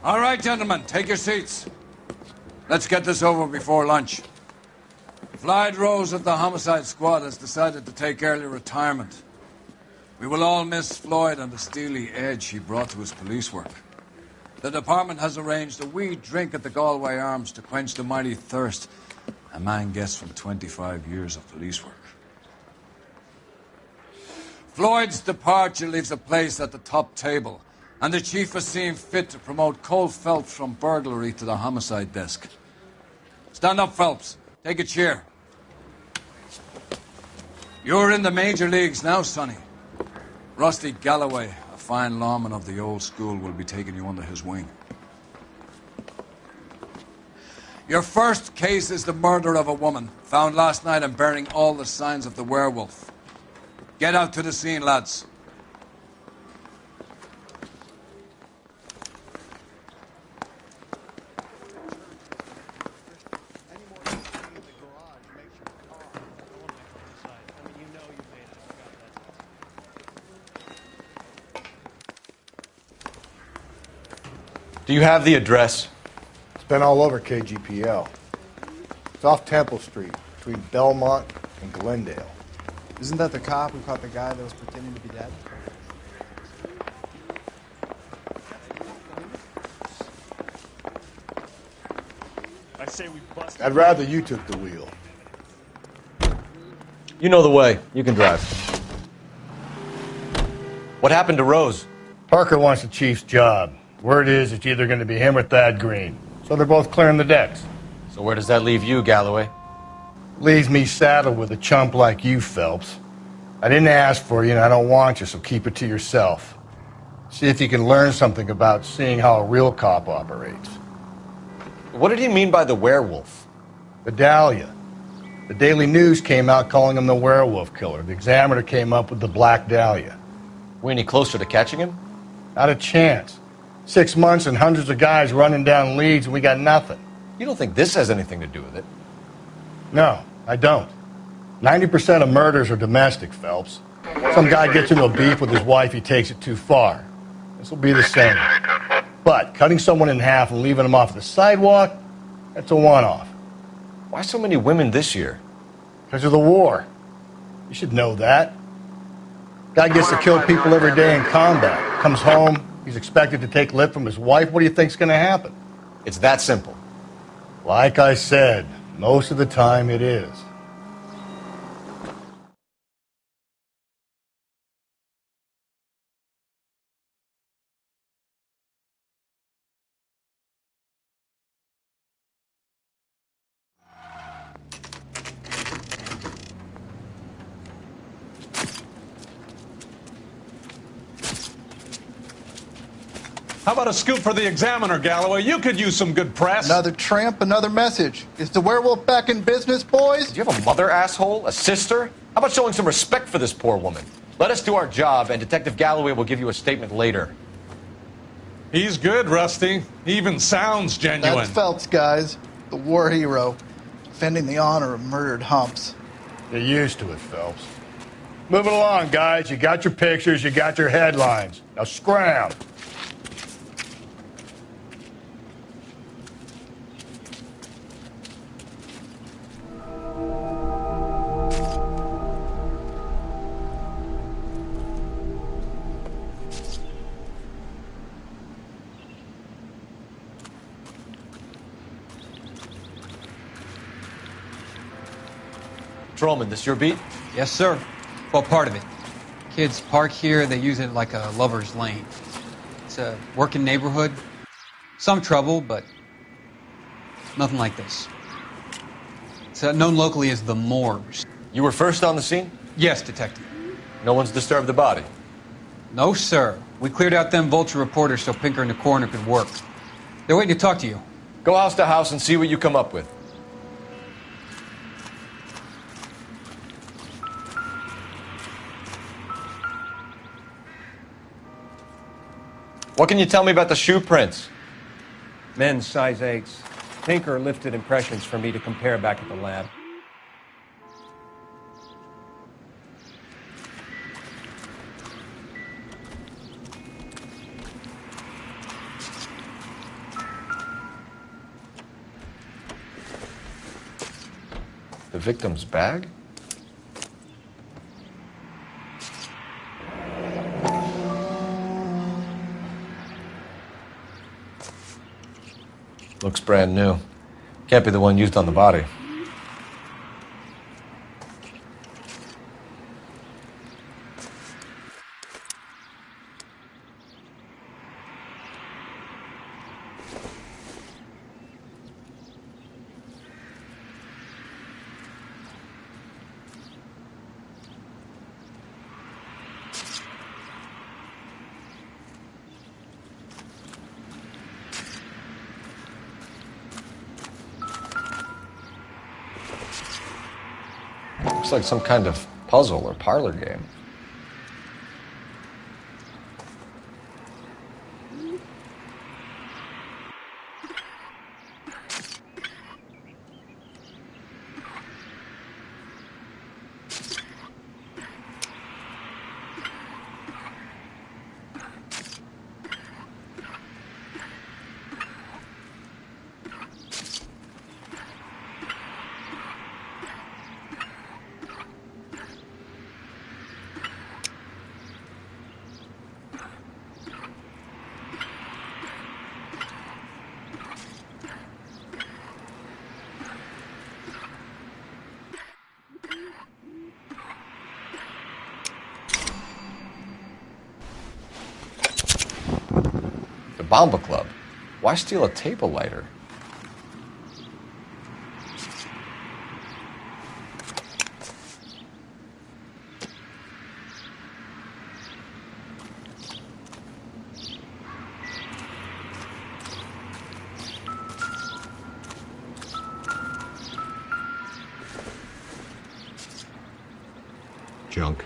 All right, gentlemen, take your seats. Let's get this over before lunch. Floyd Rose of the Homicide Squad has decided to take early retirement. We will all miss Floyd and the steely edge he brought to his police work. The department has arranged a wee drink at the Galway Arms to quench the mighty thirst a man gets from 25 years of police work. Floyd's departure leaves a place at the top table, and the chief has seen fit to promote Cole Phelps from burglary to the homicide desk. Stand up, Phelps. Take a chair. You're in the major leagues now, Sonny. Rusty Galloway, a fine lawman of the old school, will be taking you under his wing. Your first case is the murder of a woman, found last night and bearing all the signs of the werewolf. Get out to the scene, lads. Do you have the address? It's been all over KGPL. It's off Temple Street, between Belmont and Glendale. Isn't that the cop who caught the guy that was pretending to be dead? I say we bust. I'd rather you took the wheel. You know the way. You can drive. What happened to Rose? Parker wants the chief's job. Word is it's either going to be him or Thad Green. So they're both clearing the decks. So where does that leave you, Galloway? Leaves me saddled with a chump like you, Phelps. I didn't ask for you and I don't want you, so keep it to yourself. See if you can learn something about seeing how a real cop operates. What did he mean by the werewolf? The Dahlia. The Daily News came out calling him the werewolf killer. The Examiner came up with the Black Dahlia. We any closer to catching him? Not a chance. 6 months and hundreds of guys running down leads and we got nothing. You don't think this has anything to do with it? No, I don't. 90% of murders are domestic, Phelps. Some guy gets into a beef with his wife, he takes it too far. This will be the same. But cutting someone in half and leaving them off the sidewalk, that's a one-off. Why so many women this year? Because of the war. You should know that. Guy gets to kill people every day in combat. Comes home, he's expected to take lip from his wife. What do you think's going to happen? It's that simple. Like I said, most of the time it is. How about a scoop for the Examiner, Galloway? You could use some good press. Another tramp, another message. Is the werewolf back in business, boys? Do you have a mother, asshole? A sister? How about showing some respect for this poor woman? Let us do our job, and Detective Galloway will give you a statement later. He's good, Rusty. He even sounds genuine. That's Phelps, guys. The war hero. Defending the honor of murdered humps. Get used to it, Phelps. Moving along, guys. You got your pictures, you got your headlines. Now scram. Patrolman, this your beat? Yes, sir. Well, part of it. Kids park here, they use it like a lover's lane. It's a working neighborhood. Some trouble, but nothing like this. It's known locally as the Moors. You were first on the scene? Yes, Detective. No one's disturbed the body? No, sir. We cleared out them vulture reporters so Pinker and the coroner could work. They're waiting to talk to you. Go house to house and see what you come up with. What can you tell me about the shoe prints? Men's size 8s. Pinker lifted impressions for me to compare back at the lab. The victim's bag? Looks brand new. Can't be the one used on the body. Looks like some kind of puzzle or parlor game. Bomba Club. Why steal a table lighter? Junk.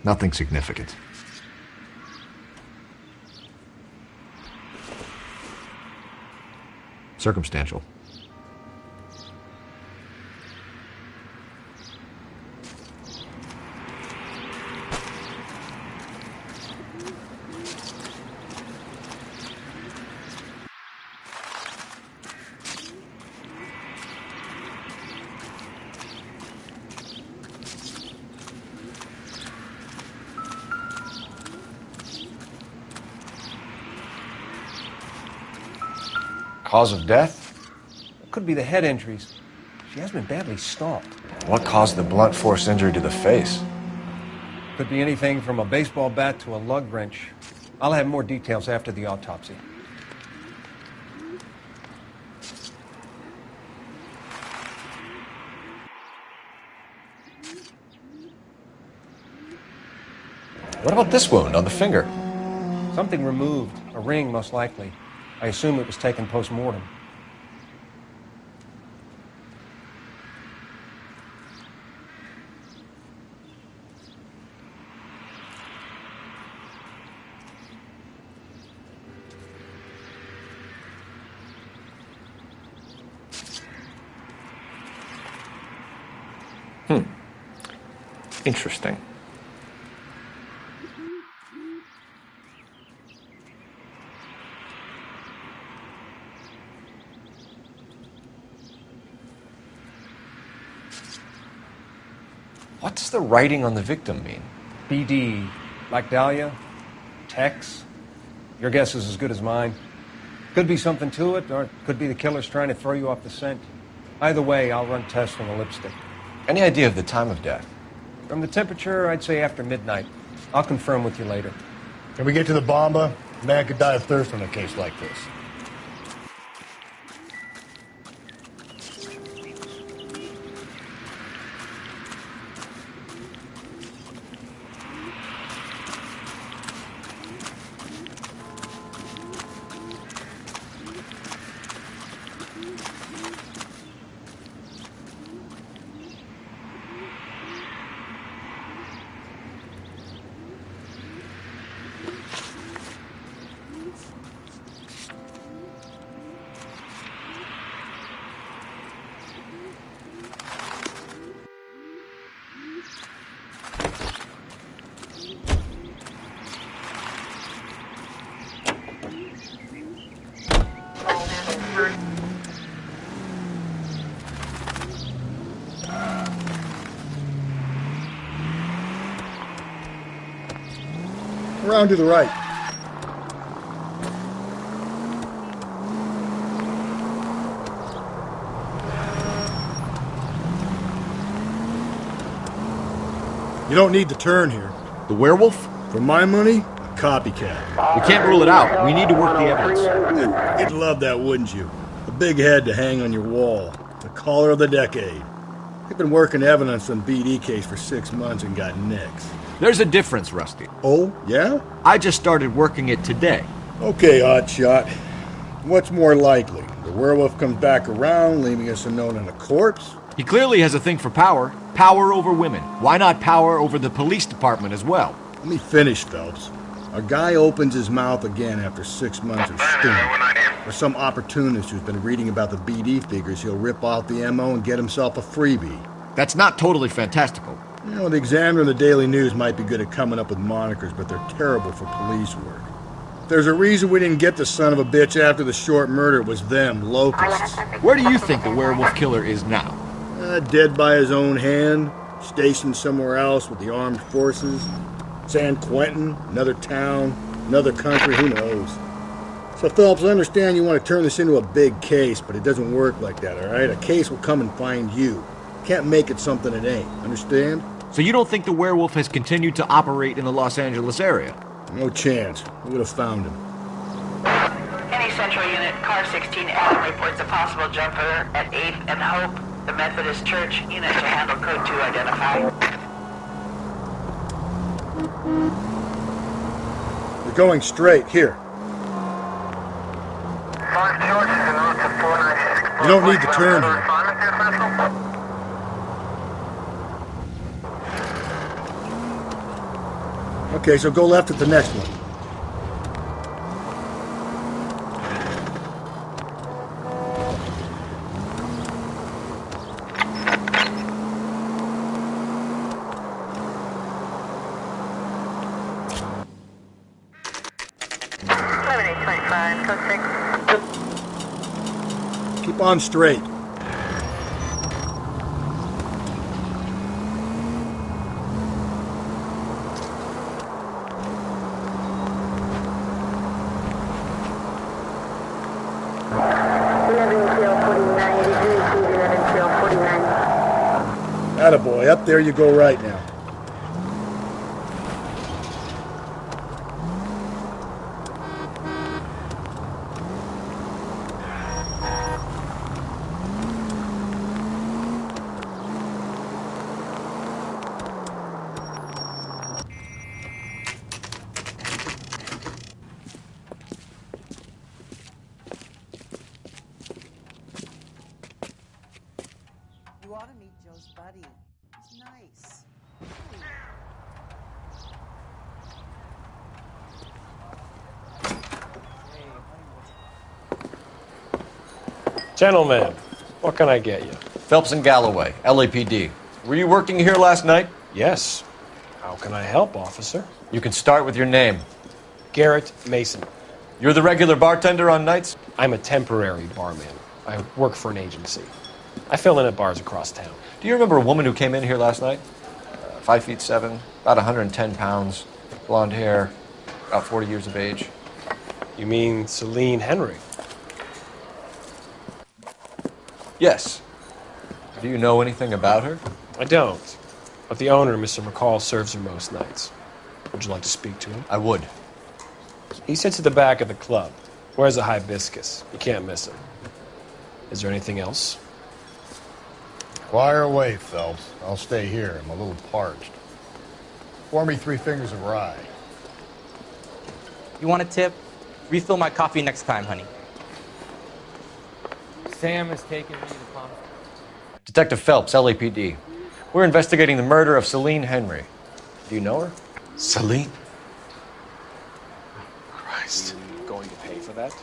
Nothing significant. Circumstantial. Cause of death? It could be the head injuries. She has been badly stalked. What caused the blunt force injury to the face? Could be anything from a baseball bat to a lug wrench. I'll have more details after the autopsy. What about this wound on the finger? Something removed. A ring, most likely. I assume it was taken post-mortem. Interesting. What does the writing on the victim mean? BD. Like Dahlia? Tex? Your guess is as good as mine. Could be something to it, or it could be the killer's trying to throw you off the scent. Either way, I'll run tests on the lipstick. Any idea of the time of death? From the temperature, I'd say after midnight. I'll confirm with you later. Can we get to the bomba? A man could die of thirst in a case like this. Around to the right. You don't need to turn here. The werewolf? For my money, a copycat. We can't rule it out. We need to work the evidence. You'd love that, wouldn't you? A big head to hang on your wall. The caller of the decade. They've been working evidence on BD case for 6 months and got nicks. There's a difference, Rusty. Oh, yeah? I just started working it today. Okay, Oddshot. What's more likely? The werewolf comes back around, leaving us a note on a corpse? He clearly has a thing for power. Power over women. Why not power over the police department as well? Let me finish, Phelps. A guy opens his mouth again after 6 months of stink. Or some opportunist who's been reading about the BD figures, he'll rip off the MO and get himself a freebie. That's not totally fantastical. You know, the Examiner and the Daily News might be good at coming up with monikers, but they're terrible for police work. There's a reason we didn't get the son of a bitch after the short murder. It was them, locusts. Where do you think the werewolf killer is now? Dead by his own hand, stationed somewhere else with the armed forces. San Quentin, another town, another country, who knows? So, Phelps, I understand you want to turn this into a big case, but it doesn't work like that, all right? A case will come and find you. Can't make it something it ain't, understand? So you don't think the werewolf has continued to operate in the Los Angeles area? No chance. We would have found him. Any Central Unit, Car 16 Adam reports a possible jumper at 8th and Hope. The Methodist Church unit to handle code 2 identify. We're going straight. Here. You don't need to turn here. Okay, so go left at the next one. Keep on straight. Attaboy, up there you go right now. You ought to meet Joe's buddy. He's nice. Gentlemen, what can I get you? Phelps and Galloway, LAPD. Were you working here last night? Yes. How can I help, officer? You can start with your name. Garrett Mason. You're the regular bartender on nights? I'm a temporary barman. I work for an agency. I fill in at bars across town. Do you remember a woman who came in here last night? 5'7", about 110 pounds, blonde hair, about 40 years of age. You mean Celine Henry? Yes. Do you know anything about her? I don't. But the owner, Mr. McCall, serves her most nights. Would you like to speak to him? I would. He sits at the back of the club. Wears a hibiscus. You can't miss him. Is there anything else? Fire away, Phelps. I'll stay here. I'm a little parched. Pour me 3 fingers of rye. You want a tip? Refill my coffee next time, honey. Sam is taking me to Palm. Detective Phelps, LAPD. We're investigating the murder of Celine Henry. Do you know her? Celine? Christ. Going to pay for that?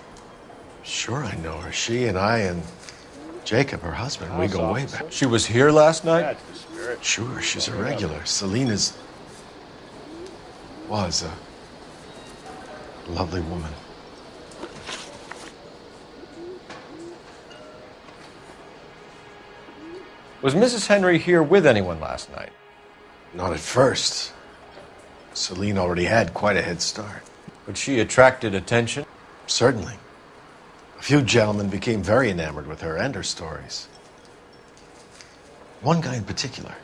Sure I know her. She and I and Jacob, her husband, we go way back. She was here last night? That's the spirit. Sure, she's a regular. Celine was a lovely woman. Was Mrs. Henry here with anyone last night? Not at first. Celine already had quite a head start. But she attracted attention? Certainly. A few gentlemen became very enamored with her and her stories. One guy in particular.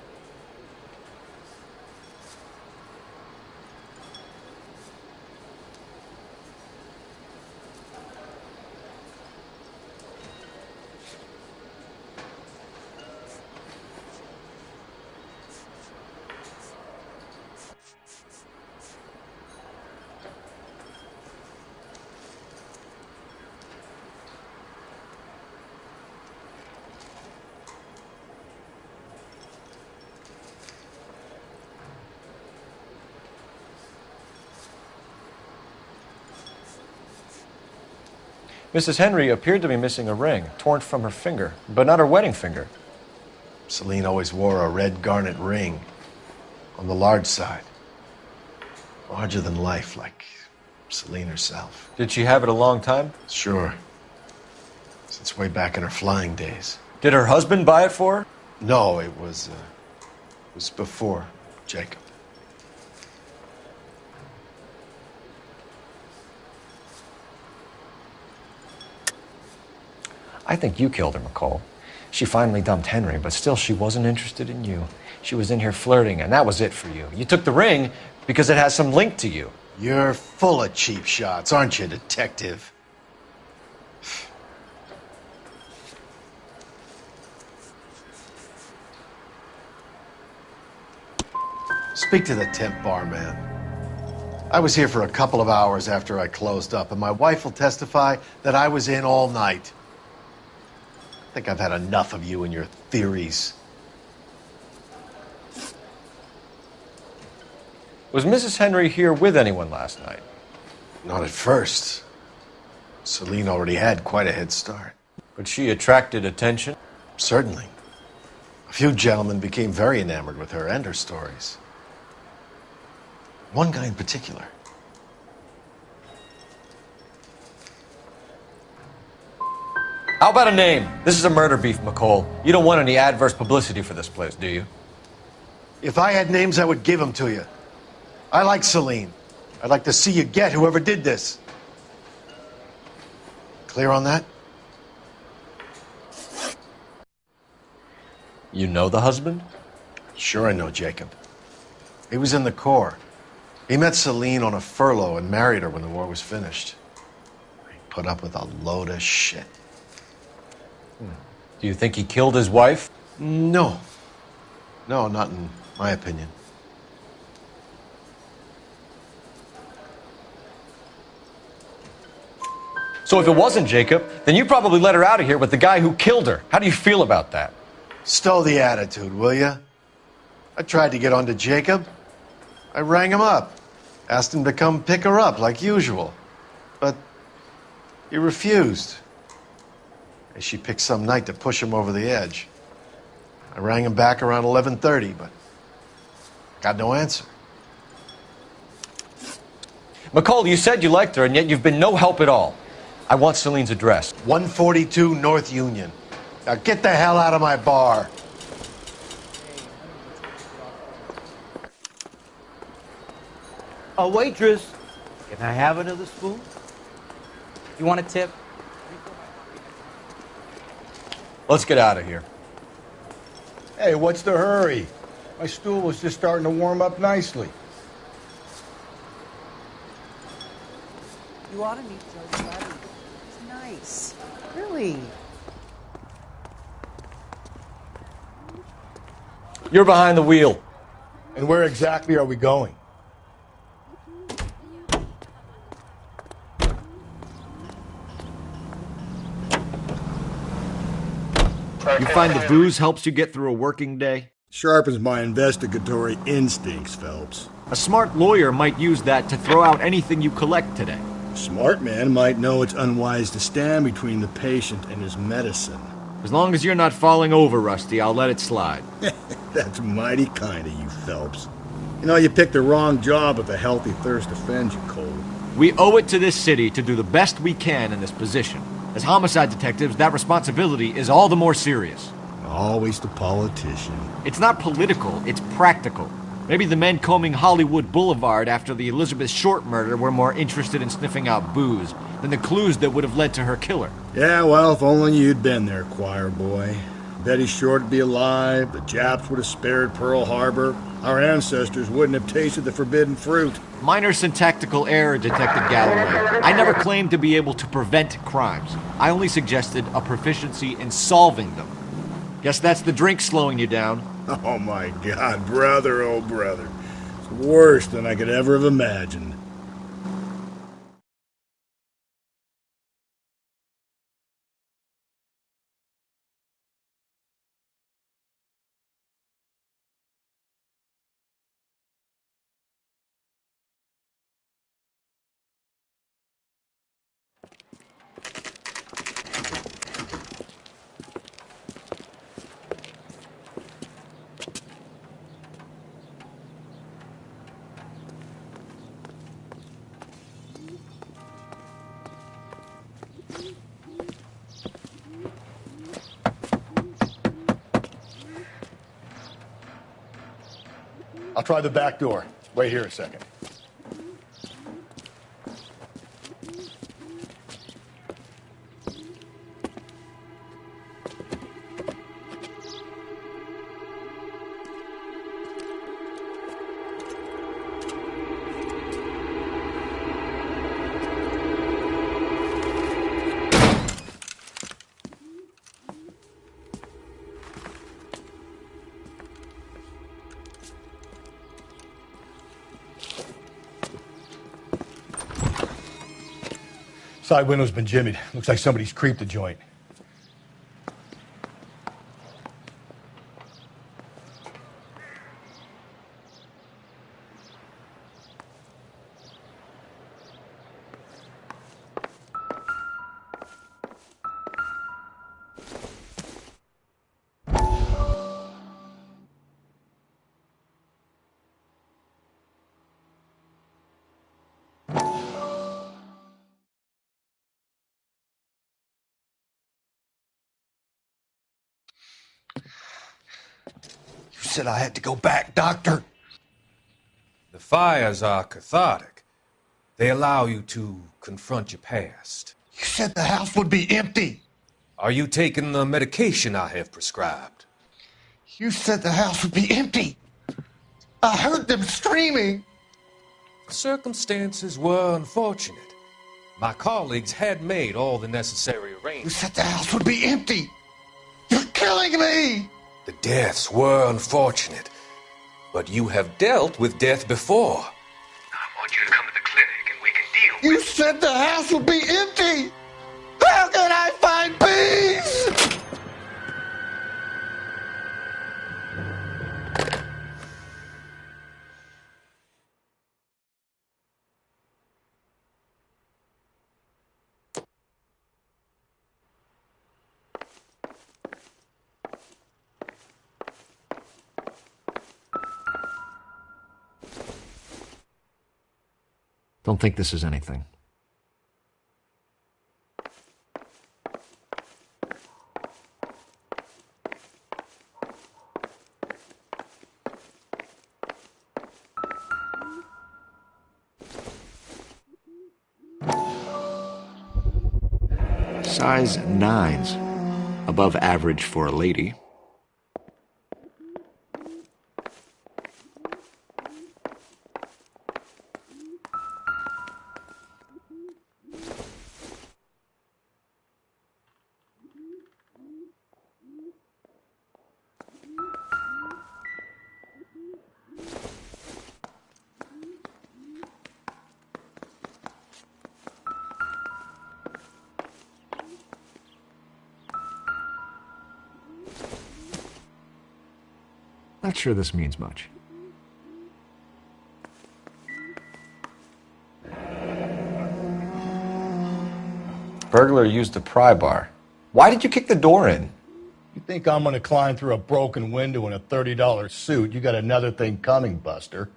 Mrs. Henry appeared to be missing a ring, torn from her finger, but not her wedding finger. Celine always wore a red garnet ring on the large side. Larger than life, like Celine herself. Did she have it a long time? Sure. Since way back in her flying days. Did her husband buy it for her? No, it was before Jacob. I think you killed her, McCall. She finally dumped Henry, but still she wasn't interested in you. She was in here flirting, and that was it for you. You took the ring because it has some link to you. You're full of cheap shots, aren't you, detective? Speak to the temp bar, man. I was here for a couple of hours after I closed up, and my wife will testify that I was in all night. I think I've had enough of you and your theories. Was Mrs. Henry here with anyone last night? Not at first. Celine already had quite a head start. But she attracted attention? Certainly. A few gentlemen became very enamored with her and her stories. One guy in particular. How about a name? This is a murder beef, McCall. You don't want any adverse publicity for this place, do you? If I had names, I would give them to you. I like Celine. I'd like to see you get whoever did this. Clear on that? You know the husband? Sure I know Jacob. He was in the Corps. He met Celine on a furlough and married her when the war was finished. He put up with a load of shit. Do you think he killed his wife? No. No, not in my opinion. So if it wasn't Jacob, then you probably let her out of here with the guy who killed her. How do you feel about that? Stow the attitude, will ya? I tried to get onto Jacob. I rang him up. Asked him to come pick her up like usual. But he refused. She picked some night to push him over the edge. I rang him back around 11:30, but got no answer. McCall, you said you liked her, and yet you've been no help at all. I want Celine's address. 142 North Union. Now get the hell out of my bar. A waitress, can I have another spoon? You want a tip? Let's get out of here. Hey, what's the hurry? My stool was just starting to warm up nicely. You ought to meet Joe's buddy. He's nice. Really. You're behind the wheel. And where exactly are we going? You find the booze helps you get through a working day? Sharpens my investigatory instincts, Phelps. A smart lawyer might use that to throw out anything you collect today. A smart man might know it's unwise to stand between the patient and his medicine. As long as you're not falling over, Rusty, I'll let it slide. That's mighty kind of you, Phelps. You know, you picked the wrong job if a healthy thirst offends you, Cole. We owe it to this city to do the best we can in this position. As homicide detectives, that responsibility is all the more serious. Always the politician. It's not political, it's practical. Maybe the men combing Hollywood Boulevard after the Elizabeth Short murder were more interested in sniffing out booze than the clues that would have led to her killer. Yeah, well, if only you'd been there, choir boy. Betty Short would be alive, the Japs would have spared Pearl Harbor, our ancestors wouldn't have tasted the forbidden fruit. Minor syntactical error, Detective Galloway. I never claimed to be able to prevent crimes. I only suggested a proficiency in solving them. Guess that's the drink slowing you down. Oh my God, brother, oh brother. It's worse than I could ever have imagined. I'll try the back door. Wait here a second. Side window's been jimmied. Looks like somebody's creeped the joint. You said I had to go back, Doctor. The fires are cathartic. They allow you to confront your past. You said the house would be empty. Are you taking the medication I have prescribed? You said the house would be empty. I heard them screaming. Circumstances were unfortunate. My colleagues had made all the necessary You arrangements. said the house would be empty. You're killing me. The deaths were unfortunate, but you have dealt with death before. I want you to come to the clinic and we can deal You said the house would be empty. How can I find peace? Don't think this is anything. Size 9s. Above average for a lady. Not sure this means much. Burglar used the pry bar. Why did you kick the door in? You think I'm gonna climb through a broken window in a $30 suit? You got another thing coming, Buster.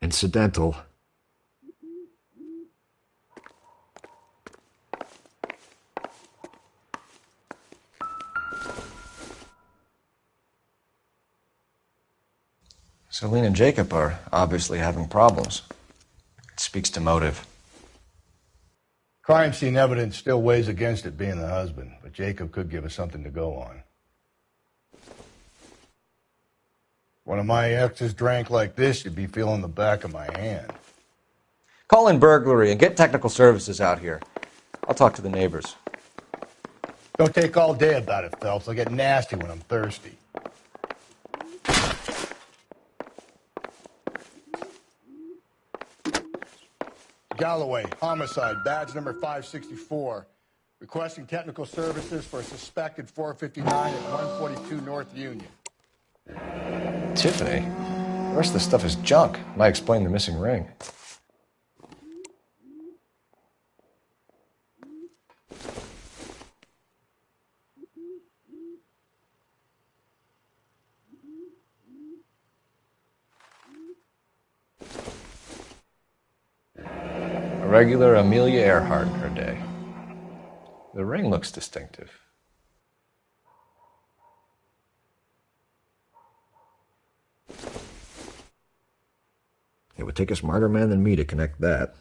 Incidental. Celine and Jacob are obviously having problems. It speaks to motive. Crime scene evidence still weighs against it being the husband, but Jacob could give us something to go on. One of my exes drank like this, you'd be feeling the back of my hand. Call in burglary and get technical services out here. I'll talk to the neighbors. Don't take all day about it, Phelps. I get nasty when I'm thirsty. Galloway, homicide, badge number 564. Requesting technical services for a suspected 459 at 142 North Union. Tiffany? The rest of the stuff is junk. Might explain the missing ring. A regular Amelia Earhart in her day. The ring looks distinctive. It would take a smarter man than me to connect that.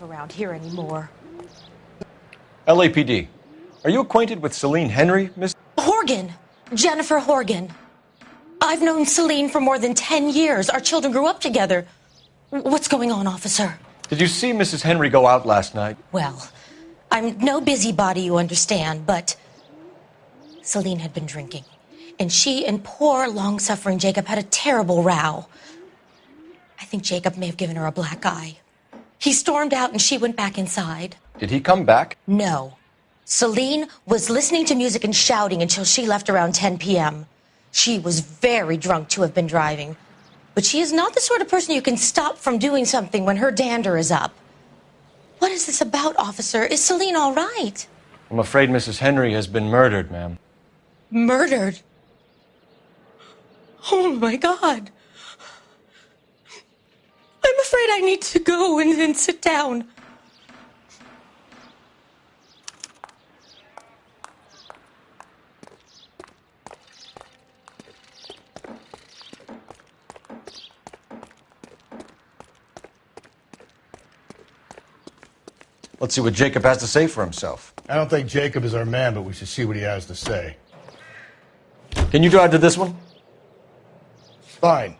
Around here anymore. LAPD. Are you acquainted with Celine Henry, Miss? Horgan. Jennifer Horgan. I've known Celine for more than 10 years. Our children grew up together. What's going on, officer? Did you see Mrs. Henry go out last night? Well, I'm no busybody, you understand, but Celine had been drinking. And she and poor, long-suffering Jacob had a terrible row. I think Jacob may have given her a black eye. He stormed out and she went back inside. Did he come back? No. Celine was listening to music and shouting until she left around 10 p.m. She was very drunk to have been driving. But she is not the sort of person you can stop from doing something when her dander is up. What is this about, officer? Is Celine all right? I'm afraid Mrs. Henry has been murdered, ma'am. Murdered? Oh, my God. I'm afraid I need to go and sit down. Let's see what Jacob has to say for himself. I don't think Jacob is our man, but we should see what he has to say. Can you drive to this one? Fine.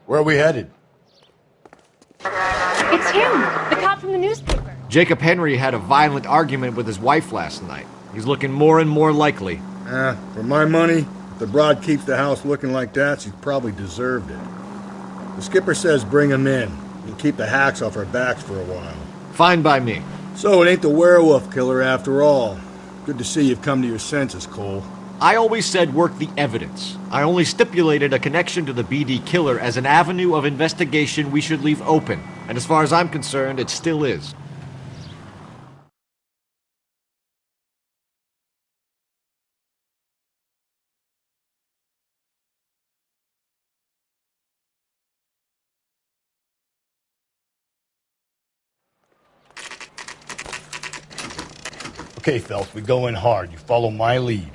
Where are we headed? It's him, the cop from the newspaper. Jacob Henry had a violent argument with his wife last night. He's looking more and more likely. For my money, if the broad keeps the house looking like that, she's probably deserved it. The skipper says bring him in and keep the hacks off our backs for a while. Fine by me. So it ain't the werewolf killer after all. Good to see you've come to your senses, Cole. I always said work the evidence. I only stipulated a connection to the BD killer as an avenue of investigation we should leave open. And as far as I'm concerned, it still is. Okay, Phelps, we go in hard. You follow my lead.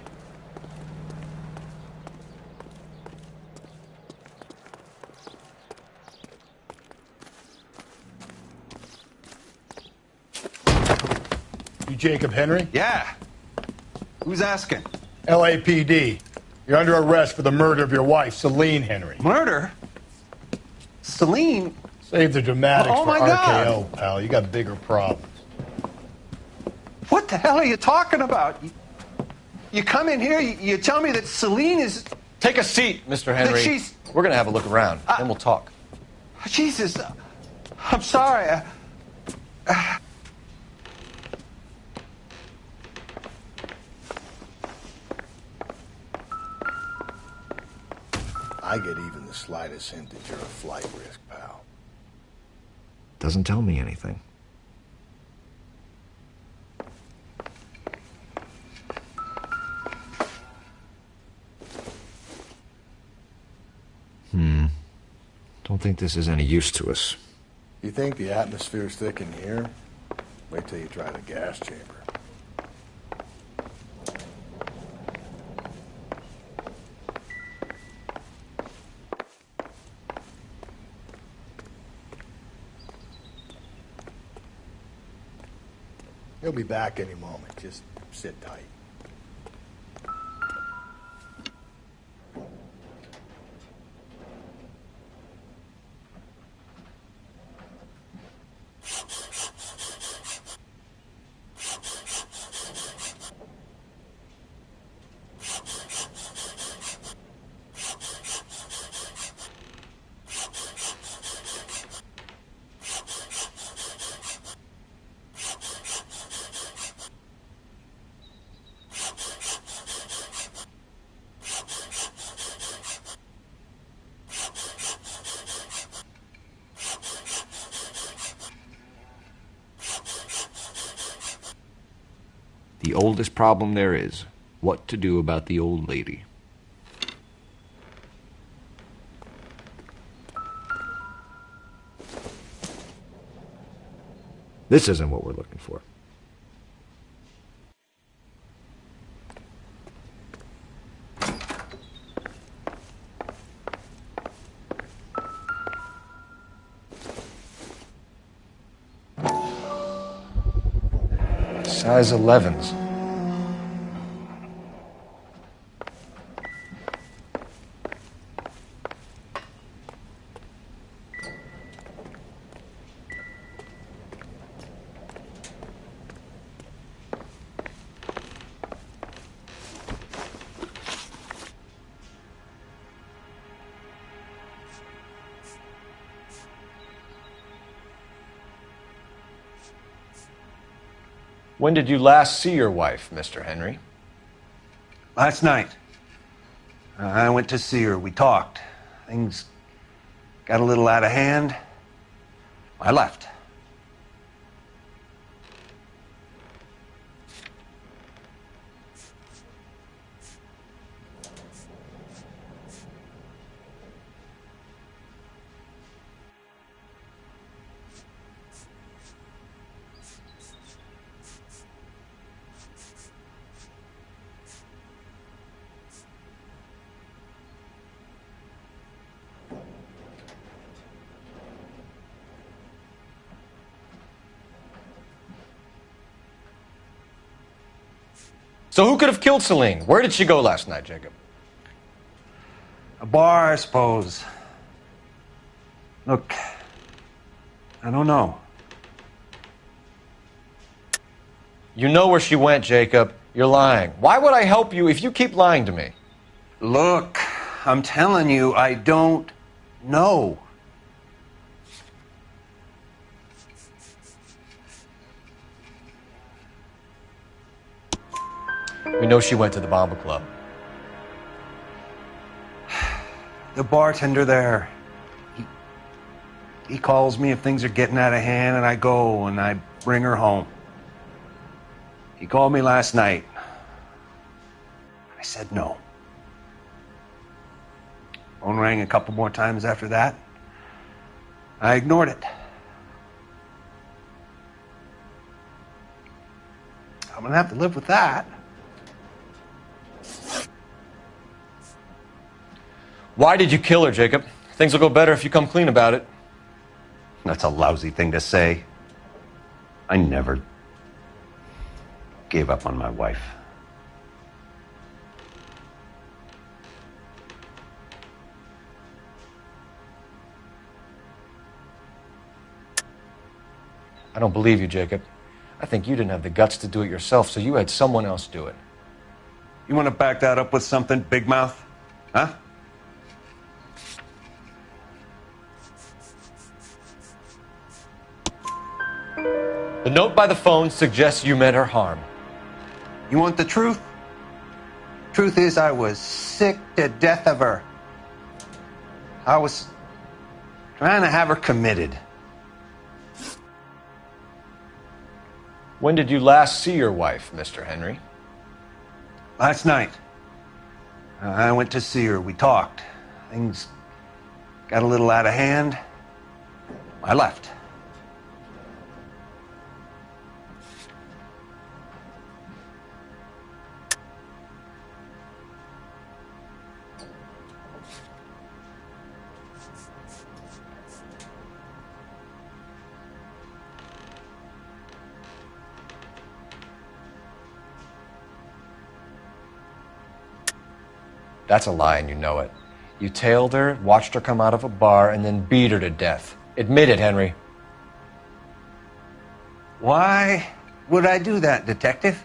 You Jacob Henry? Yeah. Who's asking? LAPD. You're under arrest for the murder of your wife, Celine Henry. Murder? Celine? Save the dramatics Oh, for my RKO, God. pal. You got bigger problems. What the hell are you talking about? You come in here, you tell me that Celine is... Take a seat, Mr. Henry. That she's... We're going to have a look around, then we'll talk. Jesus, I'm sorry. I get even the slightest hint that you're a flight risk, pal. Doesn't tell me anything. Don't think this is any use to us. You think the atmosphere's thick in here? Wait till you try the gas chamber. He'll be back any moment. Just sit tight. The oldest problem there is, what to do about the old lady. This isn't what we're looking for. Size 11s. When did you last see your wife, Mr. Henry? Last night. I went to see her. We talked. Things got a little out of hand. I left. So who could have killed Celine? Where did she go last night, Jacob? A bar, I suppose. Look, I don't know. You know where she went, Jacob. You're lying. Why would I help you if you keep lying to me? Look, I'm telling you, I don't know. We know she went to the Bomba Club. The bartender there, he calls me if things are getting out of hand, and I go and I bring her home. He called me last night. I said no. Phone rang a couple more times after that. I ignored it. I'm gonna have to live with that. Why did you kill her, Jacob? Things will go better if you come clean about it. That's a lousy thing to say. I never gave up on my wife. I don't believe you, Jacob. I think you didn't have the guts to do it yourself, so you had someone else do it. You want to back that up with something, big mouth? Huh? The note by the phone suggests you meant her harm. You want the truth? Truth is, I was sick to death of her. I was trying to have her committed. When did you last see your wife, Mr. Henry? Last night. I went to see her. We talked. Things got a little out of hand. I left. That's a lie and you know it. You tailed her, watched her come out of a bar, and then beat her to death. Admit it, Henry. Why would I do that, Detective?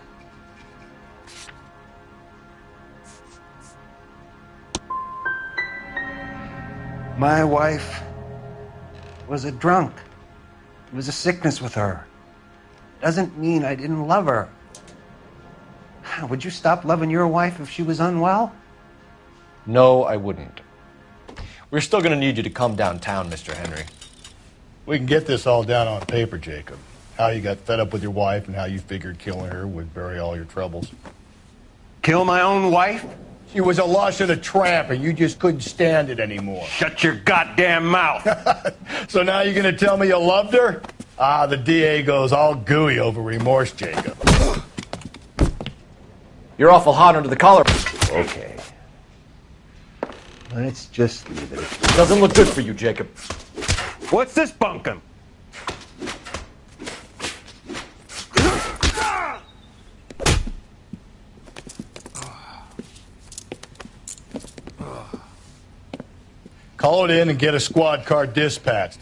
My wife was a drunk. It was a sickness with her. Doesn't mean I didn't love her. Would you stop loving your wife if she was unwell? No, I wouldn't. We're still going to need you to come downtown, Mr. Henry. We can get this all down on paper, Jacob. How you got fed up with your wife and how you figured killing her would bury all your troubles. Kill my own wife? She was a lush and a tramp, and you just couldn't stand it anymore. Shut your goddamn mouth! So now you're going to tell me you loved her? Ah, the DA goes all gooey over remorse, Jacob. You're awful hot under the collar. Okay. Let's just leave it. Doesn't look good for you, Jacob. What's this bunkum? Call it in and get a squad car dispatched.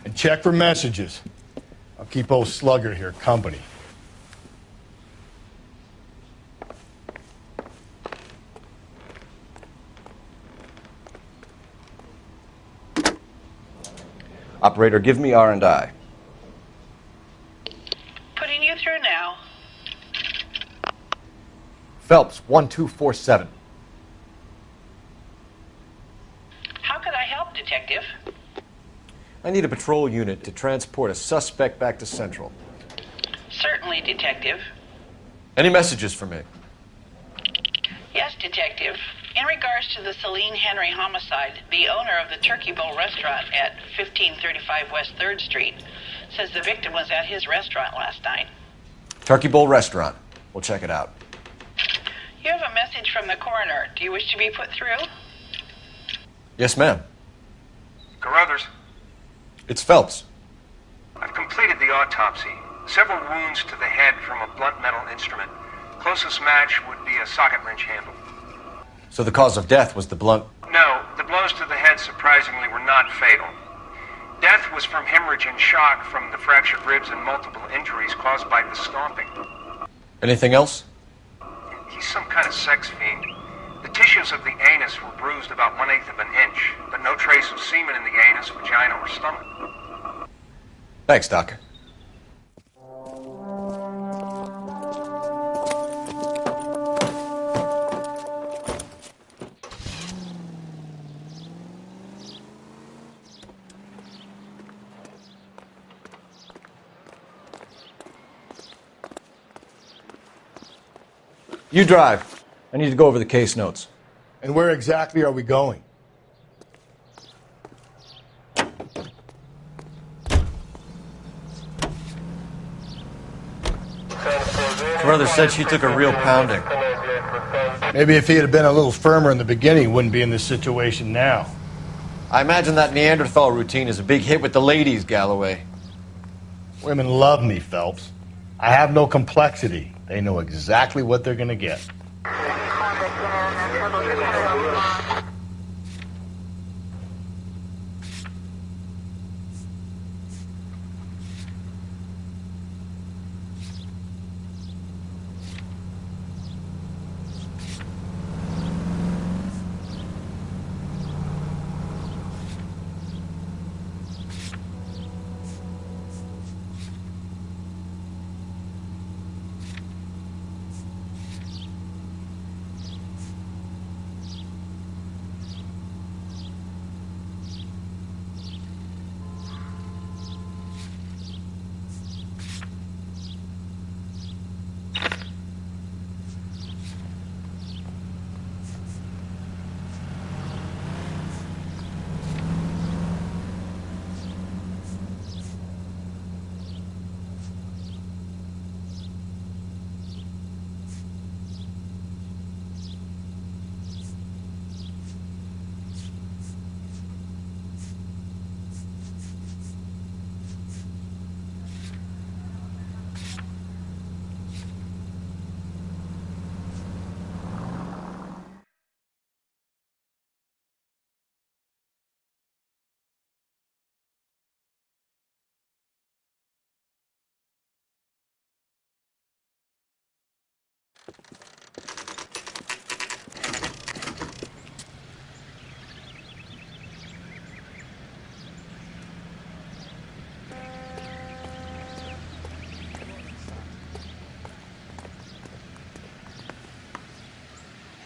And check for messages. I'll keep old Slugger here company. Operator, give me R&I. Putting you through now. Phelps, 1247. How could I help, Detective? I need a patrol unit to transport a suspect back to Central. Certainly, Detective. Any messages for me? Yes, Detective. In regards to the Celine Henry homicide, the owner of the Turkey Bowl restaurant at 1535 West 3rd Street says the victim was at his restaurant last night. Turkey Bowl Restaurant. We'll check it out. You have a message from the coroner. Do you wish to be put through? Yes, ma'am. Carruthers, It's Phelps. I've completed the autopsy. Several wounds to the head from a blunt metal instrument. Closest match would be a socket wrench handle. So the cause of death was the blunt... No, the blows to the head surprisingly were not fatal. Death was from hemorrhage and shock from the fractured ribs and multiple injuries caused by the stomping. Anything else? He's some kind of sex fiend. The tissues of the anus were bruised about 1/8 of an inch, but no trace of semen in the anus, vagina, or stomach. Thanks, Doc. You drive. I need to go over the case notes. And where exactly are we going? Brother said she took a real pounding. Maybe if he had been a little firmer in the beginning, he wouldn't be in this situation now. I imagine that Neanderthal routine is a big hit with the ladies, Galloway. Women love me, Phelps. I have no complexity. They know exactly what they're going to get.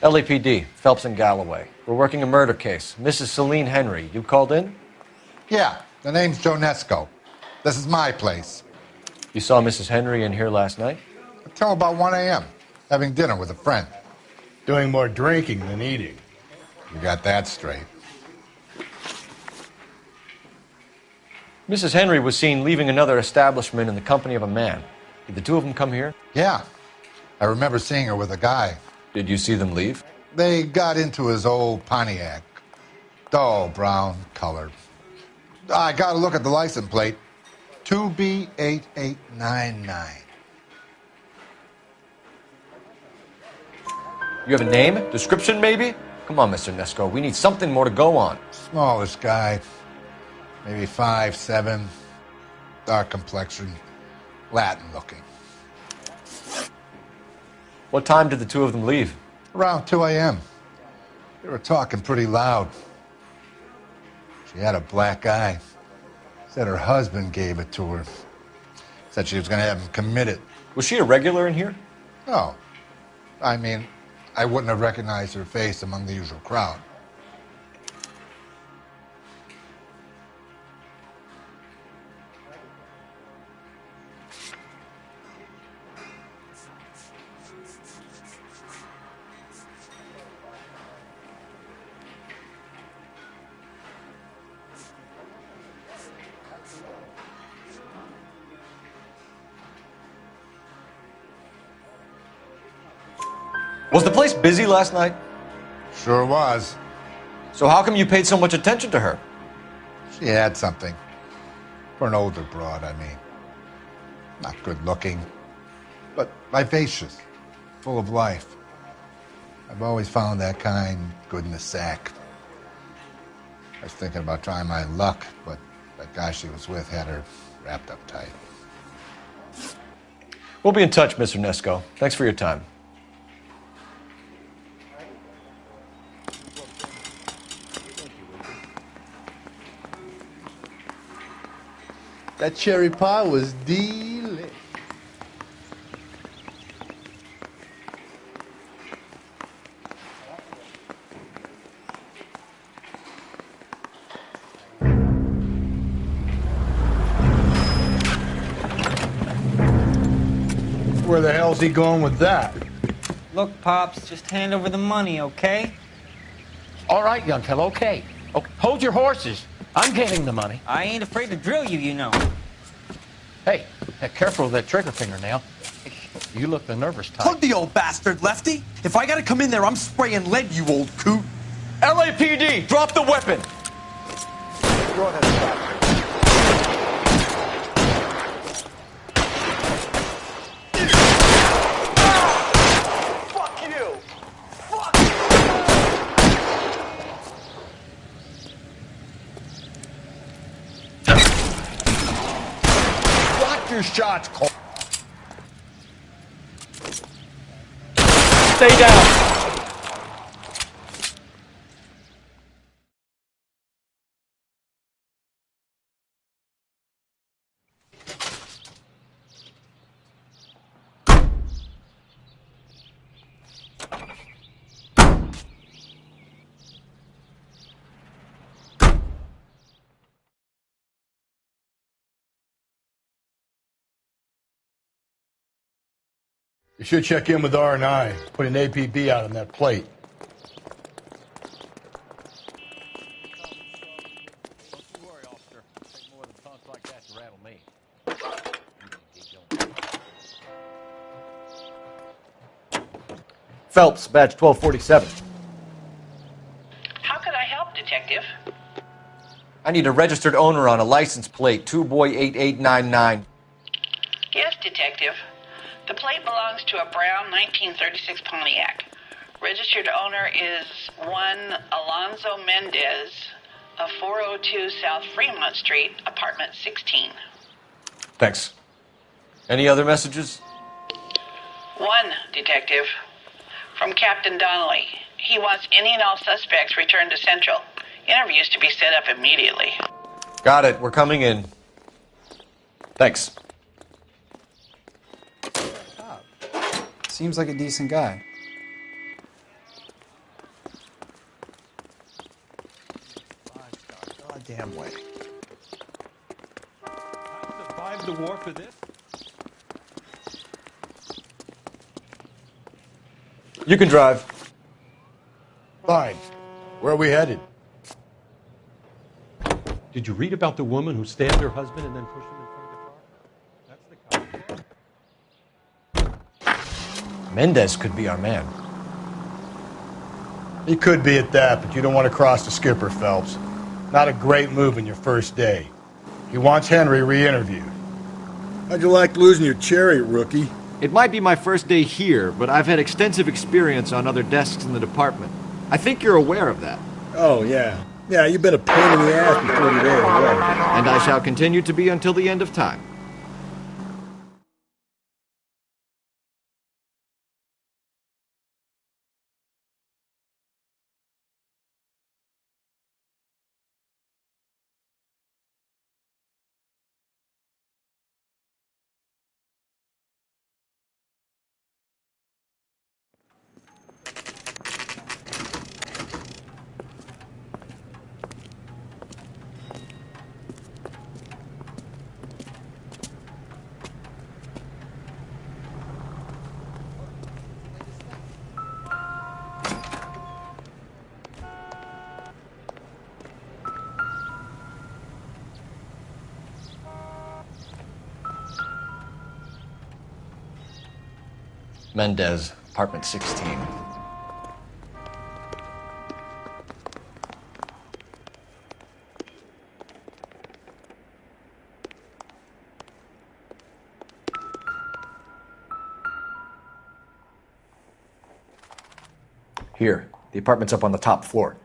LAPD, Phelps and Galloway. We're working a murder case. Mrs. Celine Henry, you called in? Yeah, the name's Jonesco. This is my place. You saw Mrs. Henry in here last night? Until about 1 a.m., having dinner with a friend. Doing more drinking than eating. You got that straight. Mrs. Henry was seen leaving another establishment in the company of a man. Did the two of them come here? Yeah, I remember seeing her with a guy. Did you see them leave? They got into his old Pontiac. Dull brown color. I got to look at the license plate. 2B8899. You have a name? Description, maybe? Come on, Mr. Nesco. We need something more to go on. Smallish guy. Maybe 5'7". Dark complexion. Latin looking. What time did the two of them leave? Around 2 a.m. They were talking pretty loud. She had a black eye. Said her husband gave it to her. Said she was going to have him committed. Was she a regular in here? No. I mean, I wouldn't have recognized her face among the usual crowd. Was the place busy last night? Sure was. So how come you paid so much attention to her? She had something. For an older broad, I mean. Not good looking, but vivacious, full of life. I've always found that kind good in the sack. I was thinking about trying my luck, but that guy she was with had her wrapped up tight. We'll be in touch, Mr. Nesco. Thanks for your time. That cherry pie was delish. Where the hell's he going with that? Look, Pops, just hand over the money, okay? All right, young fellow, okay. Hold your horses. I'm getting the money. I ain't afraid to drill you, you know. Hey, careful with that trigger finger now. You look the nervous type. Hug the old bastard, Lefty. If I gotta come in there, I'm spraying lead, you old coot. LAPD, drop the weapon! Go ahead, stop. Your shots, Cole. Stay down. You should check in with R&I. Put an APB out on that plate. Don't you worry, officer. It'll take more than punks like that to rattle me. Phelps, badge 1247. How could I help, Detective? I need a registered owner on a license plate, 2boy8899. Yes, Detective. The plate belongs to a brown 1936 Pontiac. Registered owner is one Alonzo Mendez of 402 South Fremont Street, apartment 16. Thanks. Any other messages? One, Detective. From Captain Donnelly. He wants any and all suspects returned to Central. Interviews to be set up immediately. Got it. We're coming in. Thanks. Seems like a decent guy. Goddamn way. I survived the war for this? You can drive. Fine. Where are we headed? Did you read about the woman who stabbed her husband and then pushed him in front of the car? That's the cop. Mendez could be our man. He could be at that, but you don't want to cross the skipper, Phelps. Not a great move in your first day. He wants Henry re-interviewed. How'd you like losing your cherry, rookie? It might be my first day here, but I've had extensive experience on other desks in the department. I think you're aware of that. Oh, yeah. Yeah, you've been a pain in the ass before today as well. And I shall continue to be until the end of time. Mendez, apartment 16. Here, the apartment's up on the top floor.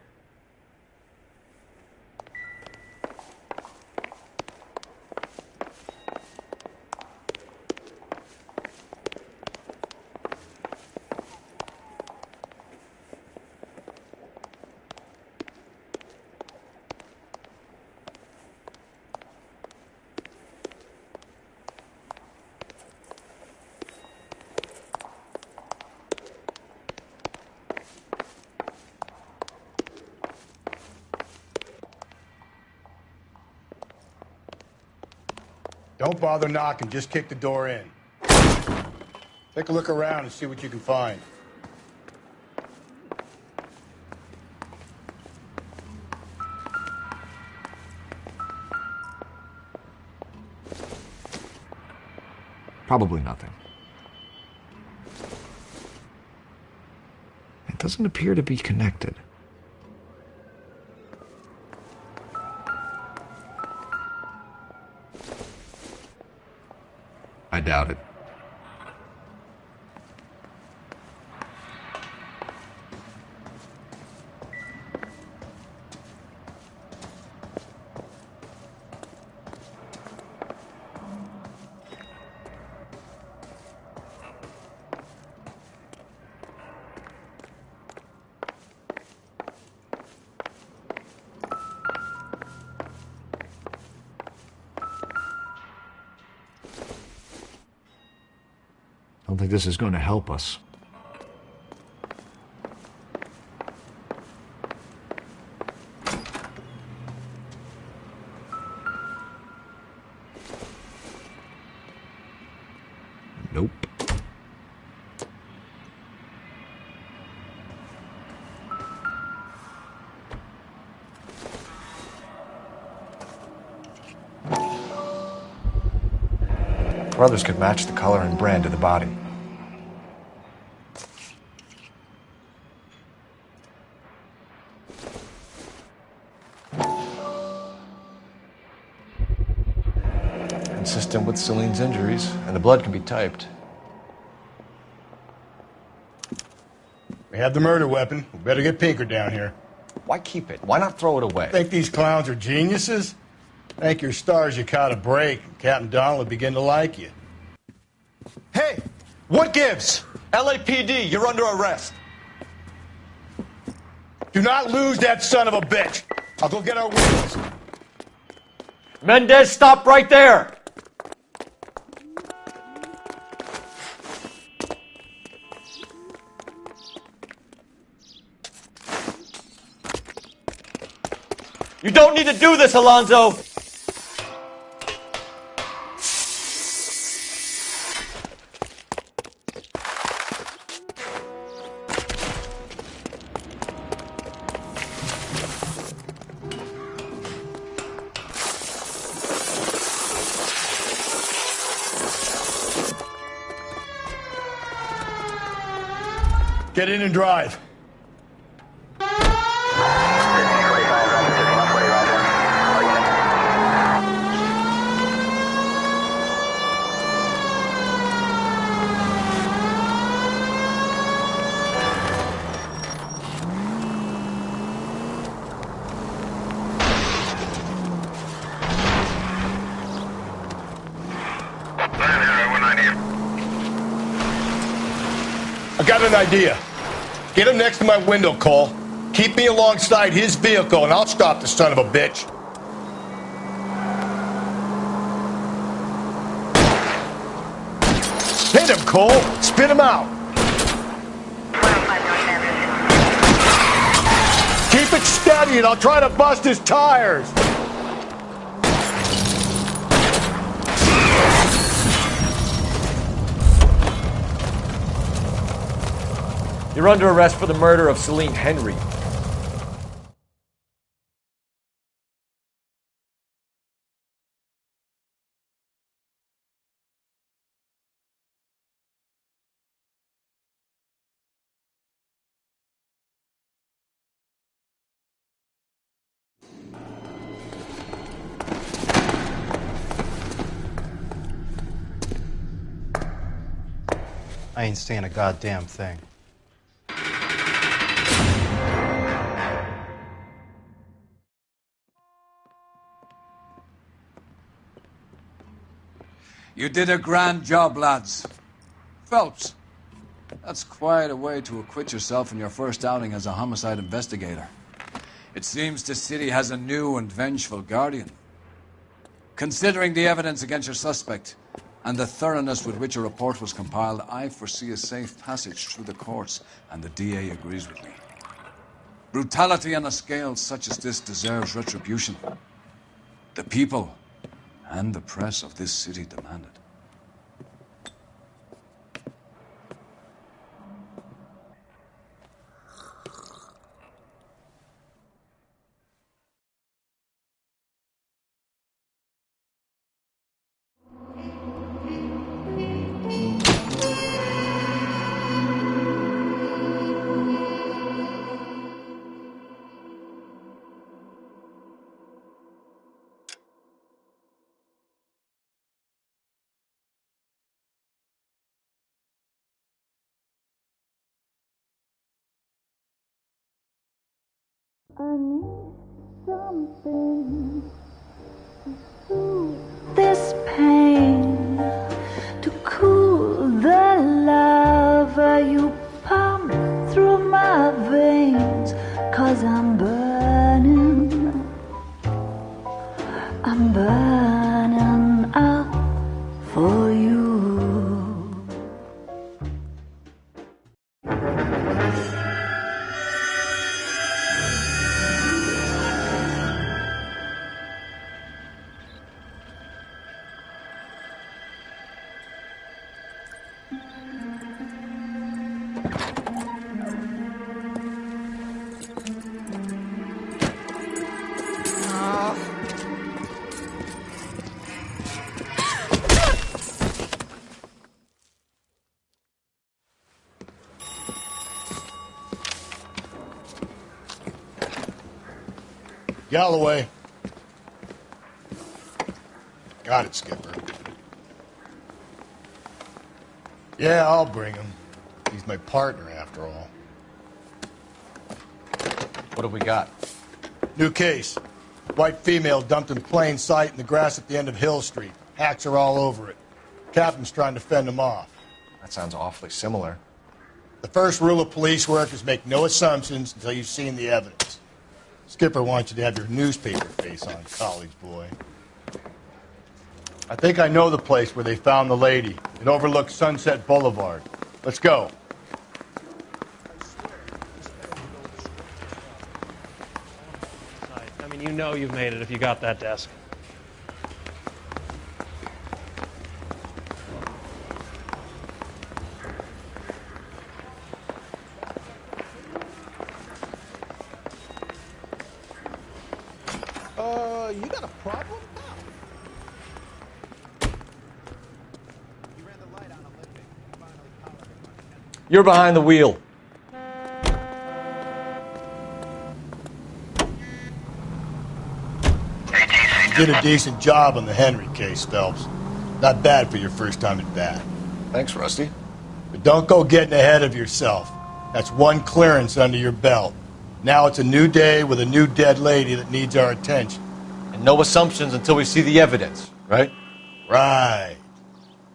Don't bother knocking, just kick the door in. Take a look around and see what you can find. Probably nothing. It doesn't appear to be connected. I doubt it. I don't think this is going to help us. Nope. Brothers could match the color and brand of the body. Consistent with Celine's injuries, and the blood can be typed. We have the murder weapon. We better get Pinker down here. Why keep it? Why not throw it away? Think these clowns are geniuses? Thank your stars you caught a break. Captain Donald will begin to like you. Hey, What gives? LAPD, you're under arrest. Do not lose that son of a bitch. I'll go get our wheels. Mendez, stop right there. You don't need to do this, Alonzo. Get in and drive. I got an idea. Get him next to my window, Cole. Keep me alongside his vehicle, and I'll stop the son of a bitch. Hit him, Cole. Spit him out. Keep it steady, and I'll try to bust his tires. You're under arrest for the murder of Celine Henry. I ain't saying a goddamn thing. You did a grand job, lads. Phelps, that's quite a way to acquit yourself in your first outing as a homicide investigator. It seems the city has a new and vengeful guardian. Considering the evidence against your suspect and the thoroughness with which a report was compiled, I foresee a safe passage through the courts, and the DA agrees with me. Brutality on a scale such as this deserves retribution. The people and the press of this city demand it. I need something to soothe this pain, to cool the lava you pump through my veins, 'cause I'm burning up for you. Galloway. Got it, Skipper. Yeah, I'll bring him. He's my partner, after all. What have we got? New case. White female dumped in plain sight in the grass at the end of Hill Street. Hacks are all over it. Captain's trying to fend him off. That sounds awfully similar. The first rule of police work is make no assumptions until you've seen the evidence. Skipper wants you to have your newspaper face on, college boy. I think I know the place where they found the lady. It overlooks Sunset Boulevard. Let's go. I mean, you know you've made it if you got that desk. You got a problem? You're behind the wheel. You did a decent job on the Henry case, Phelps. Not bad for your first time at bat. Thanks, Rusty. But don't go getting ahead of yourself. That's one clearance under your belt. Now it's a new day with a new dead lady that needs our attention. And no assumptions until we see the evidence, right? Right.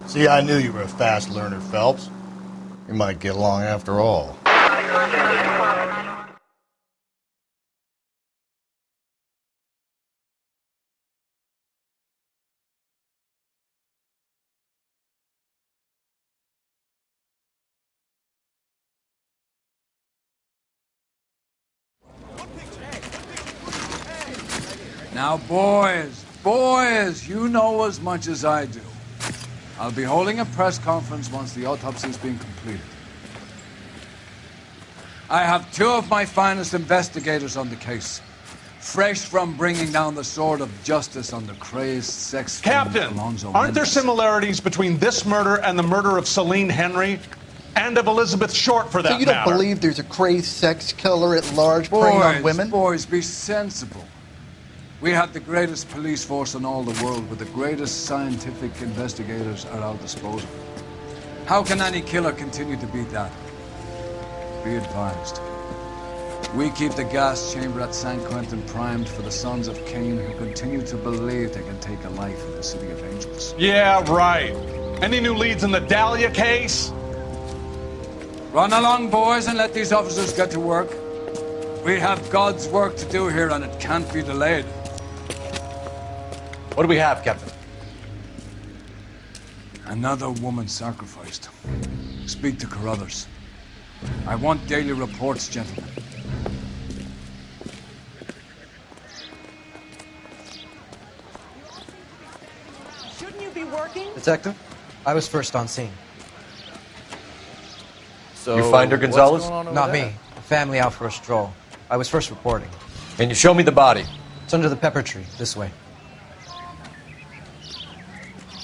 See, I knew you were a fast learner, Phelps. We might get along after all. Now, boys, you know as much as I do. I'll be holding a press conference once the autopsy's been completed. I have two of my finest investigators on the case, fresh from bringing down the sword of justice on the crazed sex Captain, Alonzo aren't there Mendez. similarities between this murder and the murder of Celine Henry? And of Elizabeth Short, for that So you don't matter? believe there's a crazed sex killer at large preying on women? Boys, be sensible. We have the greatest police force in all the world with the greatest scientific investigators at our disposal. How can any killer continue to beat that? Be advised. We keep the gas chamber at San Quentin primed for the sons of Cain who continue to believe they can take a life in the City of Angels. Yeah, right. Any new leads in the Dahlia case? Run along, boys, and let these officers get to work. We have God's work to do here, and it can't be delayed. What do we have, Captain? Another woman sacrificed. Speak to Carruthers. I want daily reports, gentlemen. Shouldn't you be working? Detective, I was first on scene. So you find her, Gonzalez? Not me. The family out for a stroll. I was first reporting. Can you show me the body? It's under the pepper tree, this way.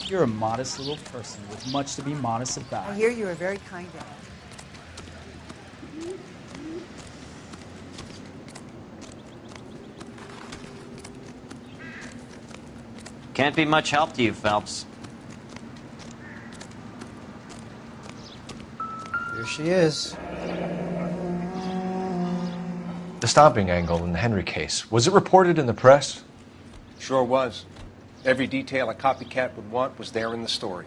You're a modest little person with much to be modest about. I hear you are very kind of. Can't be much help to you, Phelps. Here she is. The stomping angle in the Henry case. Was it reported in the press? Sure was. Every detail a copycat would want was there in the story.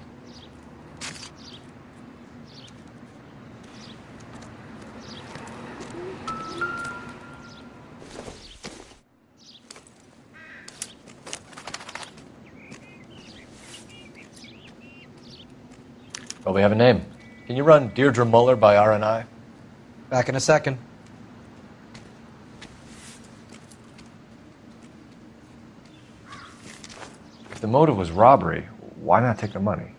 Well, we have a name. Can you run Deirdre Muller by RNI? Back in a second. If the motive was robbery, why not take the money?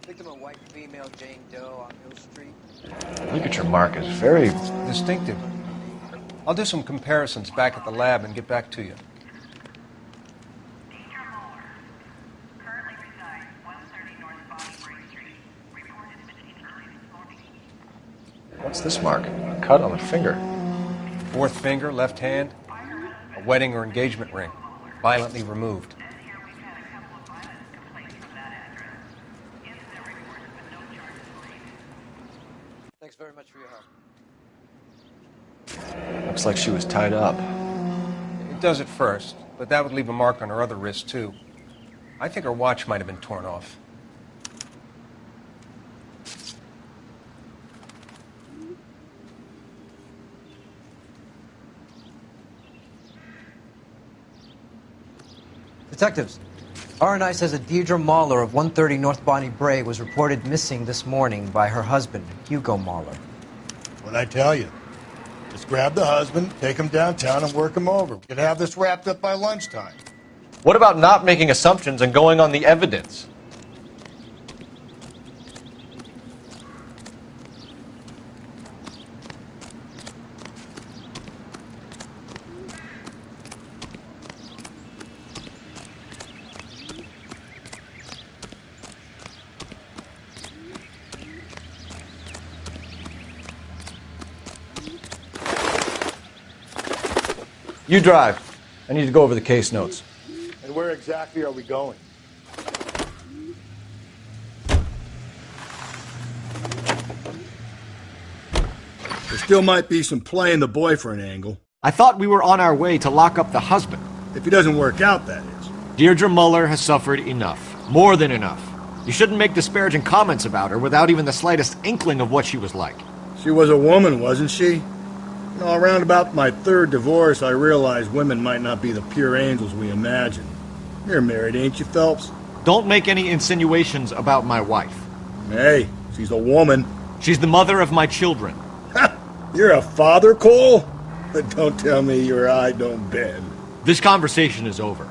Victim, a white female, Jane Doe on Hill Street. Look at your markers. Very distinctive. I'll do some comparisons back at the lab and get back to you. What's this mark? A cut on the finger. Fourth finger, left hand, a wedding or engagement ring, violently removed. Looks like she was tied up. It does at first, but that would leave a mark on her other wrist, too. I think her watch might have been torn off. Detectives, R&I says that Deirdre Mahler of 130 North Bonnie Bray was reported missing this morning by her husband, Hugo Mahler. What'd I tell you? Just grab the husband, take him downtown, and work him over. We could have this wrapped up by lunchtime. What about not making assumptions and going on the evidence? You drive. I need to go over the case notes. And where exactly are we going? There still might be some playing the boyfriend angle. I thought we were on our way to lock up the husband. If he doesn't work out, that is. Deirdre Muller has suffered enough. More than enough. You shouldn't make disparaging comments about her without even the slightest inkling of what she was like. She was a woman, wasn't she? You know, around about my third divorce, I realized women might not be the pure angels we imagine. You're married, ain't you, Phelps? Don't make any insinuations about my wife. Hey, she's a woman. She's the mother of my children. You're a father, Cole? But don't tell me your eye don't bend. This conversation is over.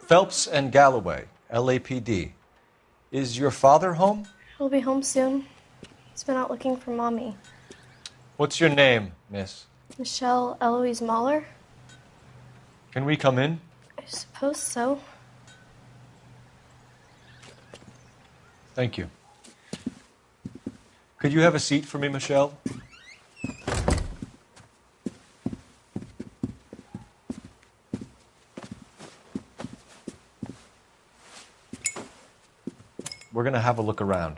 Phelps and Galloway, LAPD. Is your father home? He'll be home soon. He's been out looking for Mommy. What's your name, miss? Michelle Eloise Mahler? Can we come in? I suppose so. Thank you. Could you have a seat for me, Michelle? We're going to have a look around.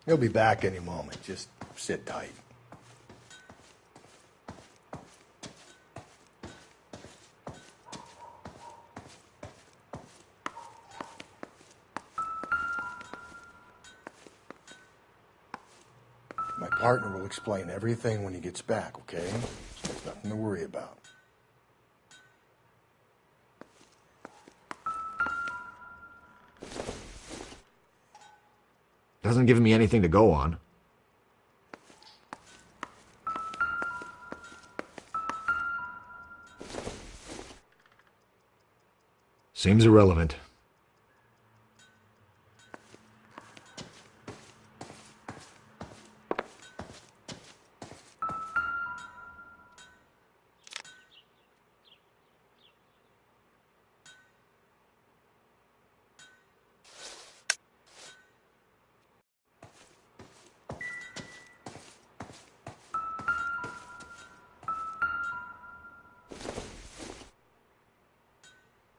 He'll be back any moment. Just sit tight. My partner will explain everything when he gets back, okay? There's nothing to worry about. Doesn't give me anything to go on. Seems irrelevant.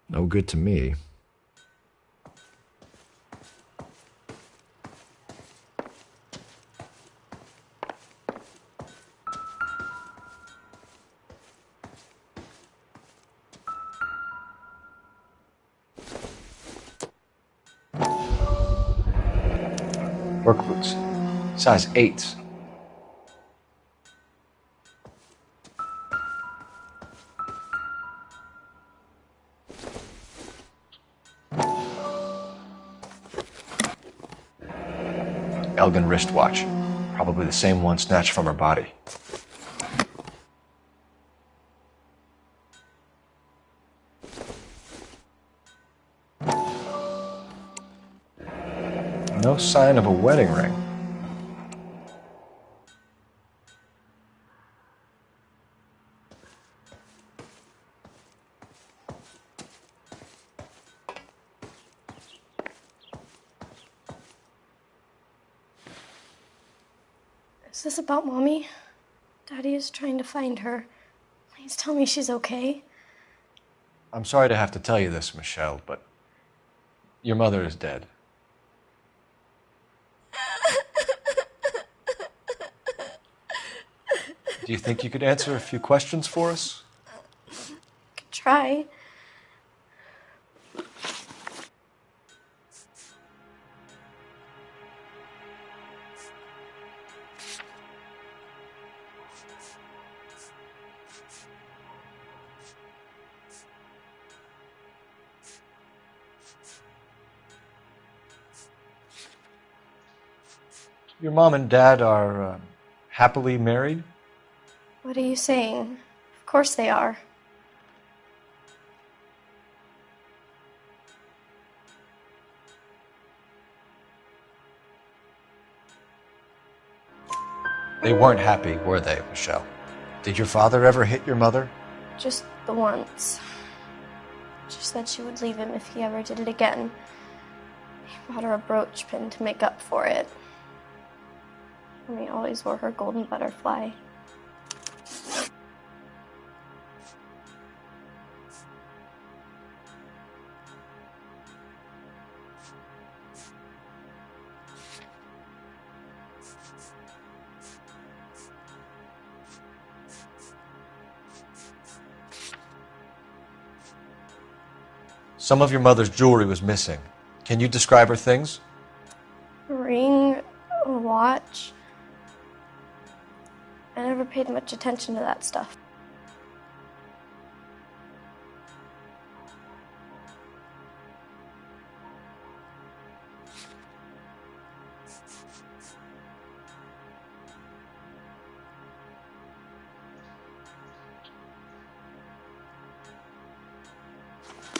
No good to me. Work boots. Size 8s. Elgin wristwatch. Probably the same one snatched from her body. No sign of a wedding ring. Is this about Mommy? Daddy is trying to find her. Please tell me she's okay. I'm sorry to have to tell you this, Michelle, but your mother is dead. Do you think you could answer a few questions for us? Could try. Your mom and dad are happily married? What are you saying? Of course they are. They weren't happy, were they, Michelle? Did your father ever hit your mother? Just the once. She said she would leave him if he ever did it again. He bought her a brooch pin to make up for it. Mommy always wore her golden butterfly. Some of your mother's jewelry was missing. Can you describe her things? A ring, a watch. I never paid much attention to that stuff.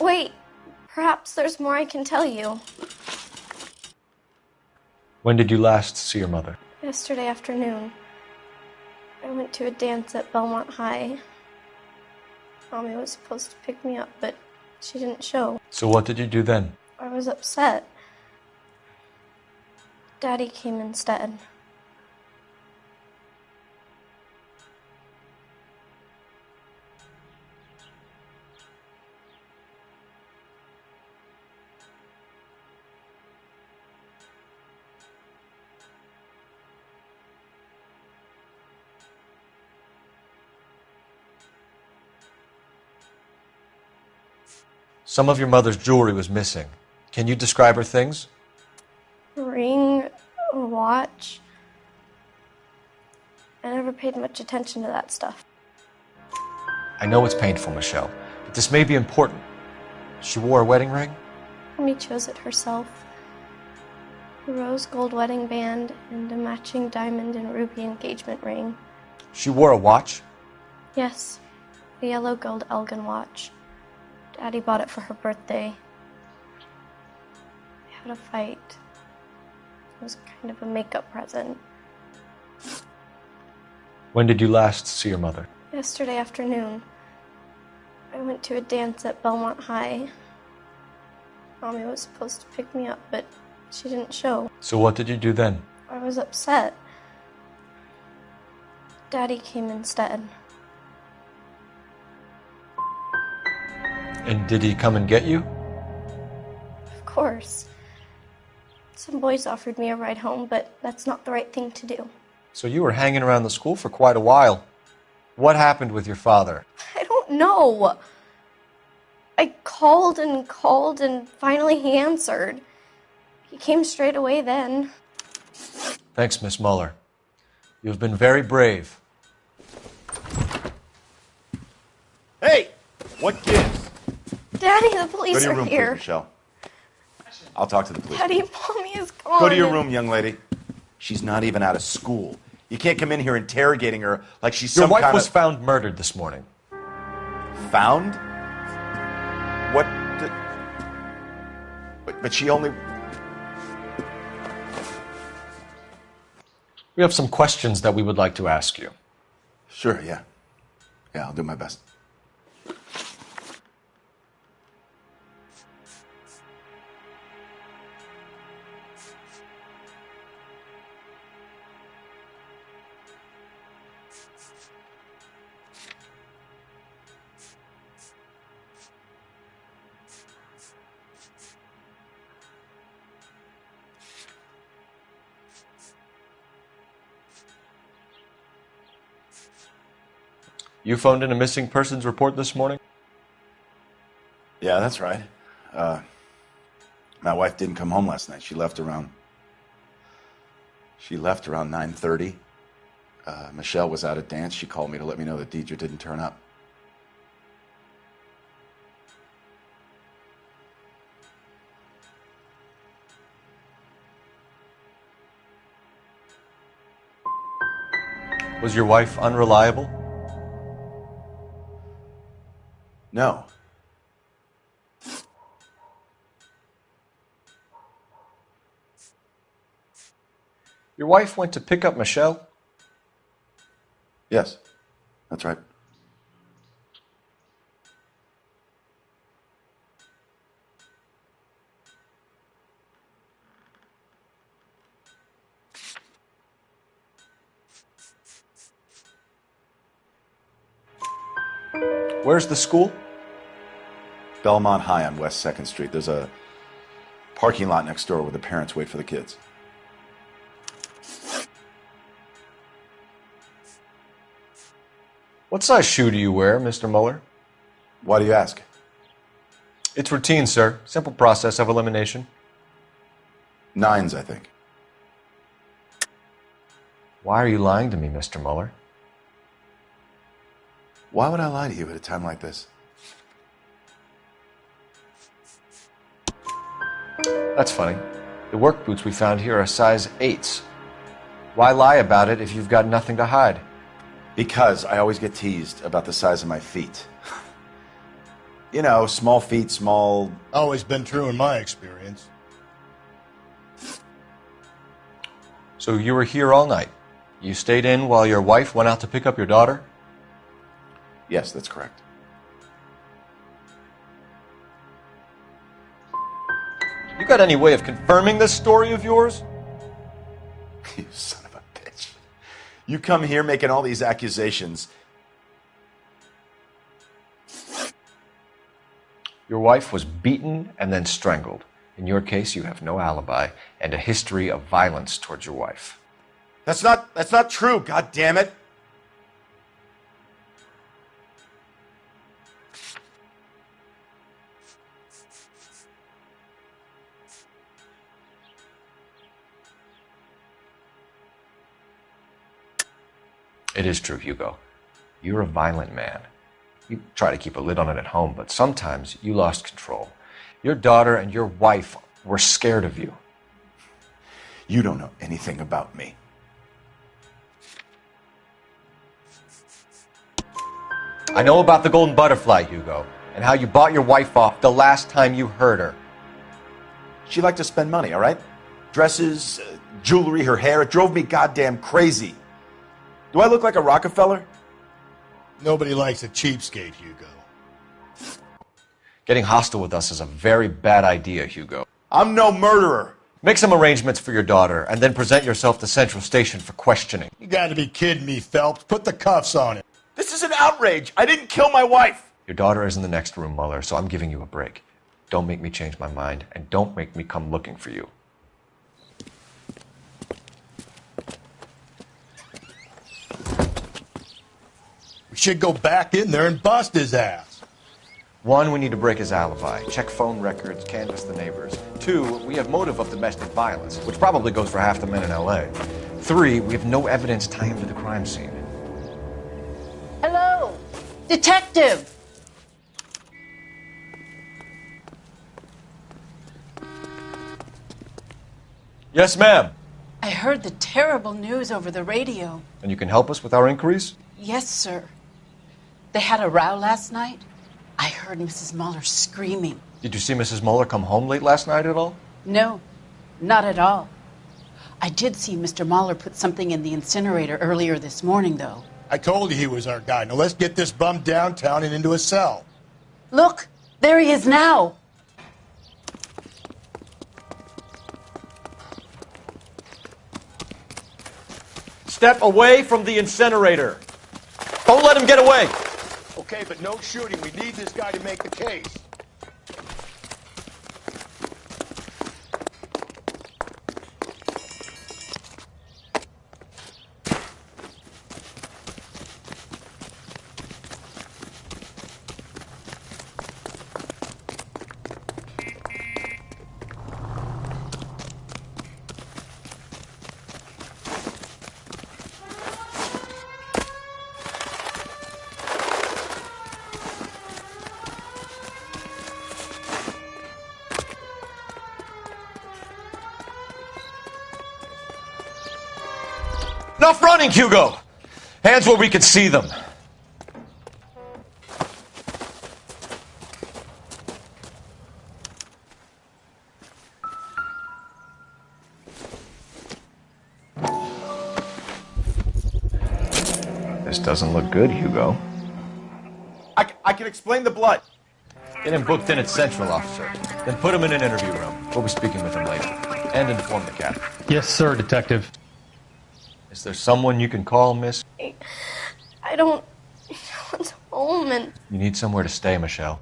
Wait, perhaps there's more I can tell you. When did you last see your mother? Yesterday afternoon, I went to a dance at Belmont High. Mommy was supposed to pick me up, but she didn't show. So what did you do then? I was upset. Daddy came instead. Some of your mother's jewelry was missing. Can you describe her things? A ring, a watch. I never paid much attention to that stuff. I know it's painful, Michelle, but this may be important. She wore a wedding ring? Mommy chose it herself. A rose gold wedding band and a matching diamond and ruby engagement ring. She wore a watch? Yes, a yellow gold Elgin watch. Daddy bought it for her birthday. We had a fight. It was kind of a makeup present. When did you last see your mother? Yesterday afternoon, I went to a dance at Belmont High. Mommy was supposed to pick me up, but she didn't show. So what did you do then? I was upset. Daddy came instead. And did he come and get you? Of course. Some boys offered me a ride home, but that's not the right thing to do. So you were hanging around the school for quite a while. What happened with your father? I don't know. I called and finally he answered. He came straight away then. Thanks, Miss Muller. You have been very brave. Hey! What gives? Daddy, the police Go to your are room, here. please, Michelle. I'll talk to the police. Daddy, Mommy is gone. Go to your room, young lady. She's not even out of school. You can't come in here interrogating her like she's Your some wife kind was of... found murdered this morning. Found? What the... But she only... We have some questions that we would like to ask you. Sure, yeah. Yeah, I'll do my best. You phoned in a missing persons report this morning? Yeah, that's right. My wife didn't come home last night. She left around 9:30. Michelle was out at dance. She called me to let me know that Deidre didn't turn up. Was your wife unreliable? No. Your wife went to pick up Michelle? Yes, that's right. Where's the school? Belmont High on West 2nd Street. There's a parking lot next door where the parents wait for the kids. What size shoe do you wear, Mr. Mueller? Why do you ask? It's routine, sir. Simple process of elimination. 9s, I think. Why are you lying to me, Mr. Mueller? Why would I lie to you at a time like this? That's funny. The work boots we found here are size 8s. Why lie about it if you've got nothing to hide? Because I always get teased about the size of my feet. You know, small feet, small... Always been true in my experience. So you were here all night? You stayed in while your wife went out to pick up your daughter? Yes, that's correct. You got any way of confirming this story of yours? You son of a bitch. You come here making all these accusations. Your wife was beaten and then strangled. In your case, you have no alibi and a history of violence towards your wife. That's not true, God damn it. It is true, Hugo. You're a violent man. You try to keep a lid on it at home, but sometimes you lost control. Your daughter and your wife were scared of you. You don't know anything about me. I know about the golden butterfly, Hugo, and how you bought your wife off the last time you heard her. She liked to spend money, all right? Dresses, jewelry, her hair. It drove me goddamn crazy. Do I look like a Rockefeller? Nobody likes a cheapskate, Hugo. Getting hostile with us is a very bad idea, Hugo. I'm no murderer. Make some arrangements for your daughter, and then present yourself to Central Station for questioning. You gotta be kidding me, Phelps. Put the cuffs on him. This is an outrage. I didn't kill my wife. Your daughter is in the next room, Mueller, so I'm giving you a break. Don't make me change my mind, and don't make me come looking for you. We should go back in there and bust his ass. 1, we need to break his alibi, check phone records, canvass the neighbors. 2, we have motive of domestic violence, which probably goes for half the men in LA. 3, we have no evidence tying him to the crime scene. Hello, detective. Yes, ma'am. I heard the terrible news over the radio. And you can help us with our inquiries? Yes, sir. They had a row last night. I heard Mrs. Mueller screaming. Did you see Mrs. Mueller come home late last night at all? No, not at all. I did see Mr. Mahler put something in the incinerator earlier this morning, though. I told you he was our guy. Now let's get this bum downtown and into a cell. Look, there he is now. Step away from the incinerator. Don't let him get away. Okay, but no shooting. We need this guy to make the case. Enough running, Hugo! Hands where we can see them. This doesn't look good, Hugo. I can explain the blood. Get him booked in at Central, officer. Then put him in an interview room. We'll be speaking with him later. And inform the captain. Yes, sir, Detective. Is there someone you can call, miss? I don't want home and You need somewhere to stay, Michelle.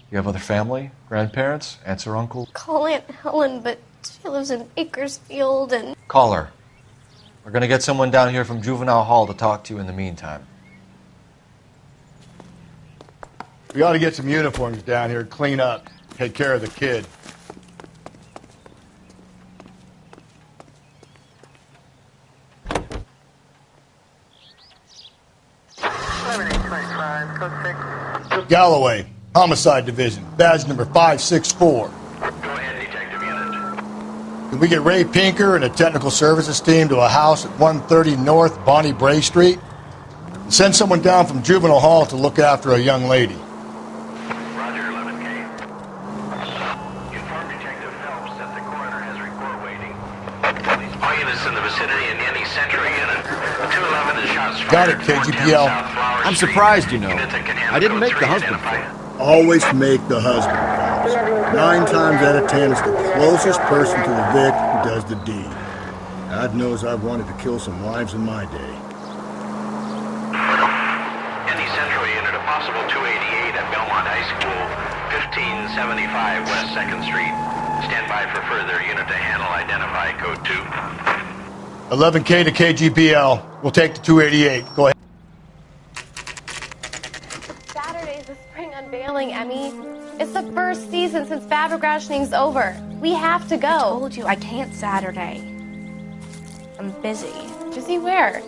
You have other family? Grandparents? Aunts or uncles? call Aunt Helen, but she lives in Bakersfield and Call her. We're gonna get someone down here from Juvenile Hall to talk to you in the meantime. We ought to get some uniforms down here, clean up, take care of the kid. Galloway, Homicide Division, badge number 564. Can we get Ray Pinker and a technical services team to a house at 130 North Bonnie Bray Street? Send someone down from Juvenile Hall to look after a young lady. Roger, 11K. Inform Detective Phelps that the coroner has report waiting. All units in the vicinity in any Century unit. 211 is shots fired. Got it, KGPL. I'm surprised, you know. I didn't make the husband call. Always make the husband. 9 times out of 10, it's the closest person to the vic who does the deed. God knows I've wanted to kill some wives in my day. Any Central unit, a possible 288 at Belmont High School, 1575 West 2nd Street. Stand by for further unit to handle. Identify code 2. 11K to KGPL. We'll take the 288. Go ahead. Saturday's the spring unveiling, Emmy. It's the first season since fabric rationing's over. We have to go. I told you I can't Saturday. I'm busy. Busy where?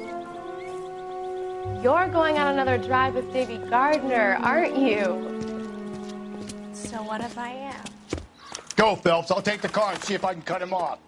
You're going on another drive with Davy Gardner, aren't you? So what if I am? Go, Phelps. I'll take the car and see if I can cut him off.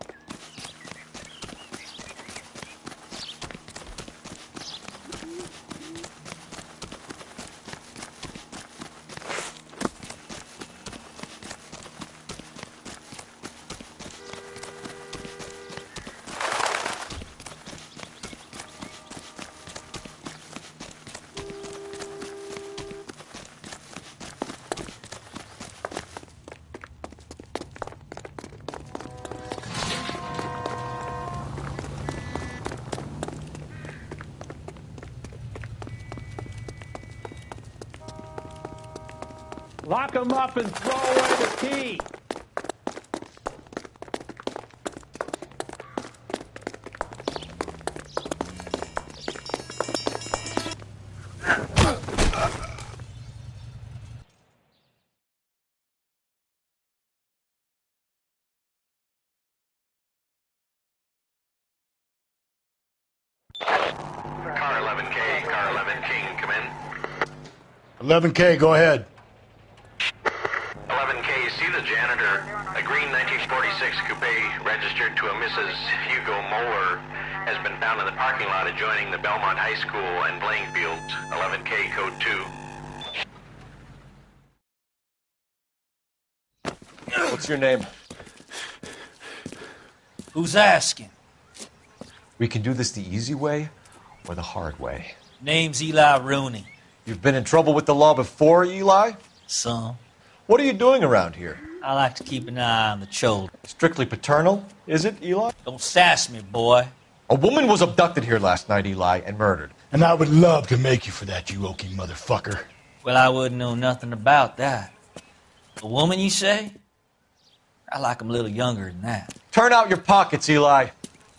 Lock him up and throw away the key. Car 11K, car 11 King, come in. 11K, go ahead. 11K, see the janitor. A green 1946 coupe registered to a Mrs. Hugo Moeller has been found in the parking lot adjoining the Belmont High School and playing fields. 11K, code 2. What's your name? Who's asking? We can do this the easy way or the hard way. Name's Eli Rooney. You've been in trouble with the law before, Eli? Some. What are you doing around here? I like to keep an eye on the children. Strictly paternal, is it, Eli? Don't sass me, boy. A woman was abducted here last night, Eli, and murdered. And I would love to make you for that, you oaky motherfucker. Well, I wouldn't know nothing about that. A woman, you say? I like 'em a little younger than that. Turn out your pockets, Eli.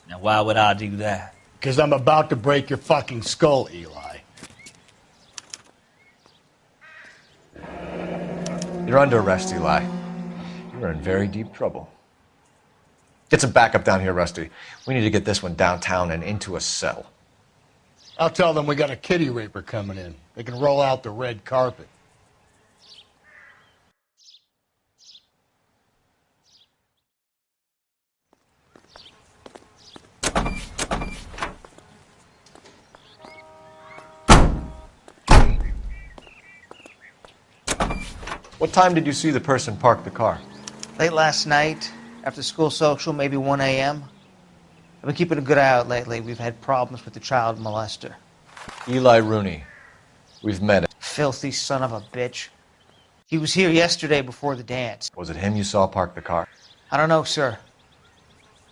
Now, why would I do that? Because I'm about to break your fucking skull, Eli. You're under arrest, Eli. You're in very deep trouble. Get some backup down here, Rusty. We need to get this one downtown and into a cell. I'll tell them we got a kitty raper coming in. They can roll out the red carpet. What time did you see the person park the car? Late last night, after school social, maybe 1 a.m. I've been keeping a good eye out lately. We've had problems with the child molester. Eli Rooney. We've met him. Filthy son of a bitch. He was here yesterday before the dance. Was it him you saw park the car? I don't know, sir.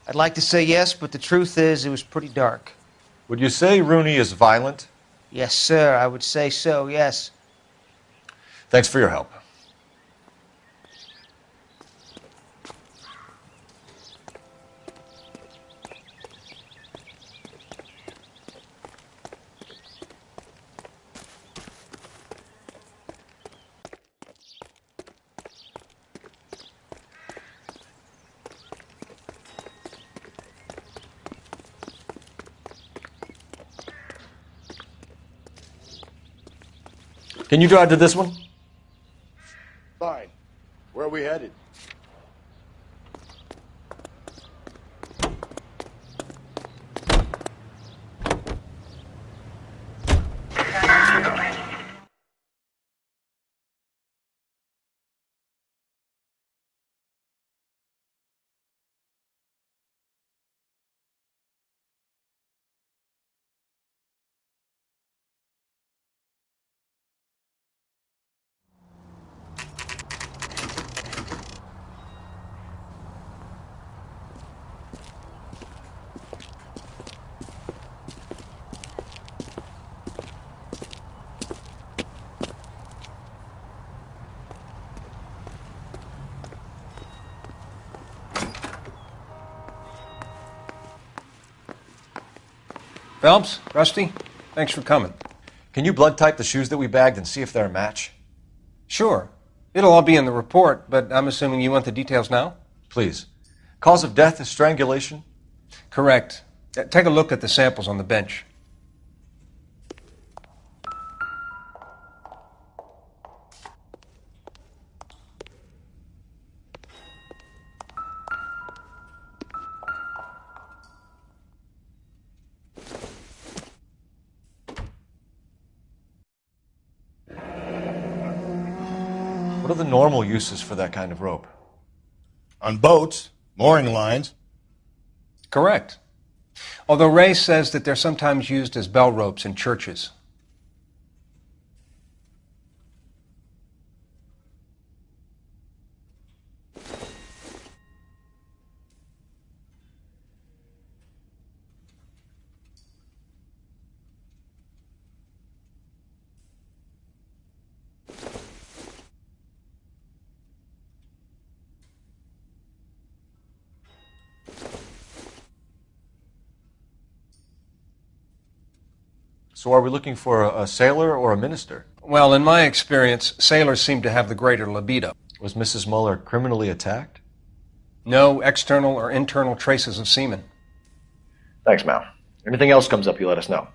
I'd like to say yes, but the truth is it was pretty dark. Would you say Rooney is violent? Yes, sir. I would say so, yes. Thanks for your help. Can you drive to this one? Fine. Where are we headed? Phelps, Rusty, thanks for coming. Can you blood type the shoes that we bagged and see if they're a match? Sure. It'll all be in the report, but I'm assuming you want the details now? Please. Cause of death is strangulation? Correct. Take a look at the samples on the bench. What are the normal uses for that kind of rope? On boats, mooring lines. Correct. Although Ray says that they're sometimes used as bell ropes in churches. So are we looking for a sailor or a minister? Well, in my experience, sailors seem to have the greater libido. Was Mrs. Muller criminally attacked? No external or internal traces of semen. Thanks, Mal. Anything else comes up, you let us know.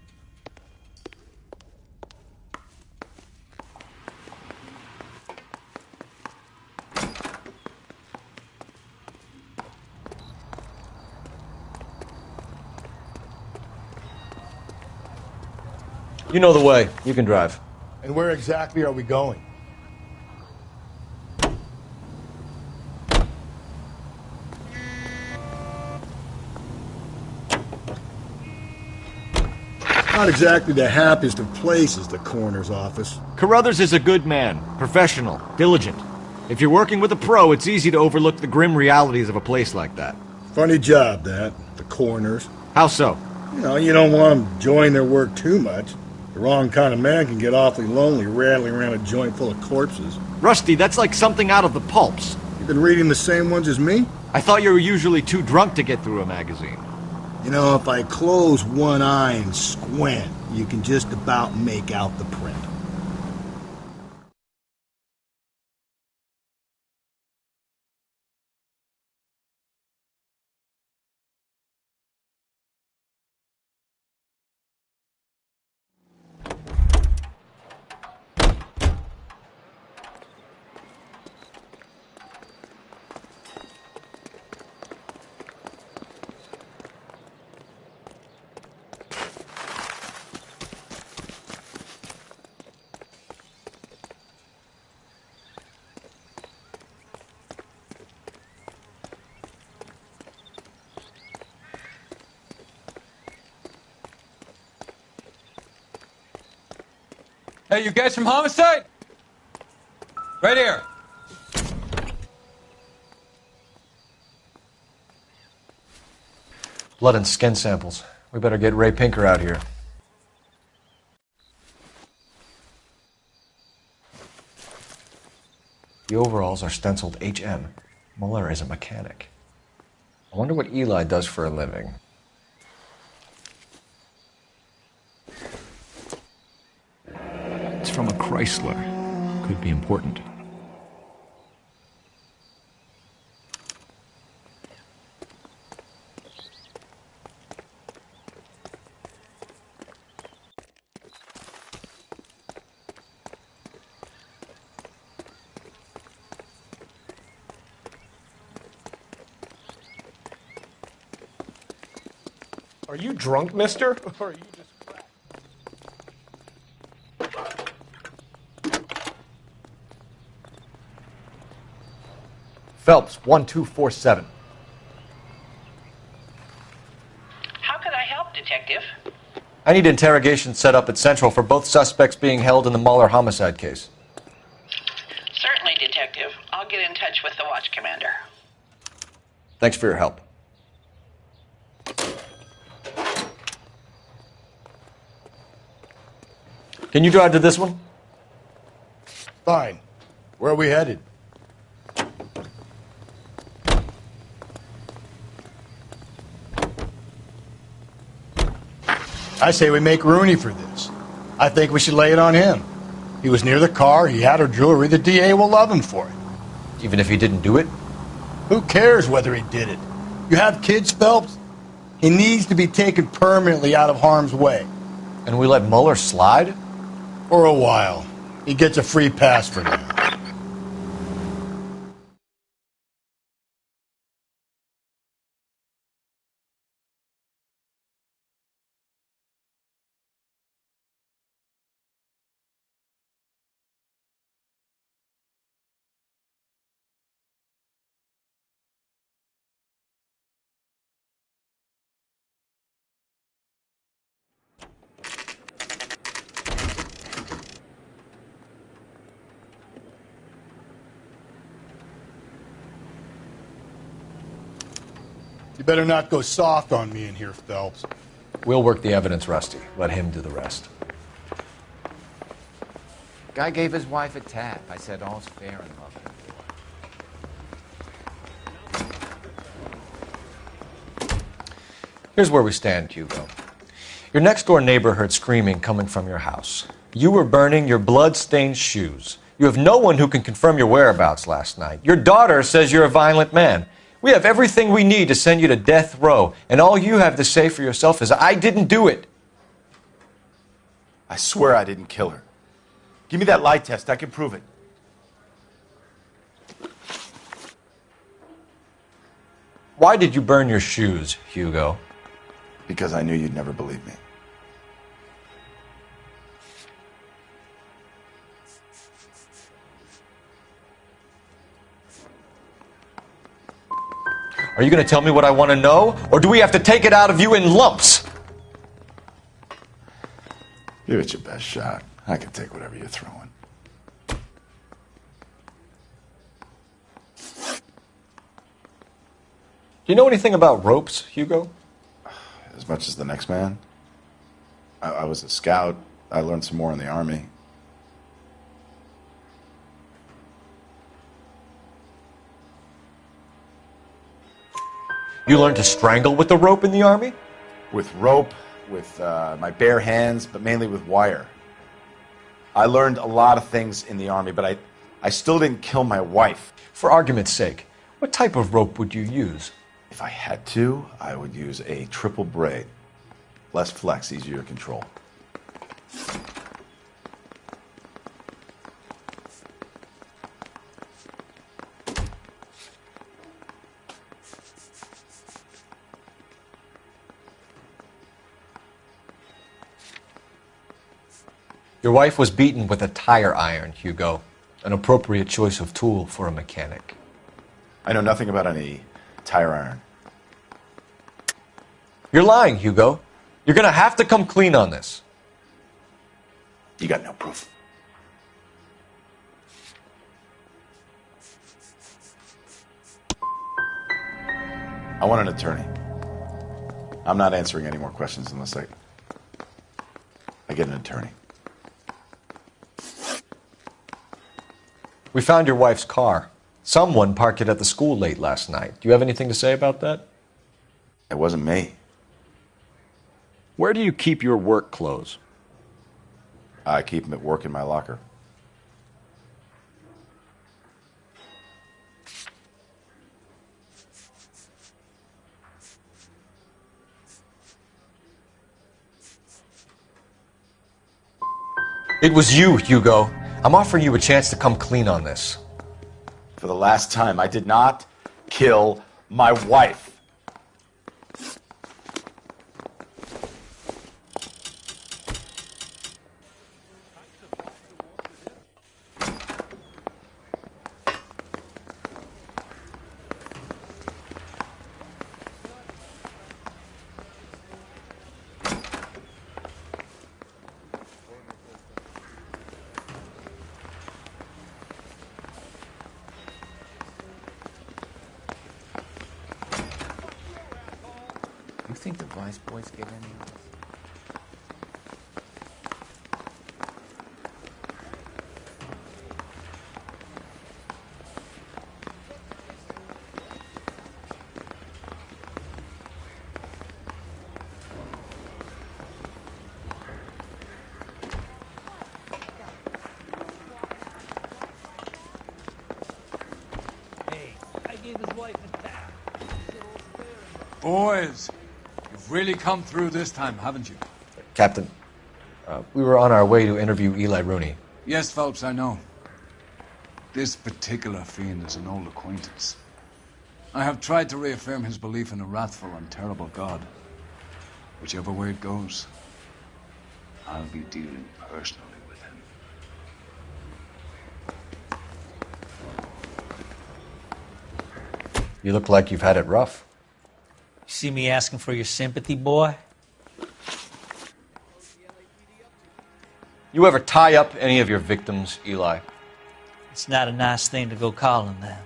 You know the way. You can drive. And where exactly are we going? Not exactly the happiest of places, the coroner's office. Carruthers is a good man, professional, diligent. If you're working with a pro, it's easy to overlook the grim realities of a place like that. Funny job, that. The coroner's. How so? You don't want them enjoying their work too much. The wrong kind of man can get awfully lonely rattling around a joint full of corpses. Rusty, that's like something out of the pulps. You've been reading the same ones as me? I thought you were usually too drunk to get through a magazine. If I close one eye and squint, you can just about make out the print. Hey, you guys from Homicide? Right here. Blood and skin samples. We better get Ray Pinker out here. The overalls are stenciled HM. Muller is a mechanic. I wonder what Eli does for a living. It's from a Chrysler. Could be important. Are you drunk, mister? Or are you just... Phelps, 1247. How can I help, Detective? I need interrogation set up at Central for both suspects being held in the Muller homicide case. Certainly, Detective. I'll get in touch with the watch commander. Thanks for your help. Can you drive to this one? Fine. Where are we headed? I say we make Rooney for this. I think we should lay it on him. He was near the car, he had her jewelry, the DA will love him for it. Even if he didn't do it? Who cares whether he did it? You have kids, Phelps? He needs to be taken permanently out of harm's way. And we let Muller slide? For a while. He gets a free pass for now. You better not go soft on me in here, Phelps. We'll work the evidence, Rusty. Let him do the rest. Guy gave his wife a tap. I said all's fair in love and war. Here's where we stand, Hugo. Your next-door neighbor heard screaming coming from your house. You were burning your blood-stained shoes. You have no one who can confirm your whereabouts last night. Your daughter says you're a violent man. We have everything we need to send you to death row, and all you have to say for yourself is, I didn't do it. I swear I didn't kill her. Give me that lie test. I can prove it. Why did you burn your shoes, Hugo? Because I knew you'd never believe me. Are you going to tell me what I want to know, or do we have to take it out of you in lumps? Give it your best shot. I can take whatever you're throwing. Do you know anything about ropes, Hugo? As much as the next man. I was a scout. I learned some more in the Army. You learned to strangle with the rope in the Army? With rope, with my bare hands, but mainly with wire. I learned a lot of things in the Army, but I still didn't kill my wife. For argument's sake, what type of rope would you use? If I had to, I would use a triple braid. Less flex, easier to control. Your wife was beaten with a tire iron, Hugo. An appropriate choice of tool for a mechanic. I know nothing about any tire iron. You're lying, Hugo. You're gonna have to come clean on this. You got no proof. I want an attorney. I'm not answering any more questions unless I get an attorney. We found your wife's car. Someone parked it at the school late last night. Do you have anything to say about that? It wasn't me. Where do you keep your work clothes? I keep them at work in my locker. It was you, Hugo. I'm offering you a chance to come clean on this. For the last time, I did not kill my wife. You think the Vice boys get any of this? Boys, you've really come through this time, haven't you? Captain, we were on our way to interview Eli Rooney. Yes, Phelps, I know. This particular fiend is an old acquaintance. I have tried to reaffirm his belief in a wrathful and terrible God. Whichever way it goes, I'll be dealing personally with him. You look like you've had it rough. You see me asking for your sympathy, boy? You ever tie up any of your victims, Eli? It's not a nice thing to go calling them.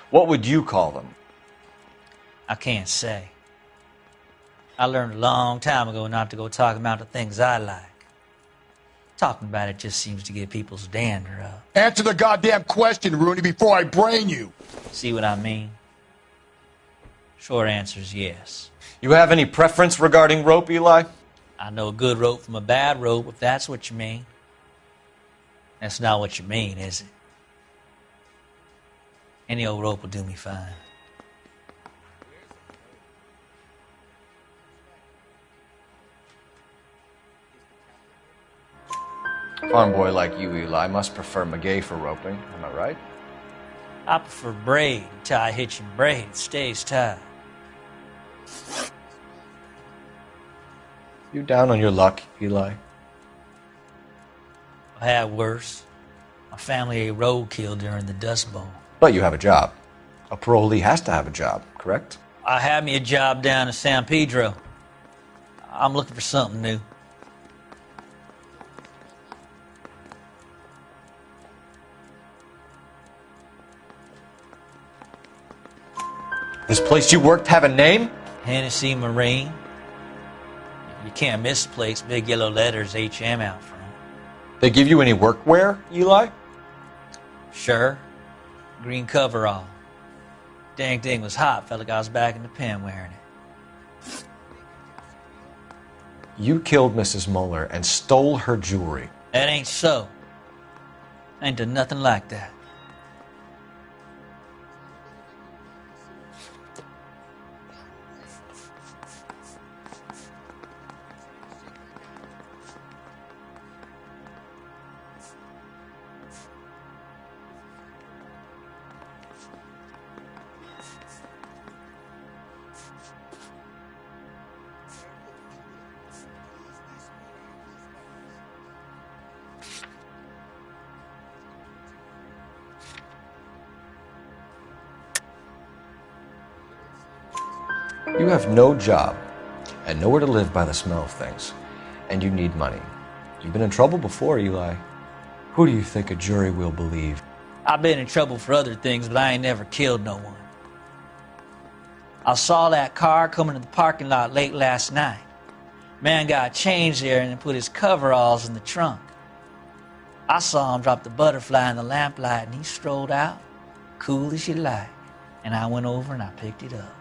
What would you call them? I can't say. I learned a long time ago not to go talking about the things I like. Talking about it just seems to get people's dander up. Answer the goddamn question, Rooney, before I brain you. See what I mean? Short answer is yes. You have any preference regarding rope, Eli? I know a good rope from a bad rope, if that's what you mean. That's not what you mean, is it? Any old rope will do me fine. A farm boy like you, Eli, must prefer Magay for roping. Am I right? I prefer braid until I hit you braid. It stays tied. You down on your luck, Eli? I had worse. My family ate roadkill during the Dust Bowl. But you have a job. A parolee has to have a job, correct? I had me a job down in San Pedro. I'm looking for something new. This place you worked have a name? Hennessy Marine. You can't miss the place. Big yellow letters, HM out front. They give you any workwear, Eli? Sure. Green coverall. Dang thing was hot. Felt like I was back in the pen wearing it. You killed Mrs. Muller and stole her jewelry. That ain't so. I ain't done nothing like that. You have no job and nowhere to live by the smell of things, and you need money. You've been in trouble before, Eli. Who do you think a jury will believe? I've been in trouble for other things, but I ain't never killed no one. I saw that car coming to the parking lot late last night. Man got changed there and then put his coveralls in the trunk. I saw him drop the butterfly in the lamplight and he strolled out, cool as you like. And I went over and I picked it up.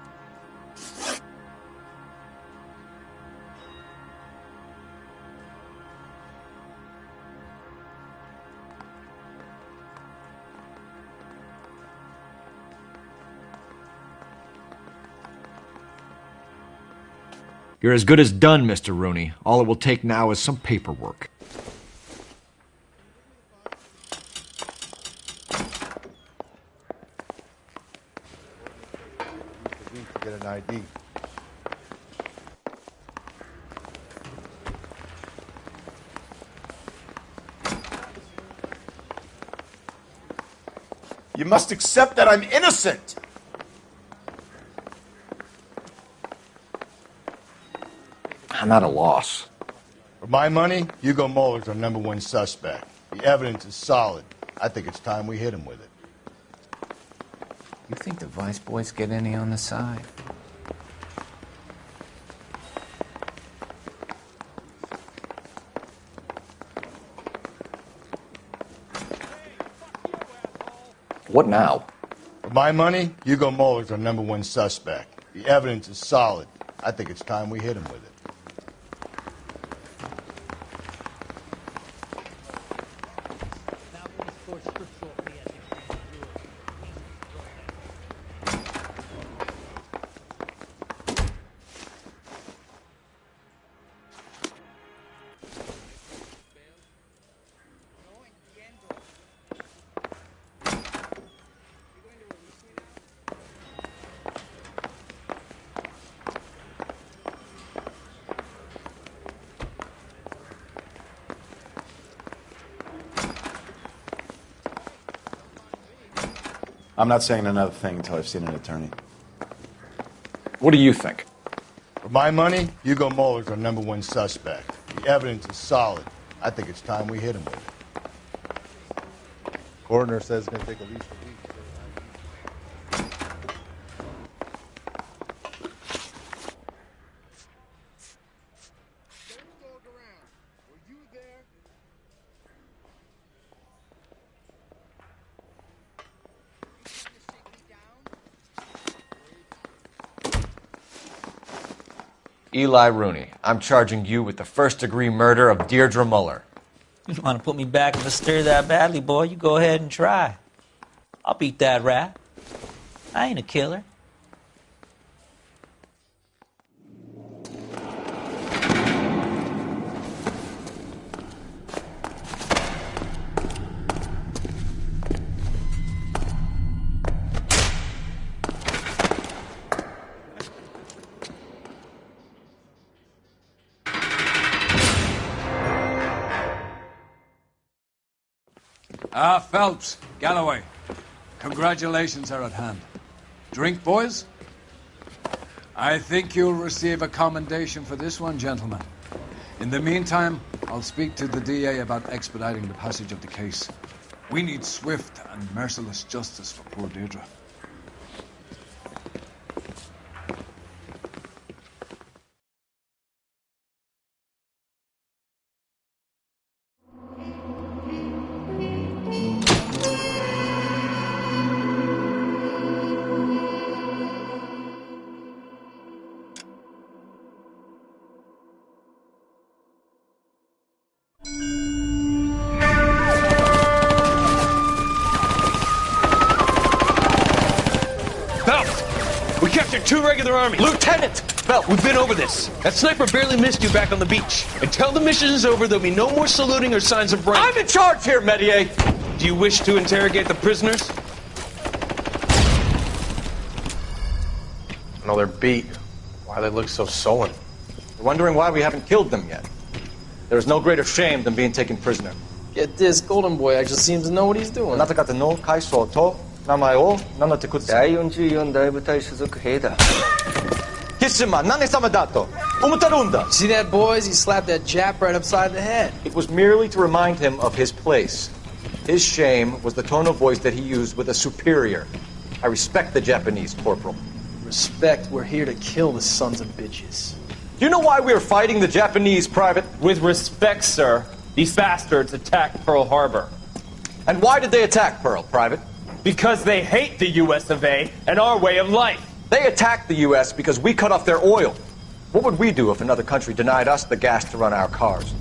You're as good as done, Mr. Rooney. All it will take now is some paperwork. Get an ID. You must accept that I'm innocent. I'm at a loss. For my money, Hugo Muller's our #1 suspect. The evidence is solid. I think it's time we hit him with it. You think the Vice Boys get any on the side? What now? For my money, Hugo Muller's our #1 suspect. The evidence is solid. I think it's time we hit him with it. I'm not saying another thing until I've seen an attorney. What do you think? For my money, Hugo Muller's our #1 suspect. The evidence is solid. I think it's time we hit him with it. Coroner says it's going to take at least a week. Eli Rooney, I'm charging you with the first-degree murder of Deirdre Muller. You want to put me back in the stir that badly, boy? You go ahead and try. I'll beat that rap. I ain't a killer. Phelps, Galloway, congratulations are at hand. Drink, boys? I think you'll receive a commendation for this one, gentlemen. In the meantime, I'll speak to the DA about expediting the passage of the case. We need swift and merciless justice for poor Deirdre. captured 2 regular army. Lieutenant! Phelps, we've been over this. That sniper barely missed you back on the beach. Until the mission is over, there'll be no more saluting or signs of break. I'm in charge here, Medier! Do you wish to interrogate the prisoners? No, they're beat. Why they look so sullen? You're wondering why we haven't killed them yet. There is no greater shame than being taken prisoner. Get this, Golden Boy actually seems to know what he's doing. あなた方の階層と名前を名乗ってください。第44大部隊所属兵だ。See that, boys? He slapped that Jap right upside the head. It was merely to remind him of his place. His shame was the tone of voice that he used with a superior. I respect the Japanese, Corporal. Respect, we're here to kill the sons of bitches. Do you know why we are fighting the Japanese, Private? With respect, sir, these bastards attacked Pearl Harbor. And why did they attack Pearl, Private? Because they hate the US of A and our way of life. They attacked the U.S. because we cut off their oil. What would we do if another country denied us the gas to run our cars?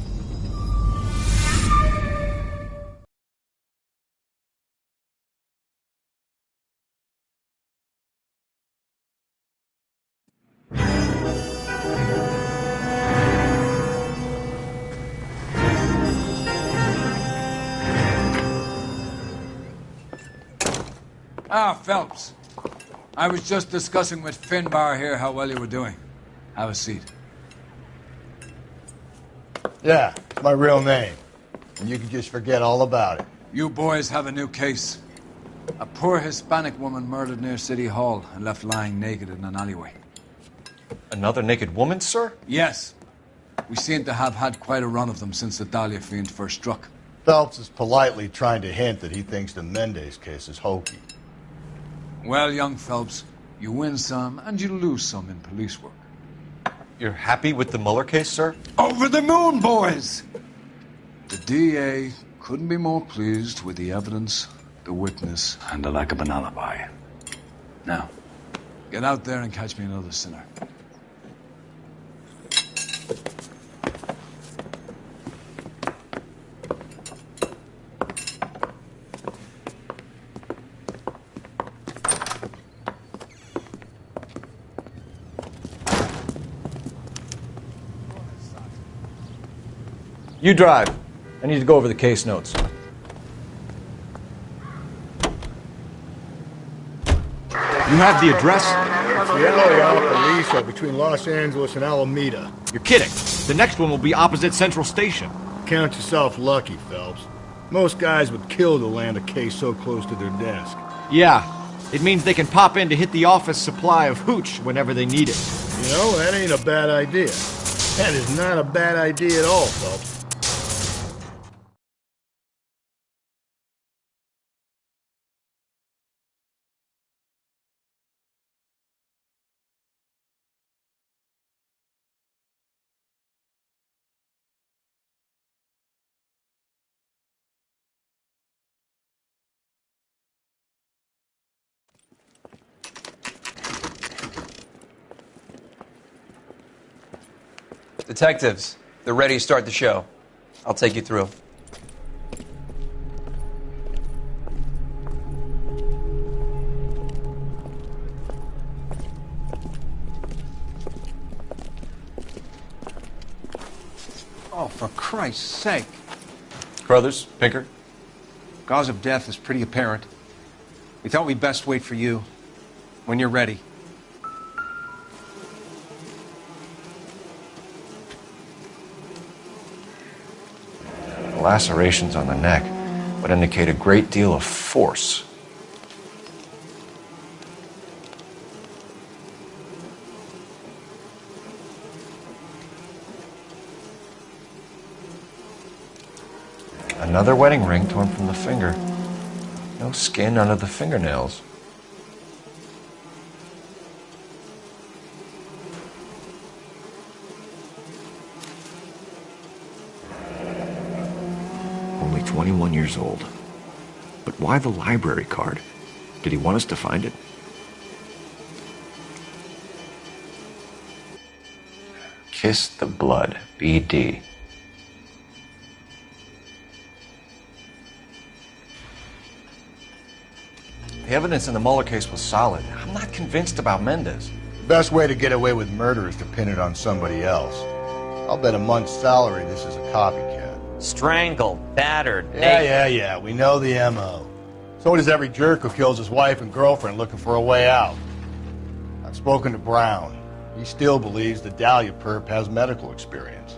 Ah, Phelps. I was just discussing with Finbar here how well you were doing. Have a seat. Yeah, it's my real name. And you can just forget all about it. You boys have a new case. A poor Hispanic woman murdered near City Hall and left lying naked in an alleyway. Another naked woman, sir? Yes. We seem to have had quite a run of them since the Dahlia fiend first struck. Phelps is politely trying to hint that he thinks the Mendez case is hokey. Well, young Phelps, you win some and you lose some in police work. You're happy with the Mueller case, sir? Over the moon, boys! The DA couldn't be more pleased with the evidence, the witness, and the lack of an alibi. Now, get out there and catch me another sinner. You drive. I need to go over the case notes. You have the address? It's the alley off Aliso between Los Angeles and Alameda. You're kidding. The next one will be opposite Central Station. Count yourself lucky, Phelps. Most guys would kill to land a case so close to their desk. Yeah. It means they can pop in to hit the office supply of hooch whenever they need it. You know, that ain't a bad idea. That is not a bad idea at all, Phelps. Detectives, they're ready to start the show. I'll take you through. Oh, for Christ's sake. Crothers, Pinker. Cause of death is pretty apparent. We thought we'd best wait for you. When you're ready. Lacerations on the neck would indicate a great deal of force. Another wedding ring torn from the finger. No skin under the fingernails. Only 21 years old. But why the library card? Did he want us to find it? Kiss the blood, BD. The evidence in the Mueller case was solid. I'm not convinced about Mendez. The best way to get away with murder is to pin it on somebody else. I'll bet a month's salary this is a copycat. Strangled, battered, Yeah, we know the M.O. So does every jerk who kills his wife and girlfriend looking for a way out. I've spoken to Brown. He still believes the Dahlia perp has medical experience.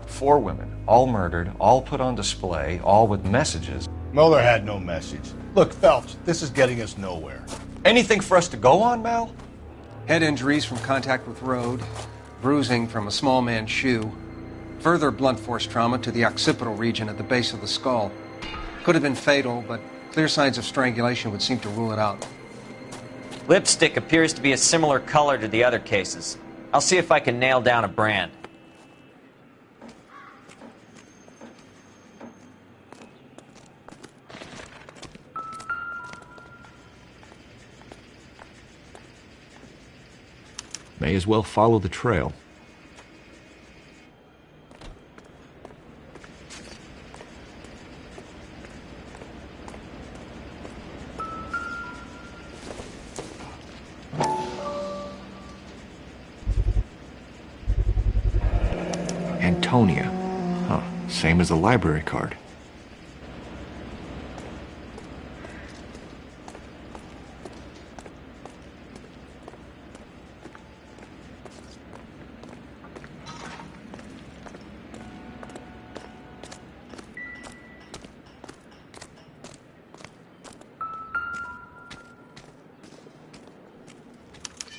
4 women, all murdered, all put on display, all with messages. Mueller had no message. Look, Phelps, this is getting us nowhere. Anything for us to go on, Mal? Head injuries from contact with road, bruising from a small man's shoe, further blunt force trauma to the occipital region at the base of the skull. Could have been fatal, but clear signs of strangulation would seem to rule it out. Lipstick appears to be a similar color to the other cases. I'll see if I can nail down a brand. May as well follow the trail. Antonia. Huh. Same as the library card.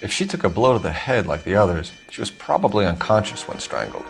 If she took a blow to the head like the others, she was probably unconscious when strangled.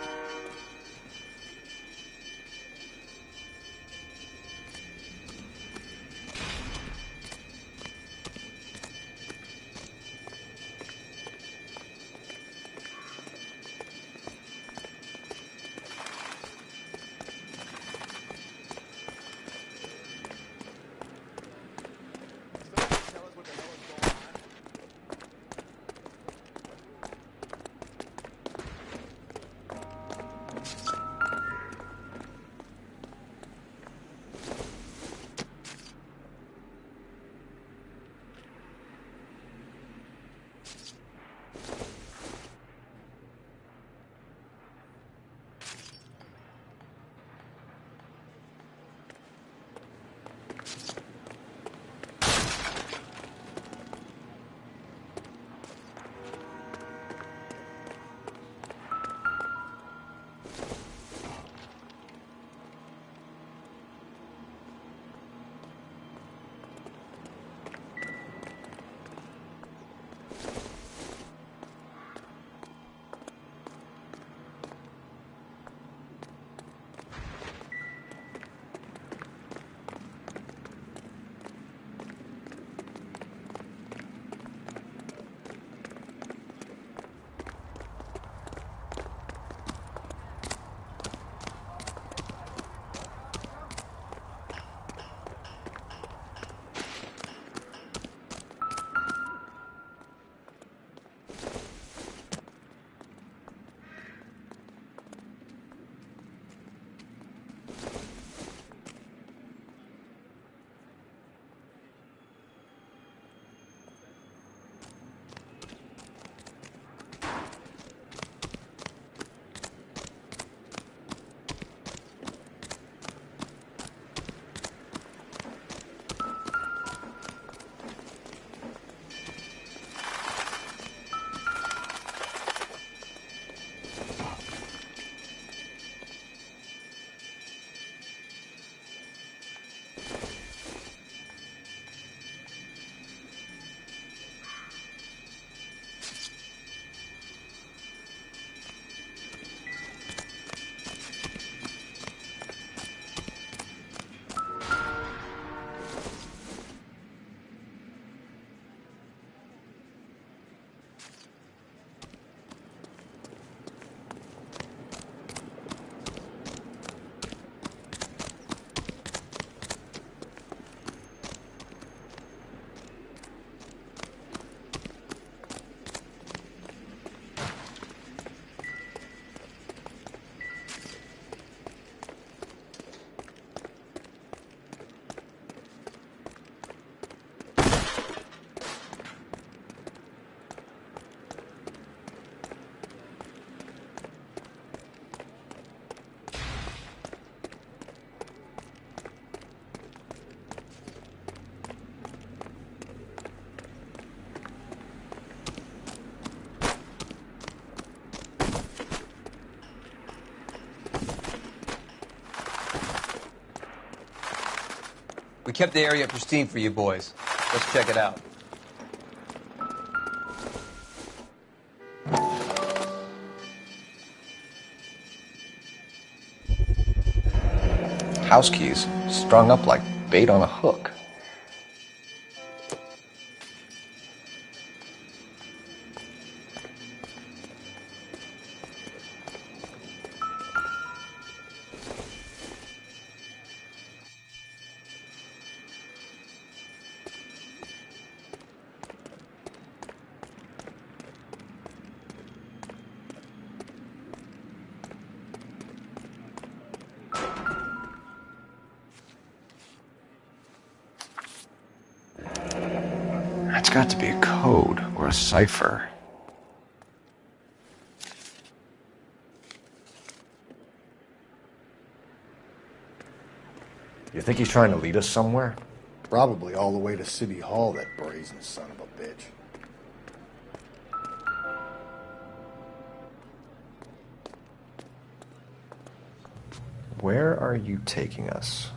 We kept the area pristine for you boys. Let's check it out. House keys, strung up like bait on a hook. That's got to be a code or a cipher. You think he's trying to lead us somewhere? Probably all the way to City Hall, that brazen son of a bitch. Where are you taking us?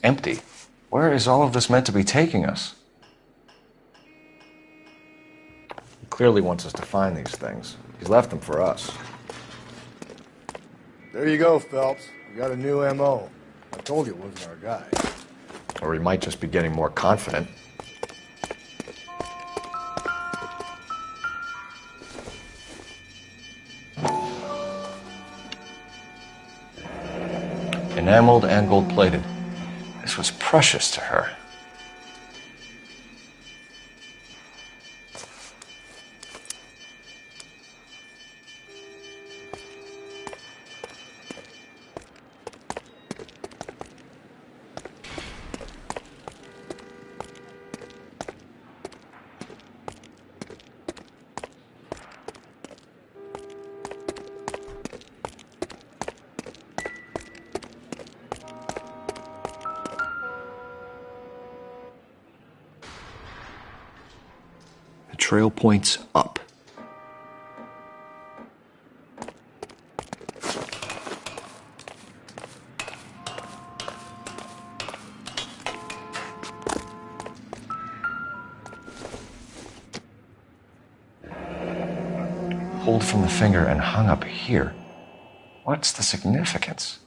Empty. Where is all of this meant to be taking us? He clearly wants us to find these things. He's left them for us. There you go, Phelps. You got a new M.O. I told you it wasn't our guy. Or he might just be getting more confident. Enameled and gold-plated. This was precious to her. Trail points up. Pulled from the finger and hung up here. What's the significance?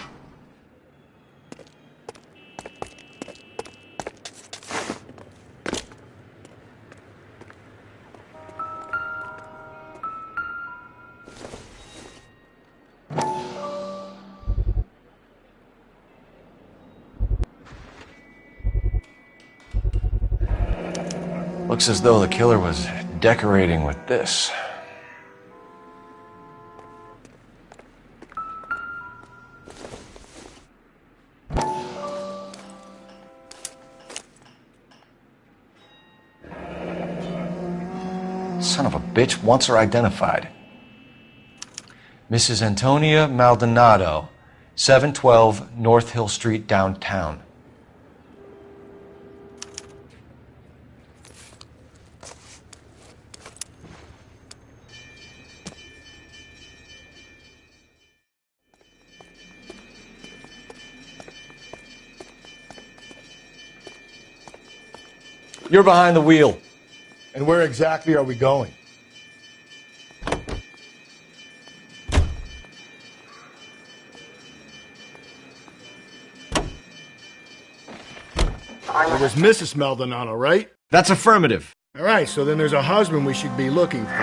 Looks as though the killer was decorating with this. Son of a bitch wants her identified. Mrs. Antonia Maldonado, 712 North Hill Street, downtown. You're behind the wheel. And where exactly are we going? It was Mrs. Maldonado, right? That's affirmative. All right, so then there's a husband we should be looking for.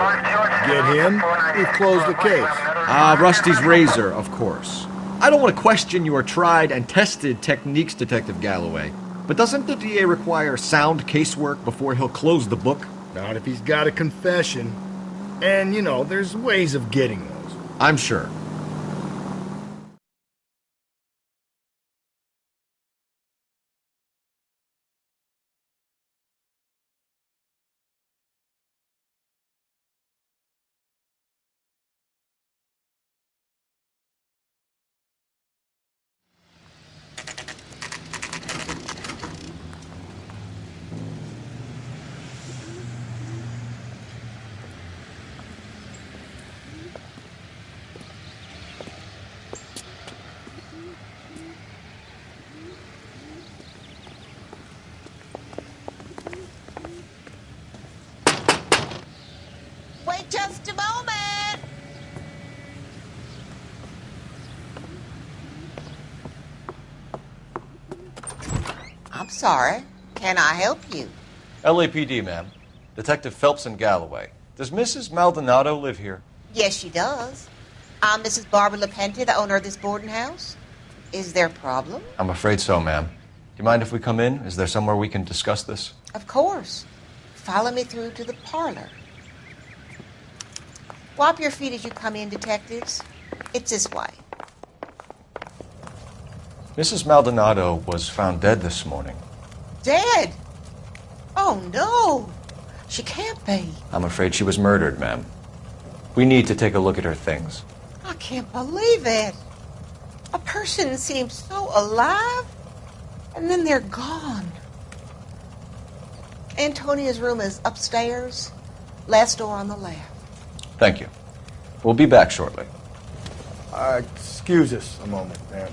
Get him, we've closed the case. Rusty's razor, of course. I don't want to question your tried and tested techniques, Detective Galloway. But doesn't the DA require sound casework before he'll close the book? Not if he's got a confession. And, you know, there's ways of getting those I'm sure. Wait just a moment. I'm sorry. Can I help you? LAPD, ma'am. Detective Phelps and Galloway. Does Mrs. Maldonado live here? Yes, she does. I'm Mrs. Barbara LaPenta, the owner of this boarding house. Is there a problem? I'm afraid so, ma'am. Do you mind if we come in? Is there somewhere we can discuss this? Of course. Follow me through to the parlor. Wipe your feet as you come in, detectives. It's this way. Mrs. Maldonado was found dead this morning. Dead? Oh, no. She can't be. I'm afraid she was murdered, ma'am. We need to take a look at her things. I can't believe it. A person seems so alive, and then they're gone. Antonia's room is upstairs, last door on the left. Thank you. We'll be back shortly. Excuse us a moment, ma'am.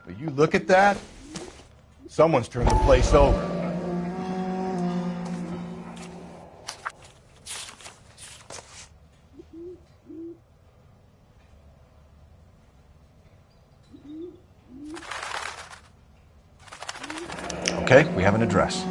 Will you look at that? Someone's turned the place over. Okay, we have an address.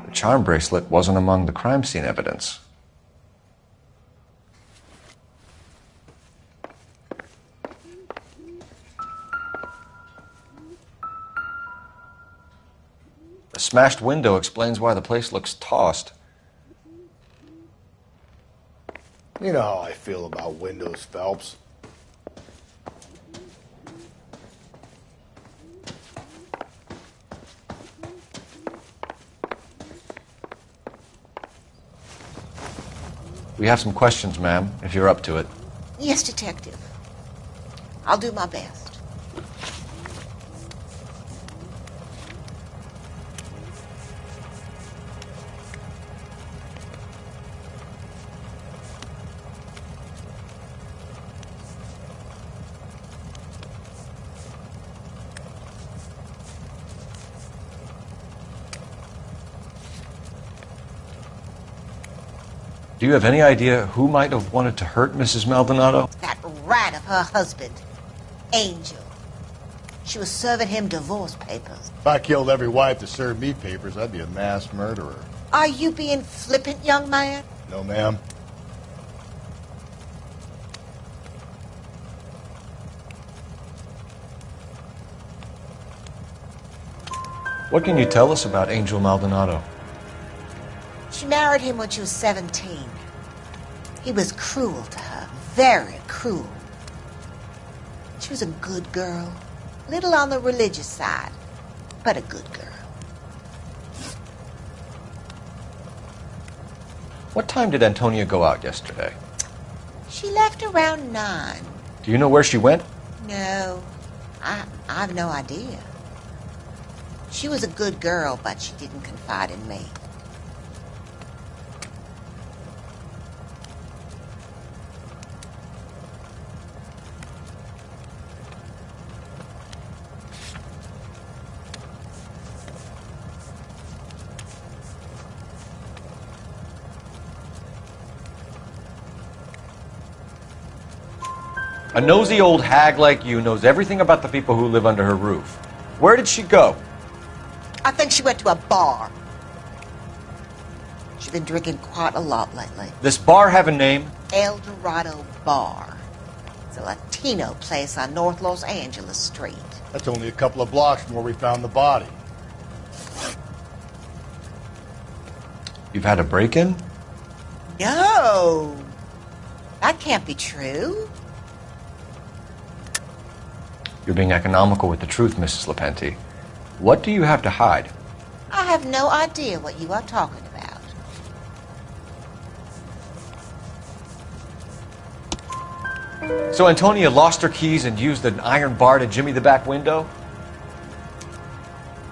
The charm bracelet wasn't among the crime scene evidence. The smashed window explains why the place looks tossed. You know how I feel about windows, Phelps. We have some questions, ma'am, if you're up to it. Yes, detective. I'll do my best. Do you have any idea who might have wanted to hurt Mrs. Maldonado? That rat of her husband, Angel. She was serving him divorce papers. If I killed every wife to serve me papers, I'd be a mass murderer. Are you being flippant, young man? No, ma'am. What can you tell us about Angel Maldonado? She married him when she was 17. He was cruel to her, very cruel. She was a good girl, a little on the religious side, but a good girl. What time did Antonia go out yesterday? She left around 9. Do you know where she went? No, I have no idea. She was a good girl, but she didn't confide in me. A nosy old hag like you knows everything about the people who live under her roof. Where did she go? I think she went to a bar. She's been drinking quite a lot lately. This bar have a name? El Dorado Bar. It's a Latino place on North Los Angeles Street. That's only a couple of blocks from where we found the body. You've had a break-in? No! That can't be true. You're being economical with the truth, Mrs. Lepenti. What do you have to hide? I have no idea what you are talking about. So Antonia lost her keys and used an iron bar to jimmy the back window?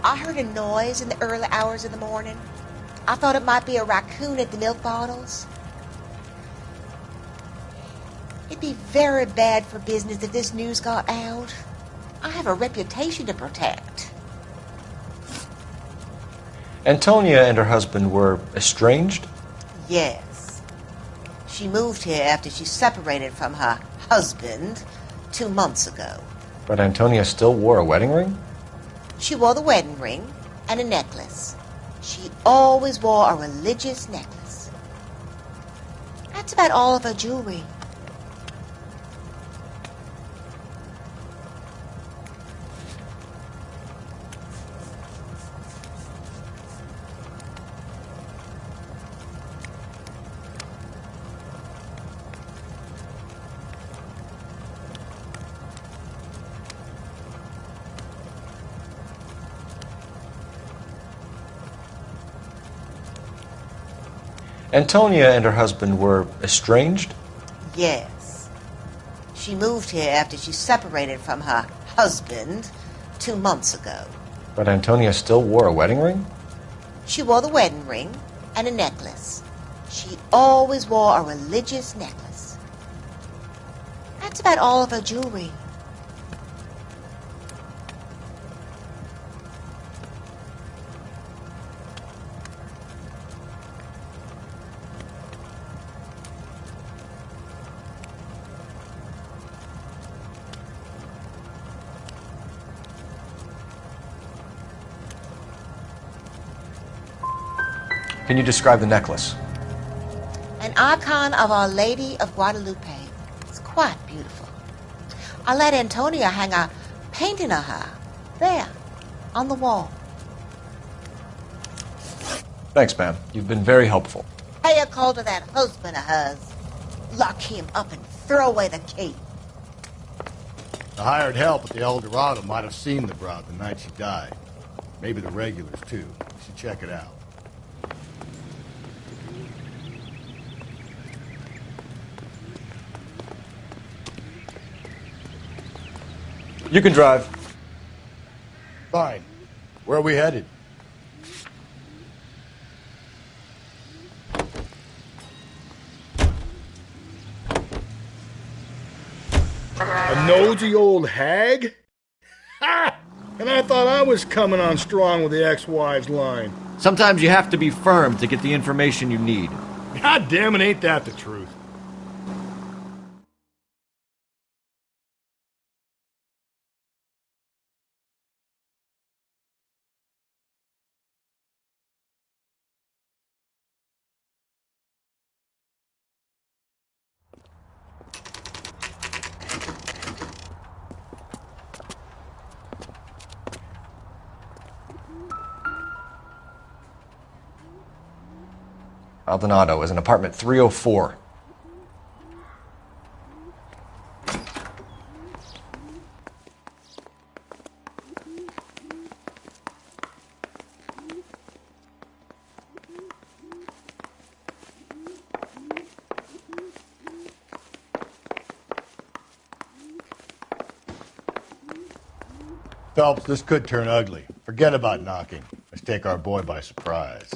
I heard a noise in the early hours of the morning. I thought it might be a raccoon at the milk bottles. It'd be very bad for business if this news got out. I have a reputation to protect. Antonia and her husband were estranged? Yes. She moved here after she separated from her husband 2 months ago. But Antonia still wore a wedding ring? She wore the wedding ring and a necklace. She always wore a religious necklace. That's about all of her jewelry. Antonia and her husband were estranged? Yes. She moved here after she separated from her husband 2 months ago. But Antonia still wore a wedding ring? She wore the wedding ring and a necklace. She always wore a religious necklace. That's about all of her jewelry. Can you describe the necklace? An icon of Our Lady of Guadalupe. It's quite beautiful. I let Antonia hang a painting of her there on the wall. Thanks, ma'am. You've been very helpful. Pay a call to that husband of hers. Lock him up and throw away the key. The hired help at the El Dorado might have seen the broad the night she died. Maybe the regulars, too. We should check it out. You can drive. Fine. Where are we headed? A nosy old hag? Ha! And I thought I was coming on strong with the ex-wives line. Sometimes you have to be firm to get the information you need. God damn it, ain't that the truth? Maldonado is in apartment 304. Phelps, this could turn ugly. Forget about knocking. Let's take our boy by surprise.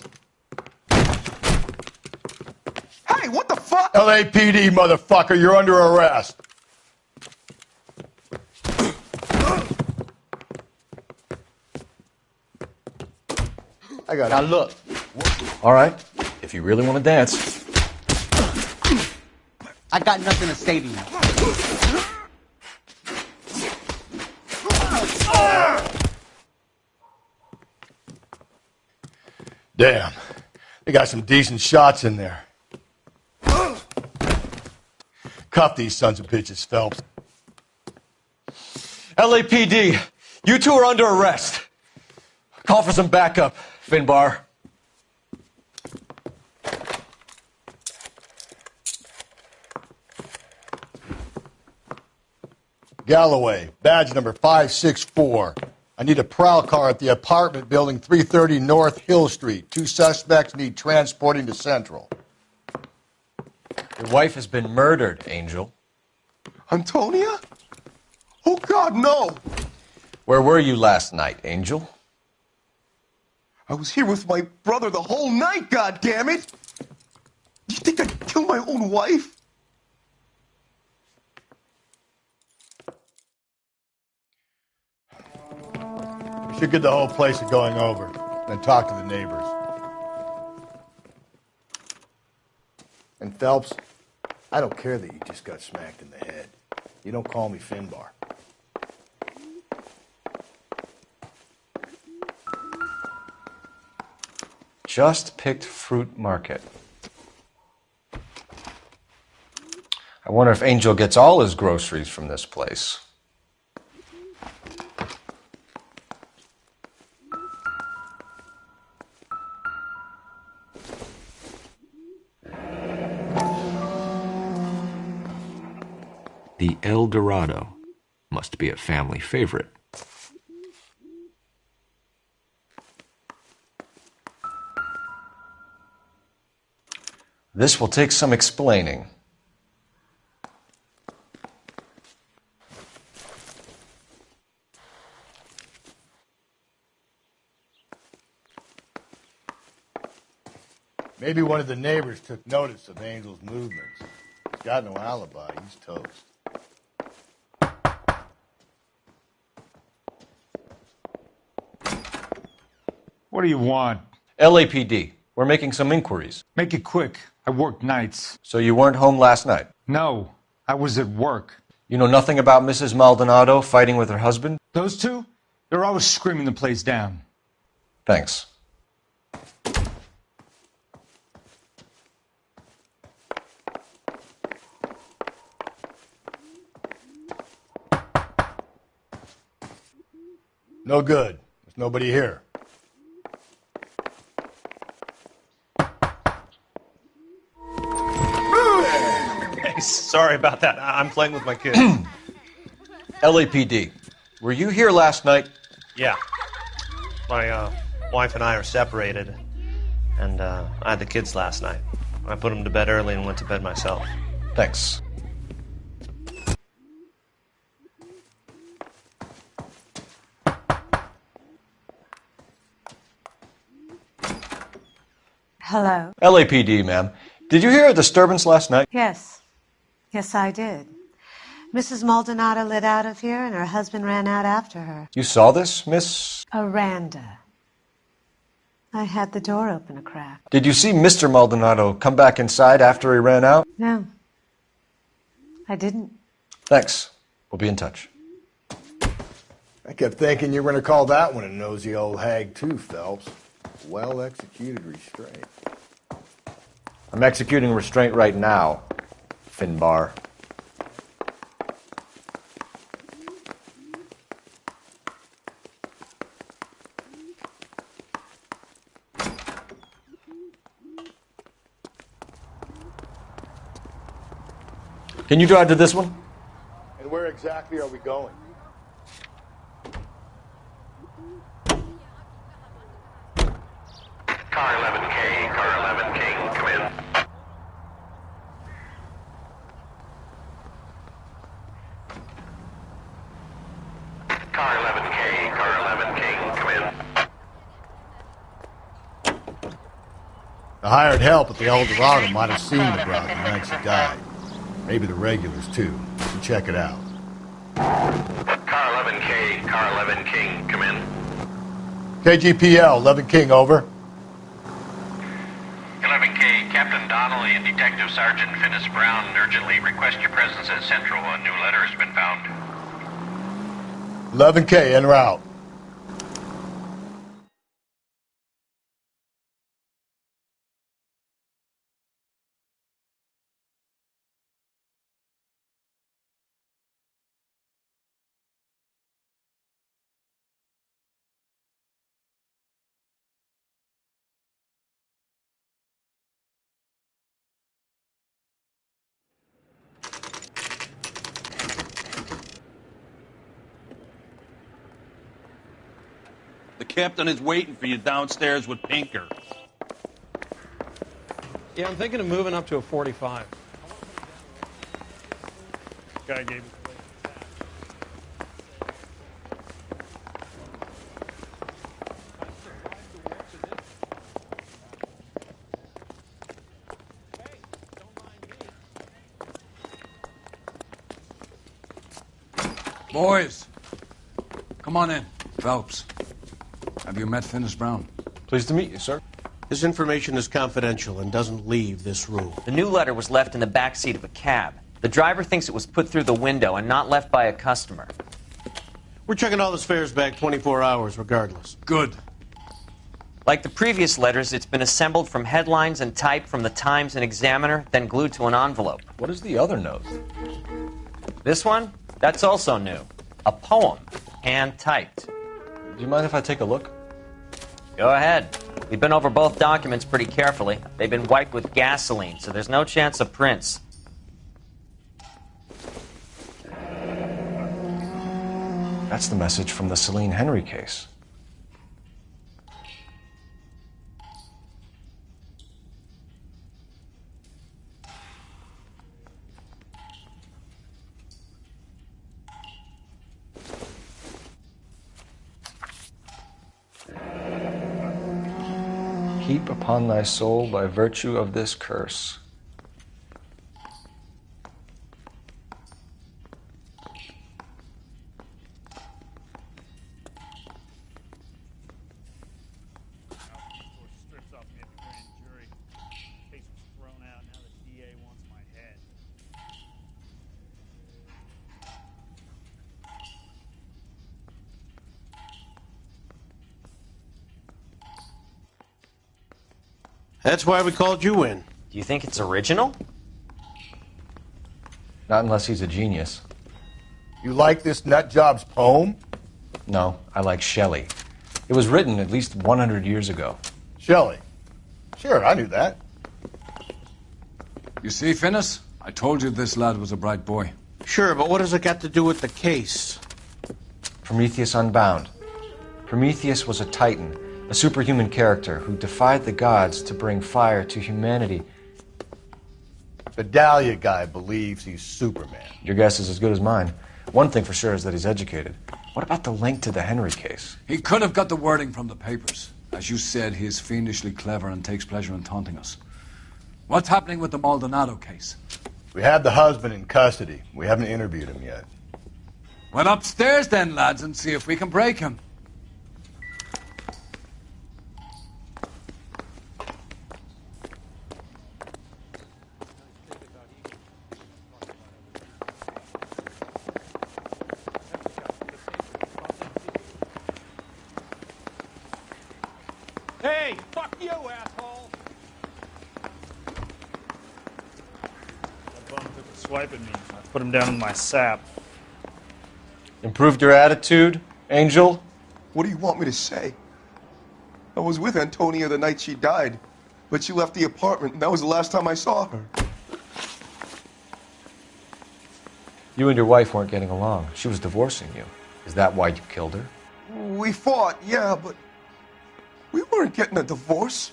Hey, what the fuck? LAPD, motherfucker, you're under arrest. I got it. Now look. All right, if you really want to dance. I got nothing to say to you. Damn. They got some decent shots in there. Cuff these sons of bitches, Phelps. LAPD, you two are under arrest. Call for some backup, Finbar. Galloway, badge number 564. I need a prowl car at the apartment building 330 North Hill Street. 2 suspects need transporting to Central. Your wife has been murdered, Angel. Antonia? Oh, God, no! Where were you last night, Angel? I was here with my brother the whole night, goddammit! You think I'd kill my own wife? We should get the whole place to going over, then talk to the neighbors. And Phelps, I don't care that you just got smacked in the head. You don't call me Finbar. Just picked Fruit Market. I wonder if Angel gets all his groceries from this place. The El Dorado must be a family favorite. This will take some explaining. Maybe one of the neighbors took notice of Angel's movements. He's got no alibi. He's toast. What do you want? LAPD. We're making some inquiries. Make it quick. I work nights. So you weren't home last night? No, I was at work. You know nothing about Mrs. Maldonado fighting with her husband? Those two? They're always screaming the place down. Thanks. No good. There's nobody here. Hey, sorry about that. I'm playing with my kids. LAPD. Were you here last night? Yeah. My wife and I are separated, and I had the kids last night. I put them to bed early and went to bed myself. Thanks. Hello. LAPD, ma'am. Did you hear a disturbance last night? Yes. Yes, I did. Mrs. Maldonado lit out of here, and her husband ran out after her. You saw this, Miss? Aranda. I had the door open a crack. Did you see Mr. Maldonado come back inside after he ran out? No. I didn't. Thanks. We'll be in touch. I kept thinking you were going to call that one a nosy old hag too, Phelps. Well-executed restraint. I'm executing restraint right now, Finbar. Can you drive to this one? And where exactly are we going? Car 11K, come in. Car 11K, come in. hired help at the El Dorado might have seen the broad the night she died. Maybe the regulars, too. So check it out. Car 11K, Car 11 King, come in. KGPL, 11 King, over. 11K, Captain Donnelly and Detective Sergeant Finis Brown urgently request your presence at Central. A new letter has been found. 11K, en route. The captain is waiting for you downstairs with Pinker. Yeah, I'm thinking of moving up to a 45. Guy gave me. Boys, come on in. Phelps, have you met Finis Brown? Pleased to meet you, sir. This information is confidential and doesn't leave this room. The new letter was left in the back seat of a cab. The driver thinks it was put through the window and not left by a customer. We're checking all the fares back 24 hours regardless. Good. Like the previous letters, it's been assembled from headlines and typed from the Times and Examiner, then glued to an envelope. What is the other note? This one? That's also new. A poem, hand-typed. Do you mind if I take a look? Go ahead. We've been over both documents pretty carefully. They've been wiped with gasoline, so there's no chance of prints. That's the message from the Celine Henry case. Heap upon thy soul by virtue of this curse. That's why we called you in. Do you think it's original? Not unless he's a genius. You like this nutjob's poem? No, I like Shelley. It was written at least 100 years ago. Shelley? Sure, I knew that. You see, Finis? I told you this lad was a bright boy. Sure, but what has it got to do with the case? Prometheus Unbound. Prometheus was a titan, a superhuman character who defied the gods to bring fire to humanity. The Dahlia guy believes he's Superman. Your guess is as good as mine. One thing for sure is that he's educated. What about the link to the Henry case? He could have got the wording from the papers. As you said, he is fiendishly clever and takes pleasure in taunting us. What's happening with the Maldonado case? We have the husband in custody. We haven't interviewed him yet. Well, upstairs then, lads, and see if we can break him. Hey, fuck you, asshole! That bum took a swipe at me. I put him down in my sap. Improved your attitude, Angel? What do you want me to say? I was with Antonia the night she died, but she left the apartment, and that was the last time I saw her. You and your wife weren't getting along. She was divorcing you. Is that why you killed her? We fought, yeah, but we weren't getting a divorce.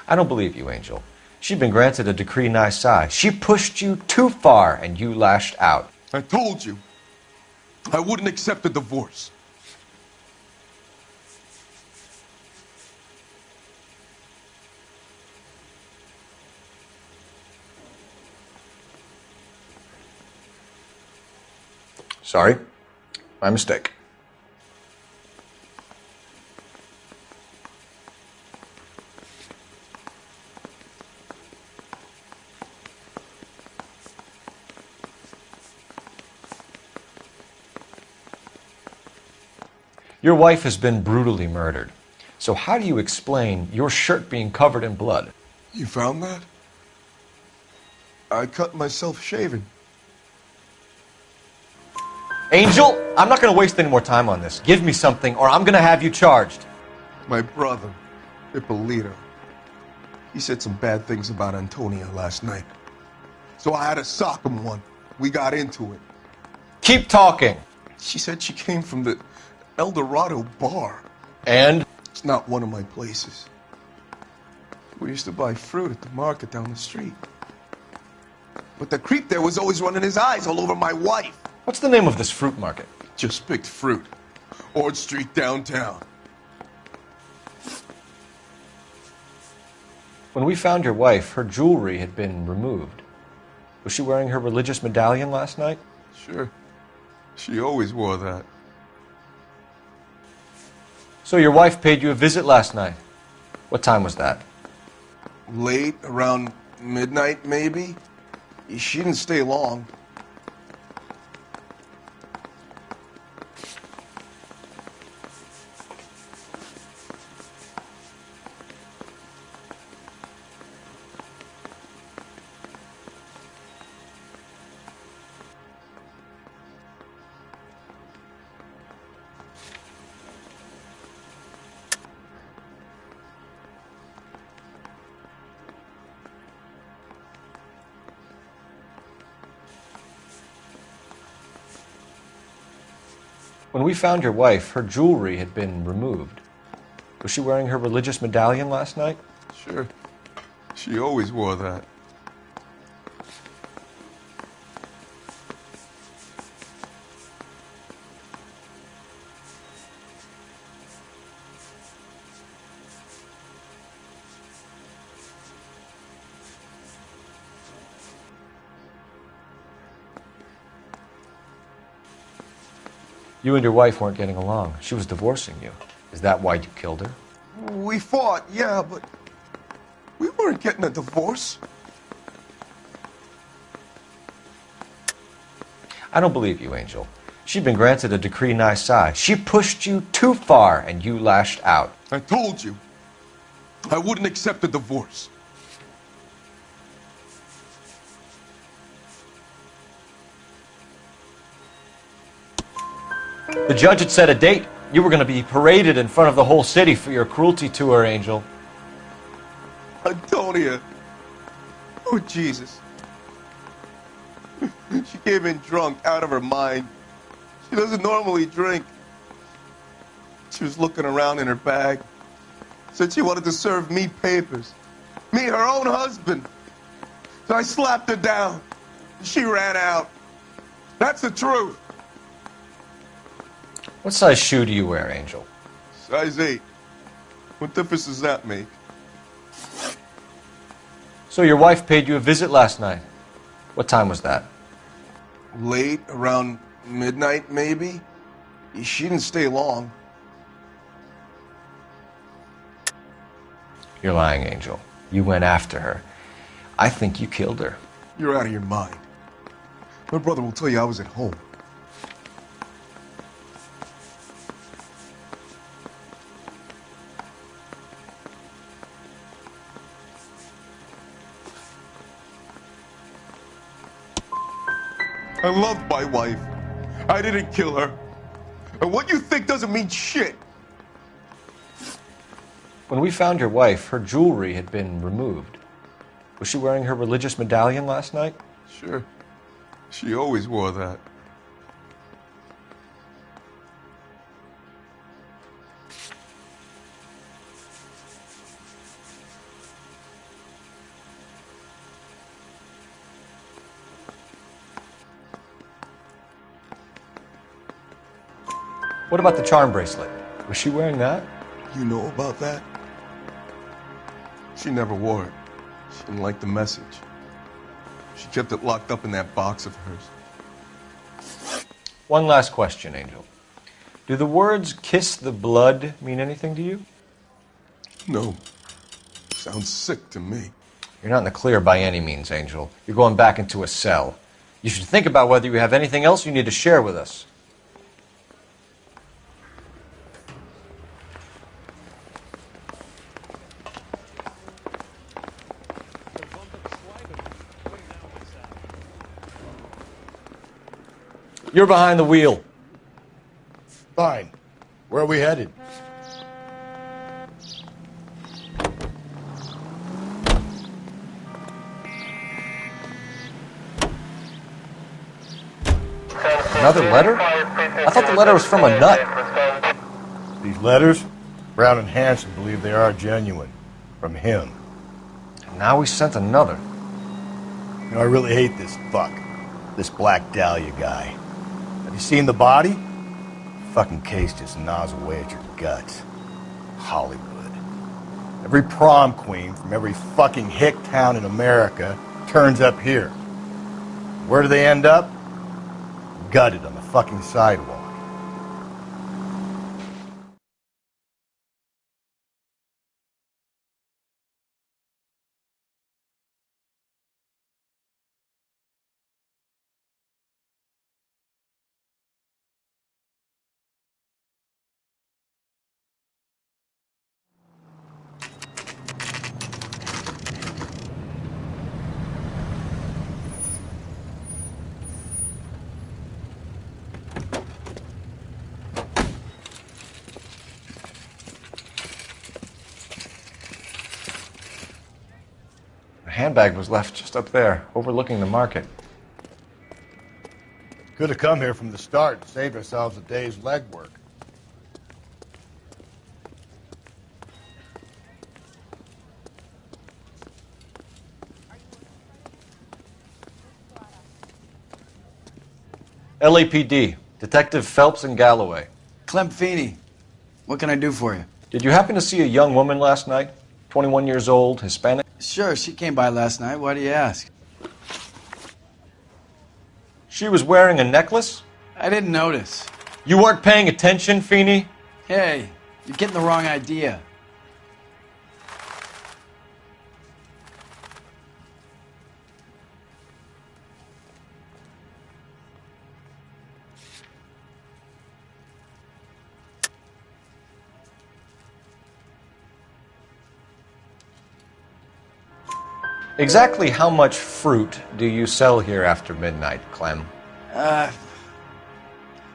I don't believe you, Angel. She'd been granted a decree nisi. She pushed you too far, and you lashed out. I told you. I wouldn't accept a divorce. Sorry. My mistake. Your wife has been brutally murdered. So how do you explain your shirt being covered in blood? You found that? I cut myself shaving. Angel, I'm not going to waste any more time on this. Give me something or I'm going to have you charged. My brother, Ippolito, he said some bad things about Antonia last night. So I had to sock him one. We got into it. Keep talking. She said she came from the El Dorado bar. And? It's not one of my places. We used to buy fruit at the market down the street. But the creep there was always running his eyes all over my wife. What's the name of this fruit market? Just picked fruit. Ord Street downtown. When we found your wife, her jewelry had been removed. Was she wearing her religious medallion last night? Sure. She always wore that. So your wife paid you a visit last night. What time was that? Late, around midnight, maybe. She didn't stay long. When we found your wife, her jewelry had been removed. Was she wearing her religious medallion last night? Sure. She always wore that. You and your wife weren't getting along. She was divorcing you. Is that why you killed her? We fought, yeah, but we weren't getting a divorce. I don't believe you, Angel. She'd been granted a decree nisi. She pushed you too far and you lashed out. I told you. I wouldn't accept a divorce. The judge had set a date. You were going to be paraded in front of the whole city for your cruelty to her, Angel. Antonia. Oh, Jesus. She came in drunk, out of her mind. She doesn't normally drink. She was looking around in her bag. Said she wanted to serve me papers. Me, her own husband. So I slapped her down. She ran out. That's the truth. What size shoe do you wear, Angel? Size 8. What difference does that make? So your wife paid you a visit last night. What time was that? Late, around midnight, maybe. She didn't stay long. You're lying, Angel. You went after her. I think you killed her. You're out of your mind. My brother will tell you I was at home. I loved my wife. I didn't kill her. And what you think doesn't mean shit. When we found your wife, her jewelry had been removed. Was she wearing her religious medallion last night? Sure. She always wore that. What about the charm bracelet? Was she wearing that? You know about that? She never wore it. She didn't like the message. She kept it locked up in that box of hers. One last question, Angel. Do the words kiss the blood mean anything to you? No. Sounds sick to me. You're not in the clear by any means, Angel. You're going back into a cell. You should think about whether you have anything else you need to share with us. You're behind the wheel. Fine. Where are we headed? Another letter? I thought the letter was from a nut. These letters? Brown and Hanson believe they are genuine. From him. And now we sent another. You know, I really hate this fuck. This Black Dahlia guy. Have you seen the body? Fucking case just gnaws away at your guts. Hollywood. Every prom queen from every fucking hick town in America turns up here. Where do they end up? Gutted on the fucking sidewalk. The handbag was left just up there, overlooking the market. Could have come here from the start and saved ourselves a day's legwork. LAPD, Detective Phelps and Galloway. Clem Feeney, what can I do for you? Did you happen to see a young woman last night? 21 years old, Hispanic? Sure, she came by last night. Why do you ask? She was wearing a necklace? I didn't notice. You weren't paying attention, Feeney? Hey, you're getting the wrong idea. Exactly how much fruit do you sell here after midnight, Clem?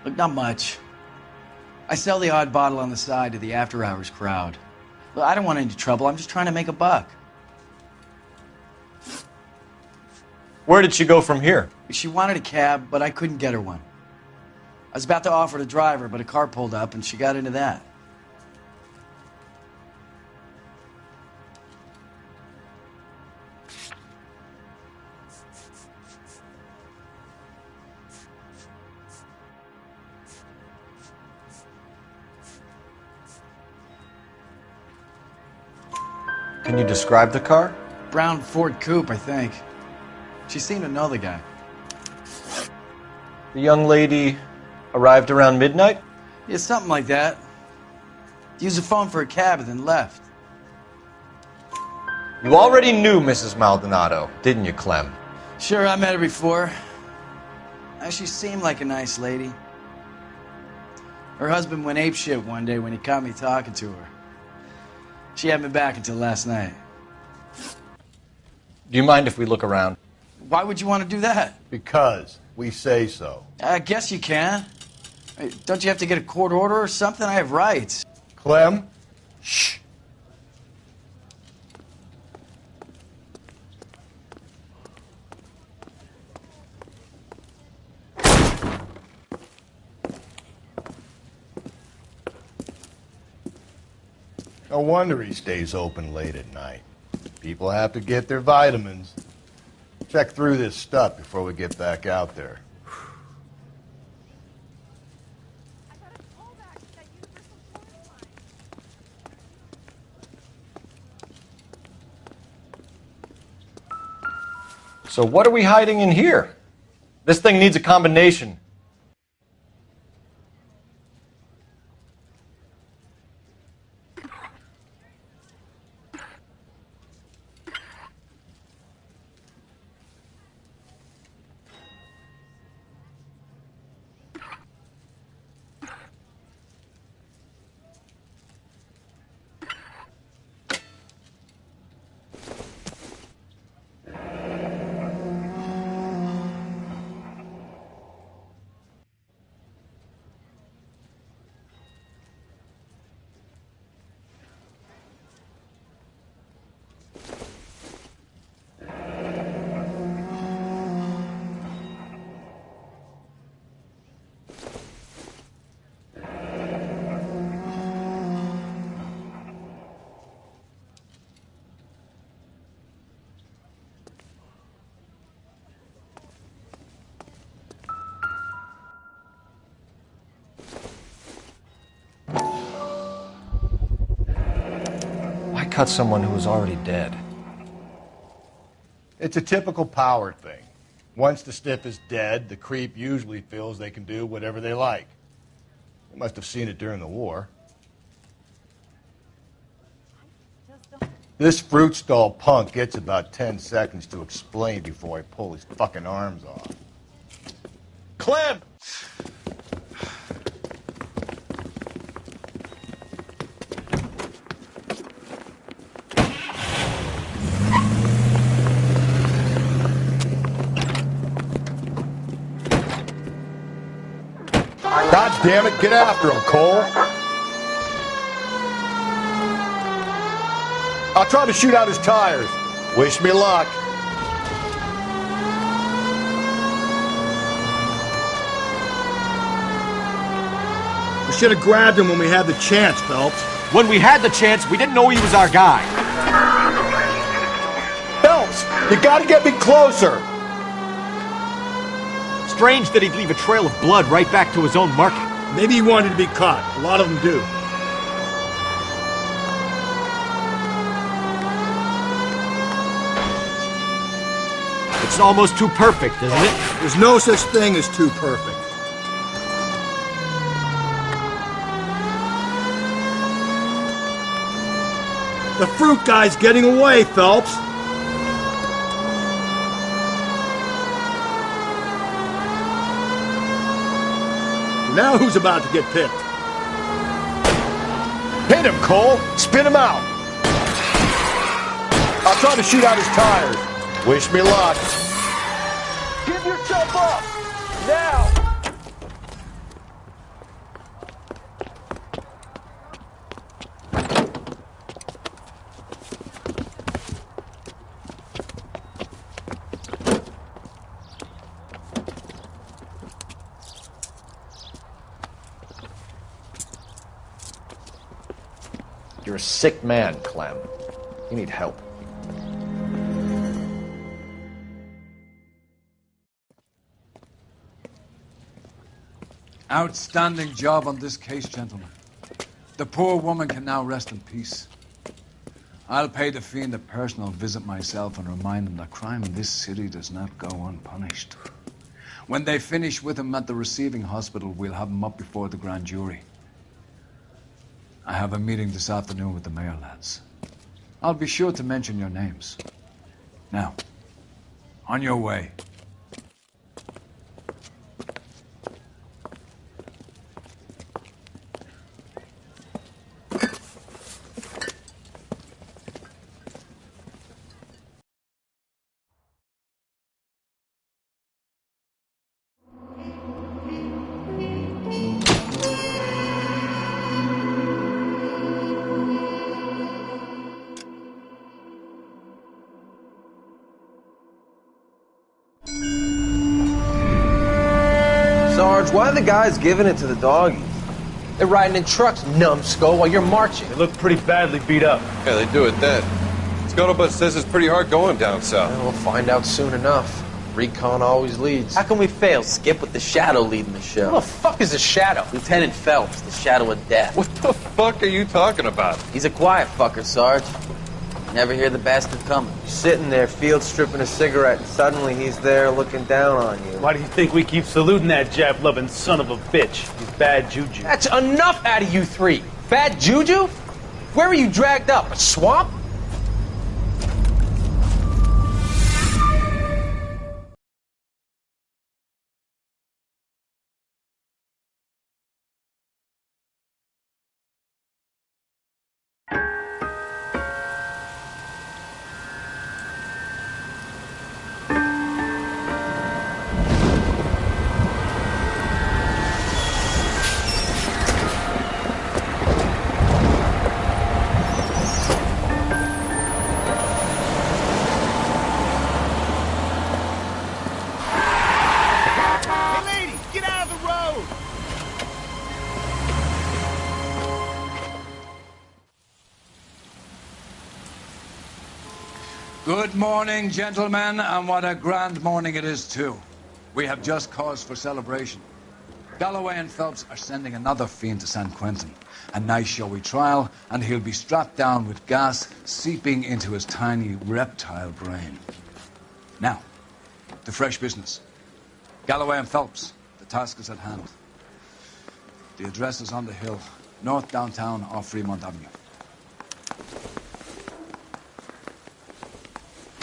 Look, not much. I sell the odd bottle on the side to the after-hours crowd. Look, I don't want any trouble. I'm just trying to make a buck. Where did she go from here? She wanted a cab, but I couldn't get her one. I was about to offer to drive her, but a car pulled up, and she got into that. Can you describe the car? Brown Ford Coupe, I think. She seemed to know the guy. The young lady arrived around midnight? Yeah, something like that. Used the phone for a cab and then left. You already knew Mrs. Maldonado, didn't you, Clem? Sure, I met her before. She seemed like a nice lady. Her husband went apeshit one day when he caught me talking to her. She had me back until last night. Do you mind if we look around? Why would you want to do that? Because we say so. I guess you can. Hey, don't you have to get a court order or something? I have rights. Clem? Shh. No wonder he stays open late at night. People have to get their vitamins. Check through this stuff before we get back out there. So what are we hiding in here? This thing needs a combination. cut someone who was already dead? It's a typical power thing. Once the stiff is dead, the creep usually feels they can do whatever they like. They must have seen it during the war. This fruit stall punk gets about 10 seconds to explain before I pull his fucking arms off. Clem! God damn it, get after him, Cole. I'll try to shoot out his tires. Wish me luck. We should have grabbed him when we had the chance, Phelps. When we had the chance, we didn't know he was our guy. Phelps, you gotta get me closer. Strange that he'd leave a trail of blood right back to his own market. Maybe he wanted to be caught. A lot of them do. It's almost too perfect, isn't it? There's no such thing as too perfect. The fruit guy's getting away, Phelps. Now who's about to get picked? Hit him, Cole. Spin him out. I'll try to shoot out his tires. Wish me luck. Give yourself up! Now! You're a sick man, Clem. You need help. Outstanding job on this case, gentlemen. The poor woman can now rest in peace. I'll pay the fiend a personal visit myself and remind him that crime in this city does not go unpunished. When they finish with him at the receiving hospital, we'll have him up before the grand jury. I have a meeting this afternoon with the mayor lads. I'll be sure to mention your names. Now, on your way. Sarge, why are the guys giving it to the doggies? They're riding in trucks, numbskull, while you're marching. They look pretty badly beat up. Yeah, they do it then. Scuttlebutt says it's pretty hard going down south. We'll find out soon enough. Recon always leads. How can we fail? Skip with the Shadow leading the show. Who the fuck is the Shadow? Lieutenant Phelps, the Shadow of Death. What the fuck are you talking about? He's a quiet fucker, Sarge. Never hear the bastard coming. Sitting there, field stripping a cigarette, and suddenly he's there looking down on you. Why do you think we keep saluting that Jap-loving son of a bitch? He's bad juju. That's enough out of you three. Bad juju? Where were you dragged up? A swamp? Good morning, gentlemen, and what a grand morning it is, too. We have just cause for celebration. Galloway and Phelps are sending another fiend to San Quentin. A nice showy trial, and he'll be strapped down with gas seeping into his tiny reptile brain. Now, to fresh business. Galloway and Phelps, the task is at hand. The address is on the hill, north downtown off Fremont Avenue.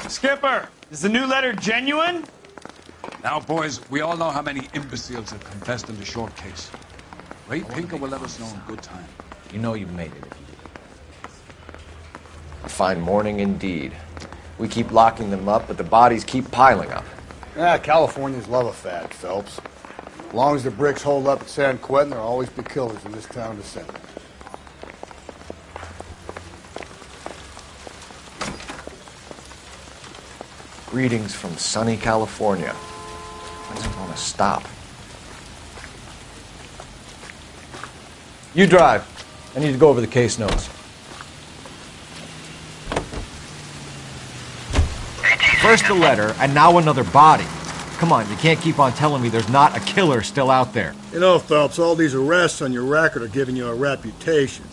Skipper, is the new letter genuine? Now, boys, we all know how many imbeciles have confessed in the short case. Ray Pinker will let us know in good time. You know you've made it. A fine morning indeed. We keep locking them up, but the bodies keep piling up. Yeah, Californians love a fad, Phelps. As long as the bricks hold up at San Quentin, there'll always be killers in this town to send. Greetings from sunny California. When's it gonna stop? You drive. I need to go over the case notes. First a letter, and now another body. Come on, you can't keep on telling me there's not a killer still out there. You know, Phelps, all these arrests on your record are giving you a reputation.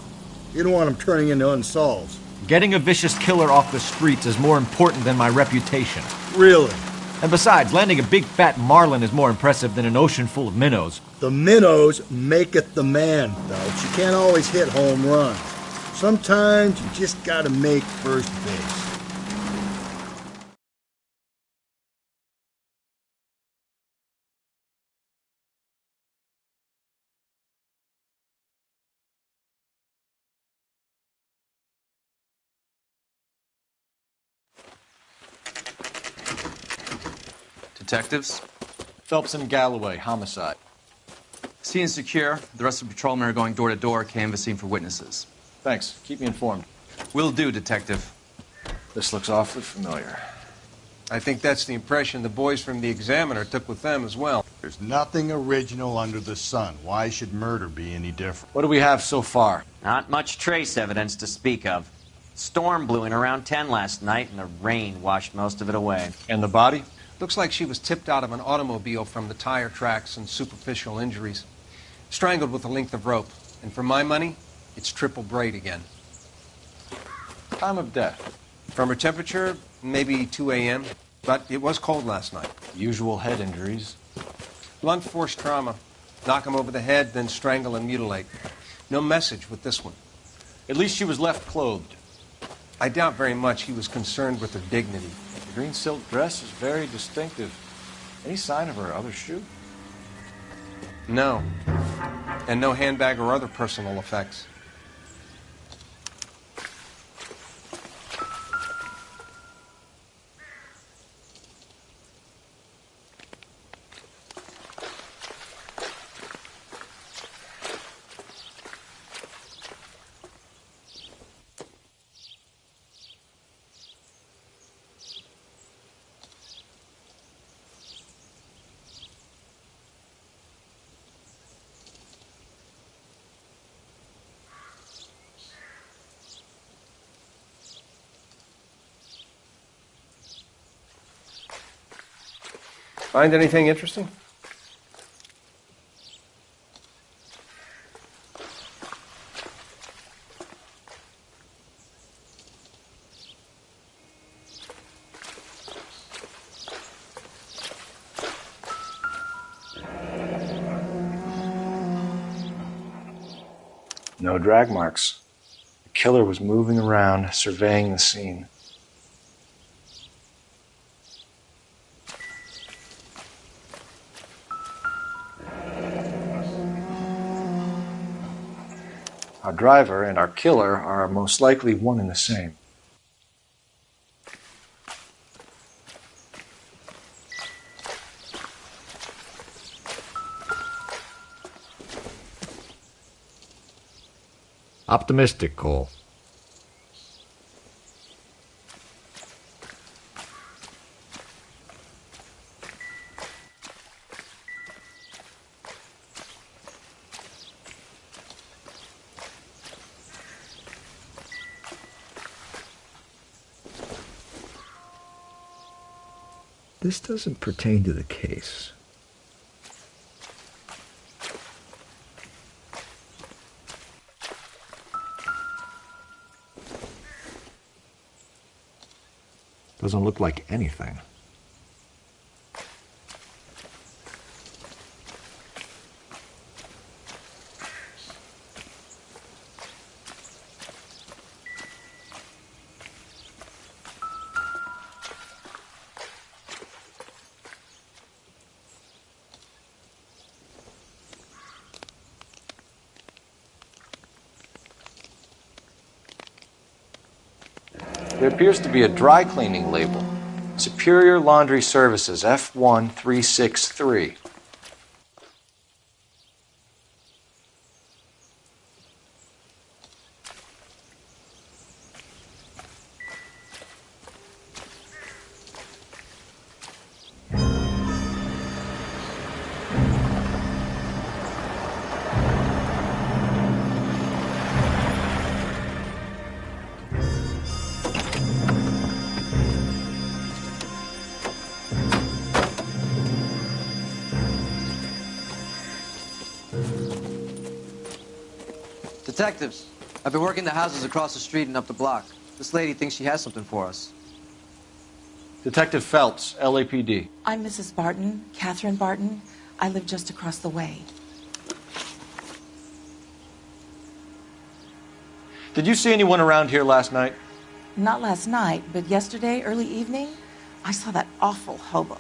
You don't want them turning into unsolves. Getting a vicious killer off the streets is more important than my reputation. Really? And besides, landing a big fat marlin is more impressive than an ocean full of minnows. The minnows maketh the man, Phelps. You can't always hit home runs. Sometimes you just gotta make first base. Detectives? Phelps and Galloway, homicide. Scene is secure. The rest of the patrolmen are going door to door, canvassing for witnesses. Thanks. Keep me informed. Will do, Detective. This looks awfully familiar. I think that's the impression the boys from the Examiner took with them as well. There's nothing original under the sun. Why should murder be any different? What do we have so far? Not much trace evidence to speak of. Storm blew in around 10 last night, and the rain washed most of it away. And the body? Looks like she was tipped out of an automobile from the tire tracks and superficial injuries. Strangled with a length of rope. And for my money, it's triple braid again. Time of death? From her temperature, maybe 2 a.m., but it was cold last night. Usual head injuries. Blunt force trauma. Knock him over the head, then strangle and mutilate. No message with this one. At least she was left clothed. I doubt very much he was concerned with her dignity. The green silk dress is very distinctive. Any sign of her other shoe? No. And no handbag or other personal effects. Find anything interesting? No drag marks. The killer was moving around, surveying the scene. Our driver and our killer are most likely one and the same. Optimistic, Cole. This doesn't pertain to the case. Doesn't look like anything. There appears to be a dry cleaning label. Superior Laundry Services, F1363. Detectives, I've been working the houses across the street and up the block. This lady thinks she has something for us. Detective Phelps, LAPD. I'm Mrs. Barton, Catherine Barton. I live just across the way. Did you see anyone around here last night? Not last night, but yesterday, early evening, I saw that awful hobo.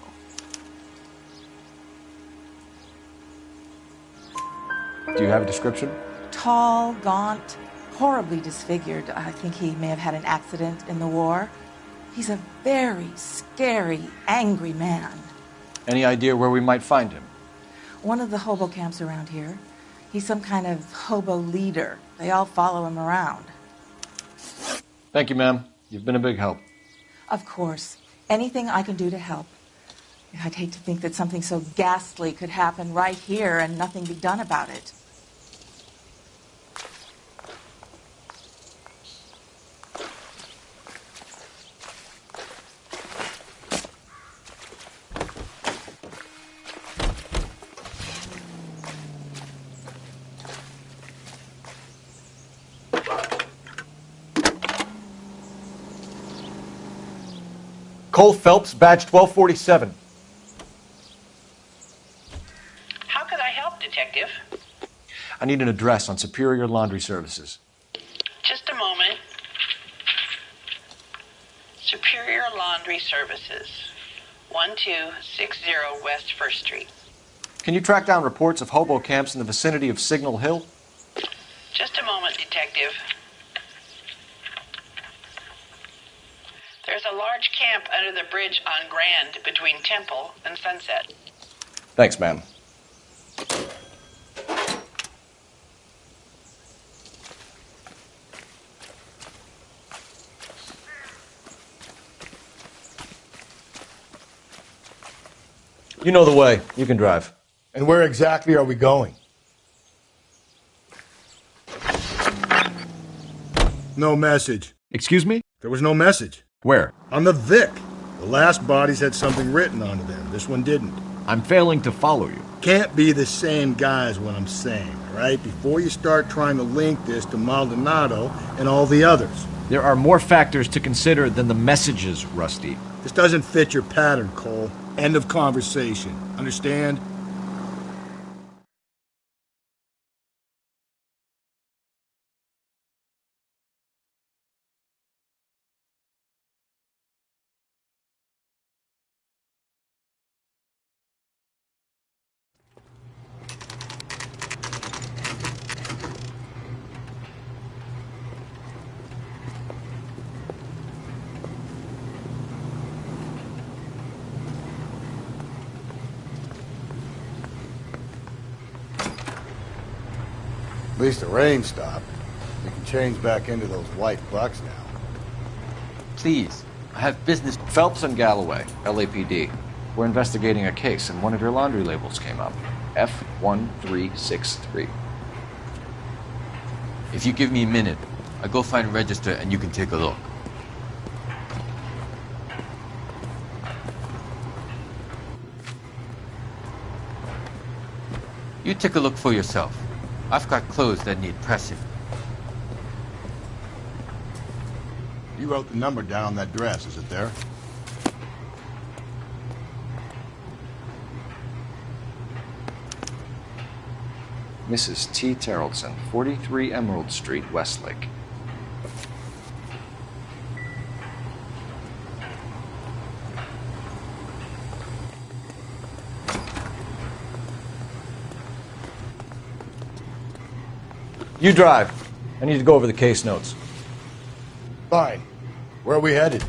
Do you have a description? Tall, gaunt, horribly disfigured. I think he may have had an accident in the war. He's a very scary, angry man. Any idea where we might find him? One of the hobo camps around here. He's some kind of hobo leader. They all follow him around. Thank you, ma'am. You've been a big help. Of course. Anything I can do to help. I'd hate to think that something so ghastly could happen right here and nothing be done about it. Cole Phelps, badge 1247. How could I help, Detective? I need an address on Superior Laundry Services. Just a moment. Superior Laundry Services, 1260 West 1st Street. Can you track down reports of hobo camps in the vicinity of Signal Hill? Just a moment, Detective. There's a large camp under the bridge on Grand between Temple and Sunset. Thanks, ma'am. You know the way. You can drive. And where exactly are we going? No message. Excuse me? There was no message. Where? On the Vic. The last bodies had something written onto them. This one didn't. I'm failing to follow you. Can't be the same guy is what I'm saying, right? Before you start trying to link this to Maldonado and all the others. There are more factors to consider than the messages, Rusty. This doesn't fit your pattern, Cole. End of conversation. Understand? At least the rain stopped. We can change back into those white bucks now. Please, I have business. Phelps and Galloway, LAPD. We're investigating a case, and one of your laundry labels came up. F1363. If you give me a minute, I'll go find a register and you can take a look. You take a look for yourself. I've got clothes that need pressing. You wrote the number down on that dress, is it there? Mrs. T. Terrellson, 43 Emerald Street, Westlake. You drive. I need to go over the case notes. Fine. Where are we headed?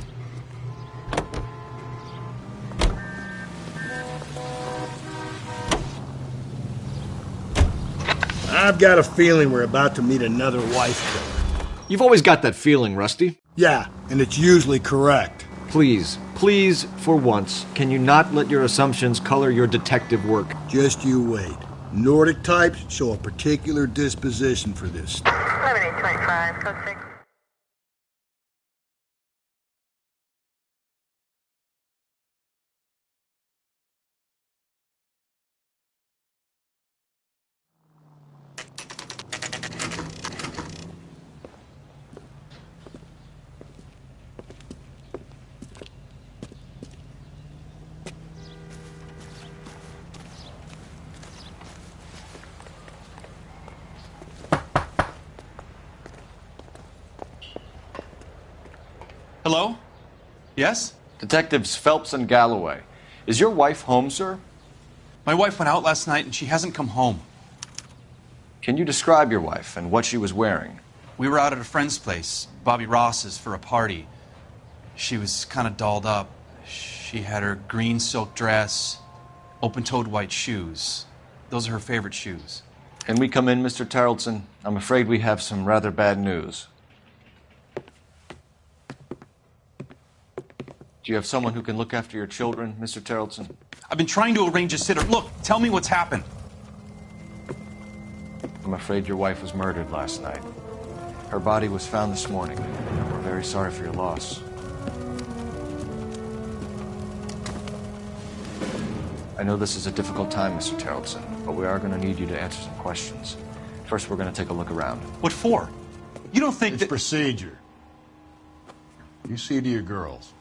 I've got a feeling we're about to meet another wife killer. You've always got that feeling, Rusty. Yeah, and it's usually correct. Please, for once, can you not let your assumptions color your detective work? Just you wait. Nordic types show a particular disposition for this stuff. 11-825, code 6. Hello? Yes? Detectives Phelps and Galloway. Is your wife home, sir? My wife went out last night and she hasn't come home. Can you describe your wife and what she was wearing? We were out at a friend's place, Bobby Ross's, for a party. She was kind of dolled up. She had her green silk dress, open-toed white shoes. Those are her favorite shoes. Can we come in, Mr. Terrellson? I'm afraid we have some rather bad news. Do you have someone who can look after your children, Mr. Terrellson? I've been trying to arrange a sitter. Look, tell me what's happened. I'm afraid your wife was murdered last night. Her body was found this morning. We're very sorry for your loss. I know this is a difficult time, Mr. Terrellson, but we are going to need you to answer some questions. First, we're going to take a look around. What for? You don't think It's procedure. You see to your girls.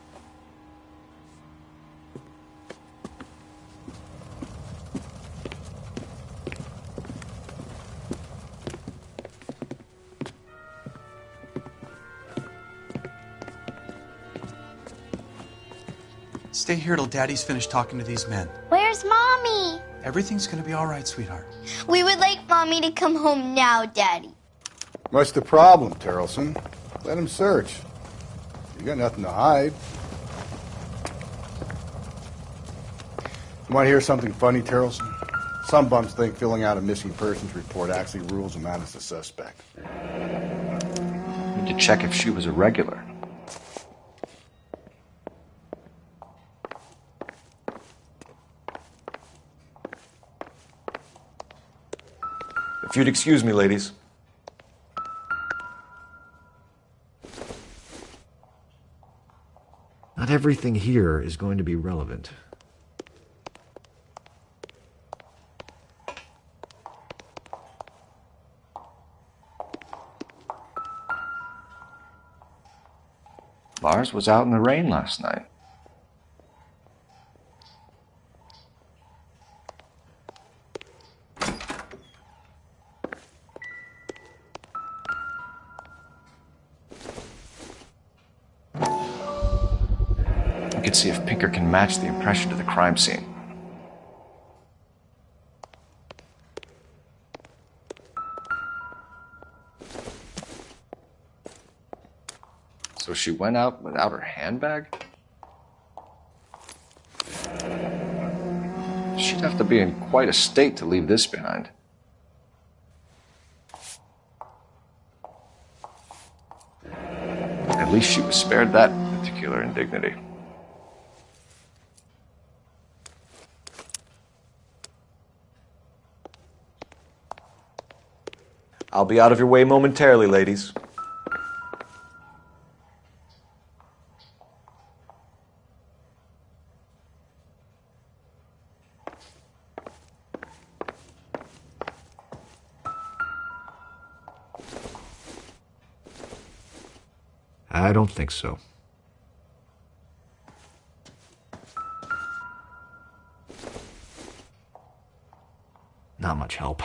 Stay here till Daddy's finished talking to these men. Where's Mommy? Everything's gonna be all right, sweetheart. We would like Mommy to come home now, Daddy. What's the problem, Terrellson? Let him search. You got nothing to hide. You want to hear something funny, Terrellson? Some bums think filling out a missing persons report actually rules them out as a suspect. Need to check if she was a regular. If you'd excuse me, ladies. Not everything here is going to be relevant. Lars was out in the rain last night. We could see if Pinker can match the impression to the crime scene. So she went out without her handbag? She'd have to be in quite a state to leave this behind. At least she was spared that particular indignity. I'll be out of your way momentarily, ladies. I don't think so. Not much help.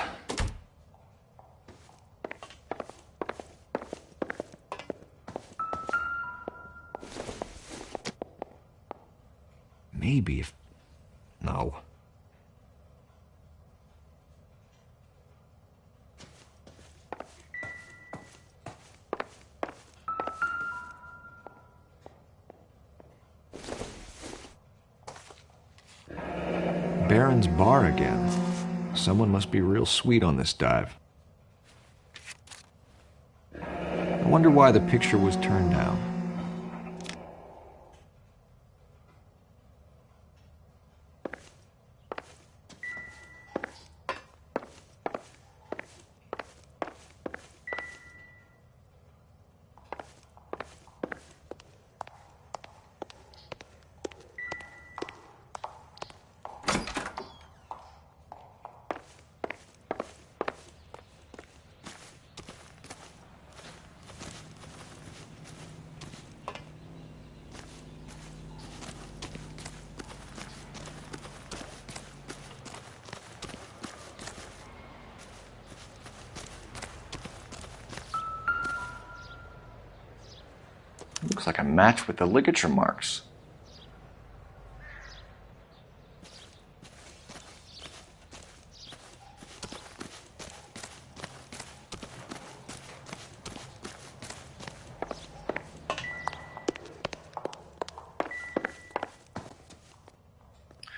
maybe if... No. Baron's bar again. Someone must be real sweet on this dive. I wonder why the picture was turned down. Looks like a match with the ligature marks.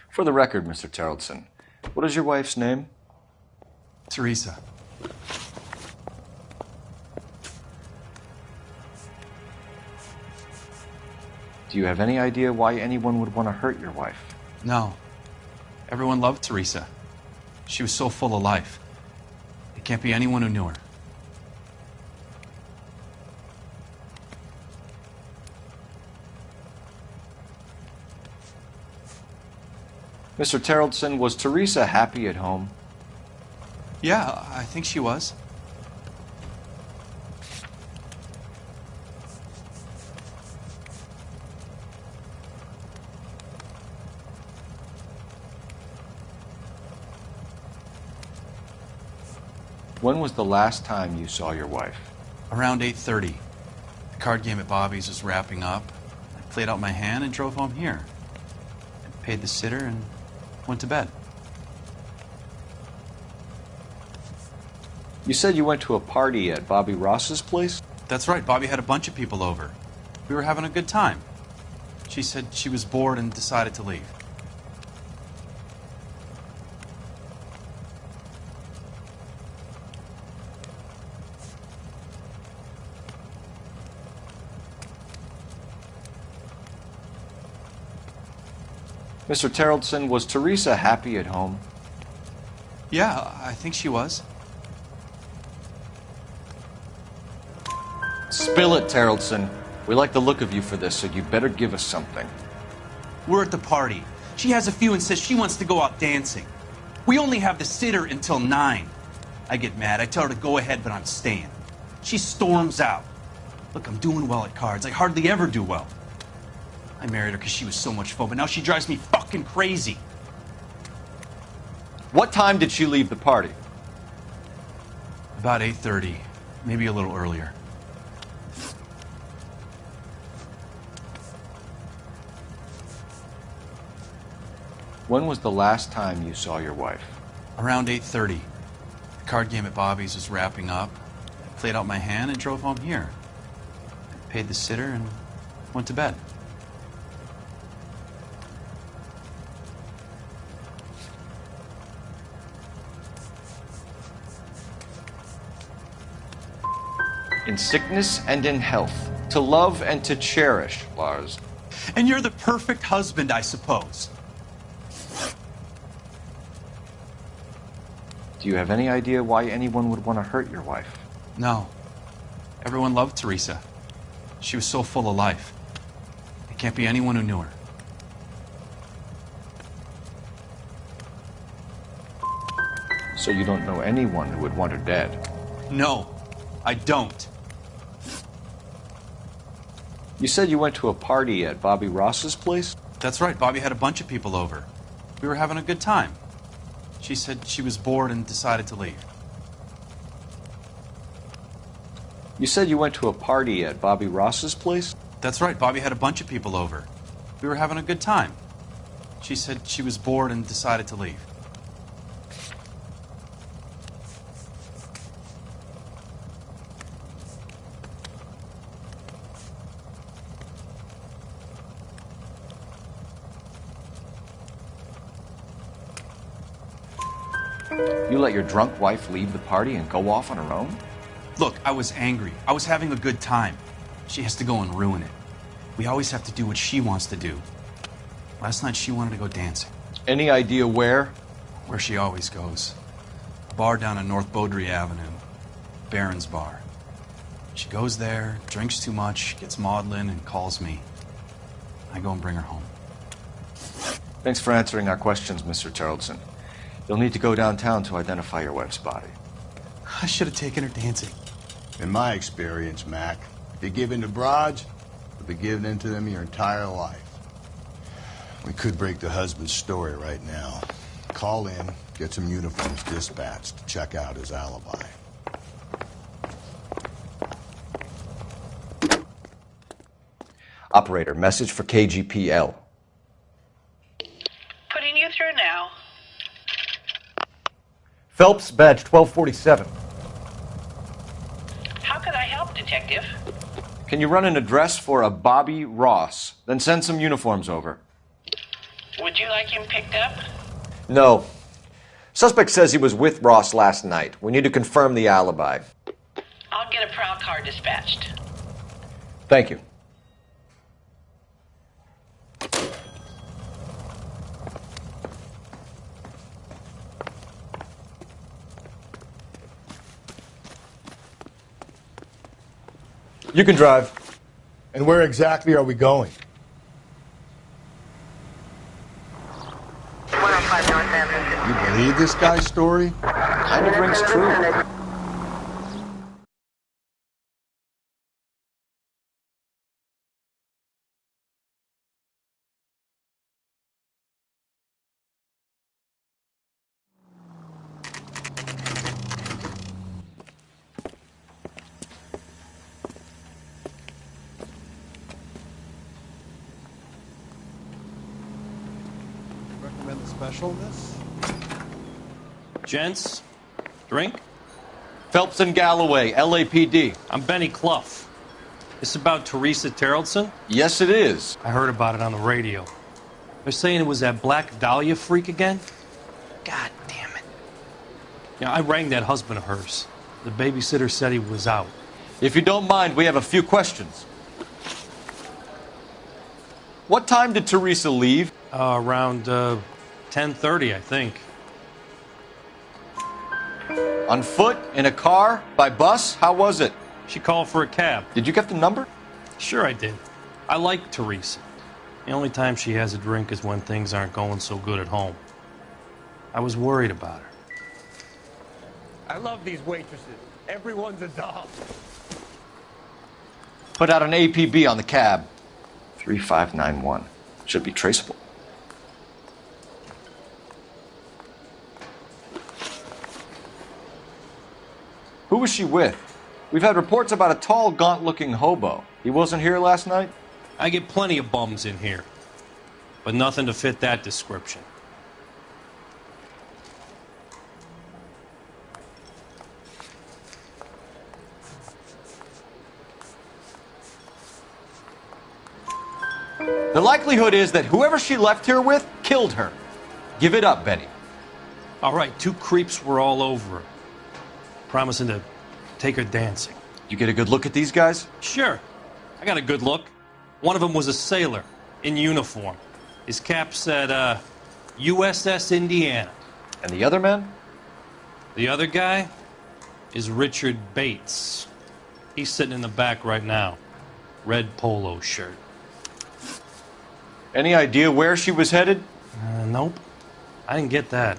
For the record, Mr. Terrellson, what is your wife's name? Teresa. Do you have any idea why anyone would want to hurt your wife? No. Everyone loved Teresa. She was so full of life. It can't be anyone who knew her. Mr. Terrellson, was Teresa happy at home? Yeah, I think she was. When was the last time you saw your wife? Around 8:30. The card game at Bobby's was wrapping up. I played out my hand and drove home here. I paid the sitter and went to bed. You said you went to a party at Bobby Ross's place? That's right, Bobby had a bunch of people over. We were having a good time. She said she was bored and decided to leave. Mr. Terrellson, was Teresa happy at home? Yeah, I think she was. Spill it, Terrellson. We like the look of you for this, so you better give us something. We're at the party. She has a few and says she wants to go out dancing. We only have the sitter until 9. I get mad. I tell her to go ahead, but I'm staying. She storms out. Look, I'm doing well at cards. I hardly ever do well. I married her because she was so much fun, but now she drives me fucking crazy. What time did she leave the party? About 8:30, maybe a little earlier. When was the last time you saw your wife? Around 8:30. The card game at Bobby's was wrapping up. I played out my hand and drove home here. I paid the sitter and went to bed. In sickness and in health, to love and to cherish, Lars. And you're the perfect husband, I suppose. Do you have any idea why anyone would want to hurt your wife? No. Everyone loved Teresa. She was so full of life. It can't be anyone who knew her. So you don't know anyone who would want her dead? No, I don't. You said you went to a party at Bobby Ross's place? That's right, Bobby had a bunch of people over. We were having a good time. She said she was bored and decided to leave. You said you went to a party at Bobby Ross's place? That's right, Bobby had a bunch of people over. We were having a good time. She said she was bored and decided to leave. You let your drunk wife leave the party and go off on her own? Look, I was angry. I was having a good time. She has to go and ruin it. We always have to do what she wants to do. Last night she wanted to go dancing. Any idea where? Where she always goes. A bar down on North Beaudry Avenue. Barron's Bar. She goes there, drinks too much, gets maudlin, and calls me. I go and bring her home. Thanks for answering our questions, Mr. Charlton. You'll need to go downtown to identify your wife's body. I should have taken her dancing. In my experience, Mac, if you give in to broads, you'll be giving in to them your entire life. We could break the husband's story right now. Call in, get some uniforms dispatched to check out his alibi. Operator, message for KGPL. Putting you through now. Phelps, badge 1247. How could I help, Detective? Can you run an address for a Bobby Ross? Then send some uniforms over. Would you like him picked up? No. Suspect says he was with Ross last night. We need to confirm the alibi. I'll get a prowl car dispatched. Thank you. You can drive. And where exactly are we going? 105 North Avenue. You believe this guy's story? Kind of rings true. Recommend the special, miss? Gents, drink? Phelps and Galloway, LAPD. I'm Benny Clough. This about Teresa Terrellson? Yes, it is. I heard about it on the radio. They're saying it was that Black Dahlia freak again? God damn it. Yeah, I rang that husband of hers. The babysitter said he was out. If you don't mind, we have a few questions. What time did Teresa leave? Around 10:30, I think. On foot? In a car? By bus? How was it? She called for a cab. Did you get the number? Sure I did. I like Teresa. The only time she has a drink is when things aren't going so good at home. I was worried about her. I love these waitresses. Everyone's a doll. Put out an APB on the cab. 3591. Should be traceable. Who was she with? We've had reports about a tall, gaunt-looking hobo. He wasn't here last night? I get plenty of bums in here, but nothing to fit that description. The likelihood is that whoever she left here with killed her. Give it up, Benny. All right, two creeps were all over her, promising to take her dancing. You get a good look at these guys? Sure. I got a good look. One of them was a sailor in uniform. His cap said, USS Indiana. And the other man? The other guy is Richard Bates. He's sitting in the back right now. Red polo shirt. Any idea where she was headed? Nope. I didn't get that.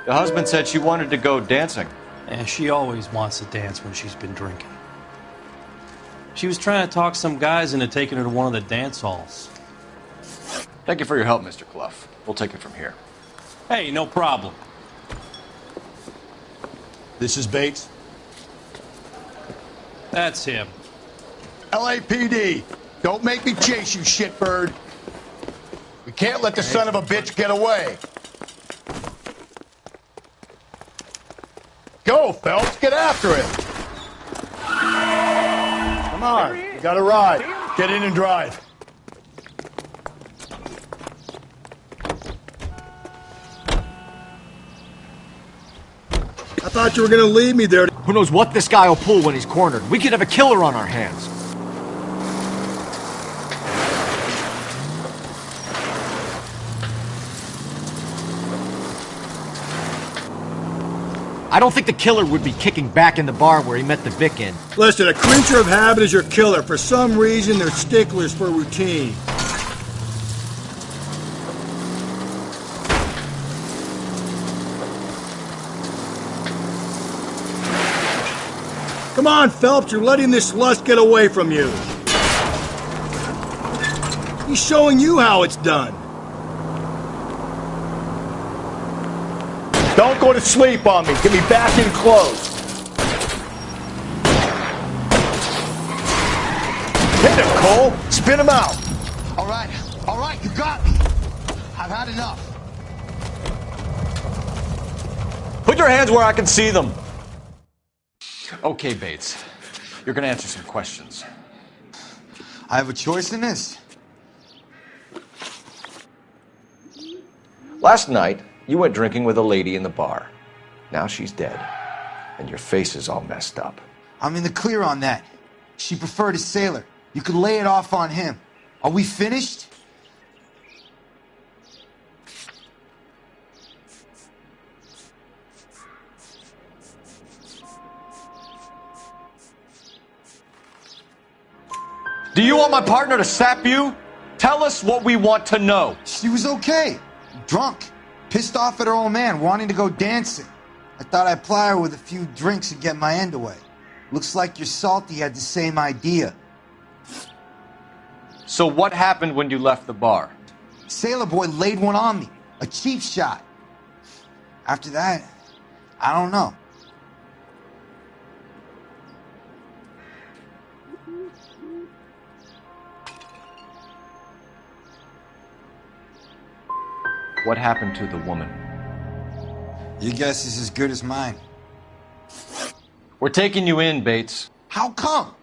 The husband said she wanted to go dancing. And she always wants to dance when she's been drinking. She was trying to talk some guys into taking her to one of the dance halls. Thank you for your help, Mr. Clough. We'll take it from here. Hey, no problem. This is Bates. That's him. LAPD, don't make me chase you, shitbird. We can't let the son of a bitch get away. Go, Phelps, get after him. Come on, you got a ride. Get in and drive. I thought you were gonna leave me there. Who knows what this guy will pull when he's cornered? We could have a killer on our hands. I don't think the killer would be kicking back in the bar where he met the Vic in. Listen, a creature of habit is your killer. For some reason, they're sticklers for routine. Come on, Phelps, you're letting this lust get away from you. He's showing you how it's done. Don't go to sleep on me. Get me back in close. Hit him, Cole. Spin him out. All right, you got me. I've had enough. Put your hands where I can see them. Okay, Bates. You're gonna answer some questions. I have a choice in this. Last night, you went drinking with a lady in the bar. Now she's dead, and your face is all messed up. I'm in the clear on that. She preferred a sailor. You could lay it off on him. Are we finished? Do you want my partner to sap you? Tell us what we want to know. She was okay. Drunk. Pissed off at her old man, wanting to go dancing. I thought I'd ply her with a few drinks and get my end away. Looks like your Salty had the same idea. So what happened when you left the bar? Sailor boy laid one on me. A cheap shot. After that, I don't know. What happened to the woman? Your guess is as good as mine. We're taking you in, Bates. How come?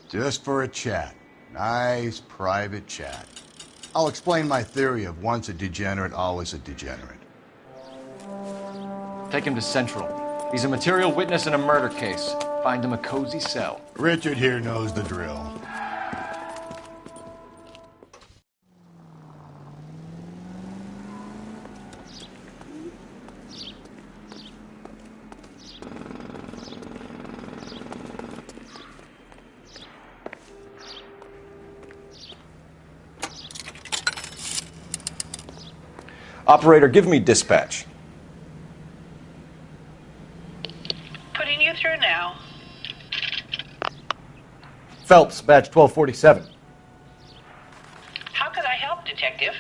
Just for a chat. Nice private chat. I'll explain my theory of once a degenerate, always a degenerate. Take him to Central. He's a material witness in a murder case. Find him a cozy cell. Richard here knows the drill. Operator, give me dispatch. Putting you through now. Phelps, badge 1247. How could I help, Detective?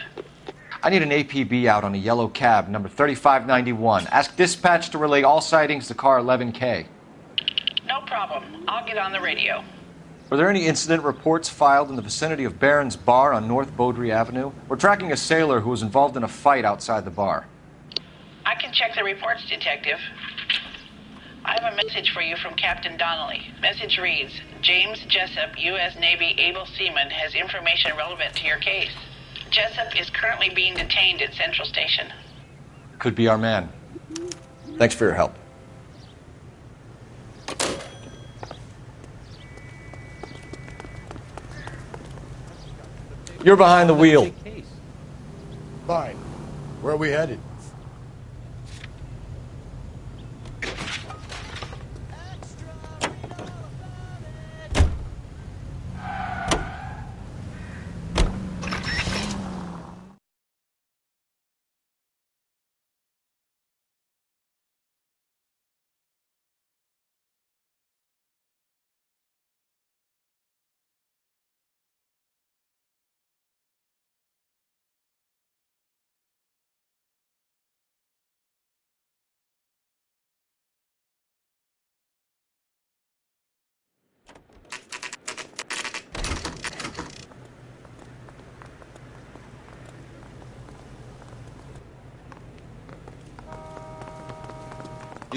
I need an APB out on a yellow cab, number 3591. Ask dispatch to relay all sightings to car 11K. No problem. I'll get on the radio. Were there any incident reports filed in the vicinity of Barron's Bar on North Beaudry Avenue? We're tracking a sailor who was involved in a fight outside the bar. I can check the reports, Detective. I have a message for you from Captain Donnelly. Message reads, James Jessup, U.S. Navy able seaman, has information relevant to your case. Jessup is currently being detained at Central Station. Could be our man. Thanks for your help. You're behind the wheel. Fine. Where are we headed?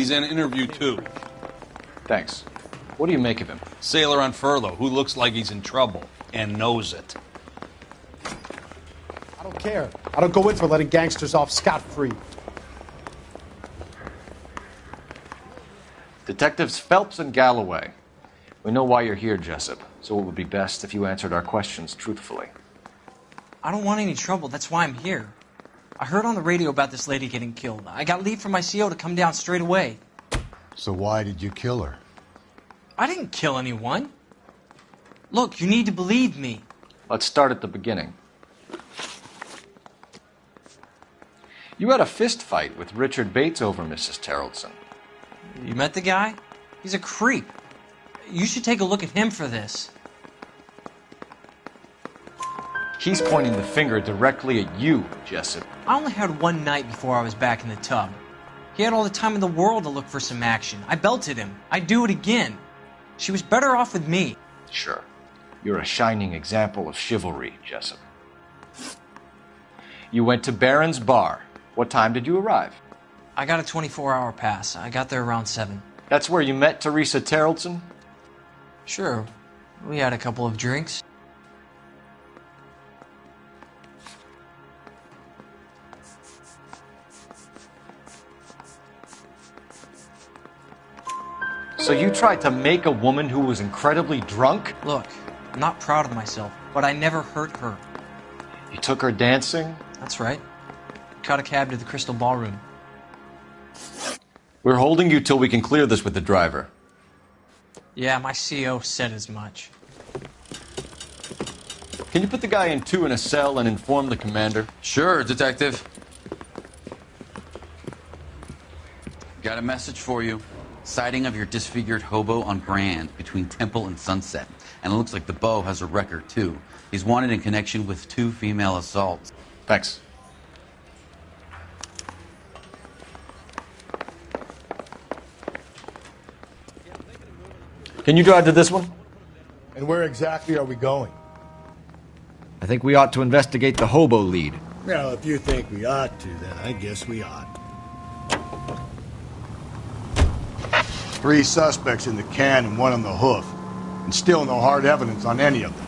He's in interview 2. Thanks. What do you make of him? Sailor on furlough who looks like he's in trouble and knows it. I don't care. I don't go in for letting gangsters off scot-free. Detectives Phelps and Galloway. We know why you're here, Jessup, so it would be best if you answered our questions truthfully. I don't want any trouble. That's why I'm here. I heard on the radio about this lady getting killed. I got leave from my CO to come down straight away. So why did you kill her? I didn't kill anyone. Look, you need to believe me. Let's start at the beginning. You had a fist fight with Richard Bates over Mrs. Terrellson. You met the guy? He's a creep. You should take a look at him for this. He's pointing the finger directly at you, Jessup. I only had one night before I was back in the tub. He had all the time in the world to look for some action. I belted him. I'd do it again. She was better off with me. Sure. You're a shining example of chivalry, Jessup. You went to Barron's Bar. What time did you arrive? I got a 24-hour pass. I got there around 7. That's where you met Teresa Terrellson? Sure. We had a couple of drinks. So you tried to make a woman who was incredibly drunk? Look, I'm not proud of myself, but I never hurt her. You took her dancing? That's right. Caught a cab to the Crystal Ballroom. We're holding you till we can clear this with the driver. Yeah, my CO said as much. Can you put the guy in 2 in a cell and inform the commander? Sure, Detective. Got a message for you. Sighting of your disfigured hobo on Grand between Temple and Sunset. And it looks like the Beau has a record, too. He's wanted in connection with 2 female assaults. Thanks. Can you drive to this one? And where exactly are we going? I think we ought to investigate the hobo lead. Well, if you think we ought to, then I guess we ought. 3 suspects in the can and 1 on the hoof. And still no hard evidence on any of them.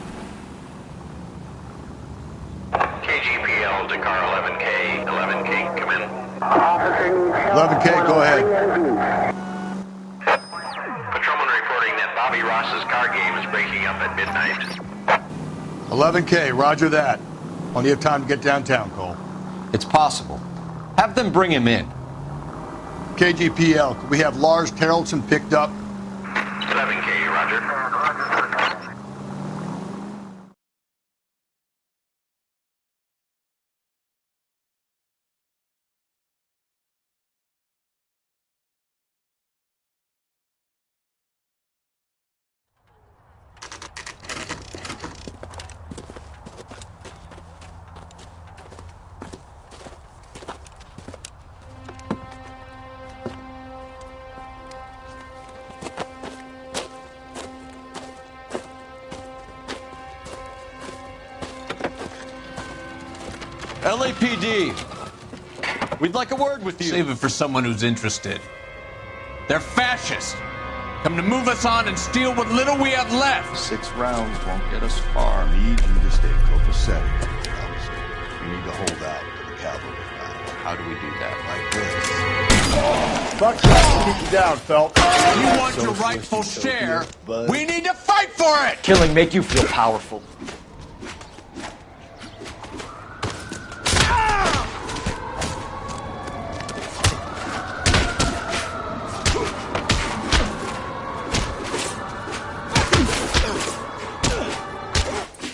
KGPL to car 11K. 11K, come in. 11K, go ahead. Patrolman reporting that Bobby Ross's car game is breaking up at midnight. 11K, roger that. Plenty of time to get downtown, Cole. It's possible. Have them bring him in. KGPL, could we have Lars Terrellson picked up? 11K, roger. LAPD, we'd like a word with you. Save it for someone who's interested. They're fascists. Come to move us on and steal what little we have left. 6 rounds won't get us far. I need you to stay copacetic. You need to hold out to the cavalry. How do we do that? Like this. Fuck that. Keep you down, Phelps. If you want your rightful share, we need to fight for it! Killing make you feel powerful.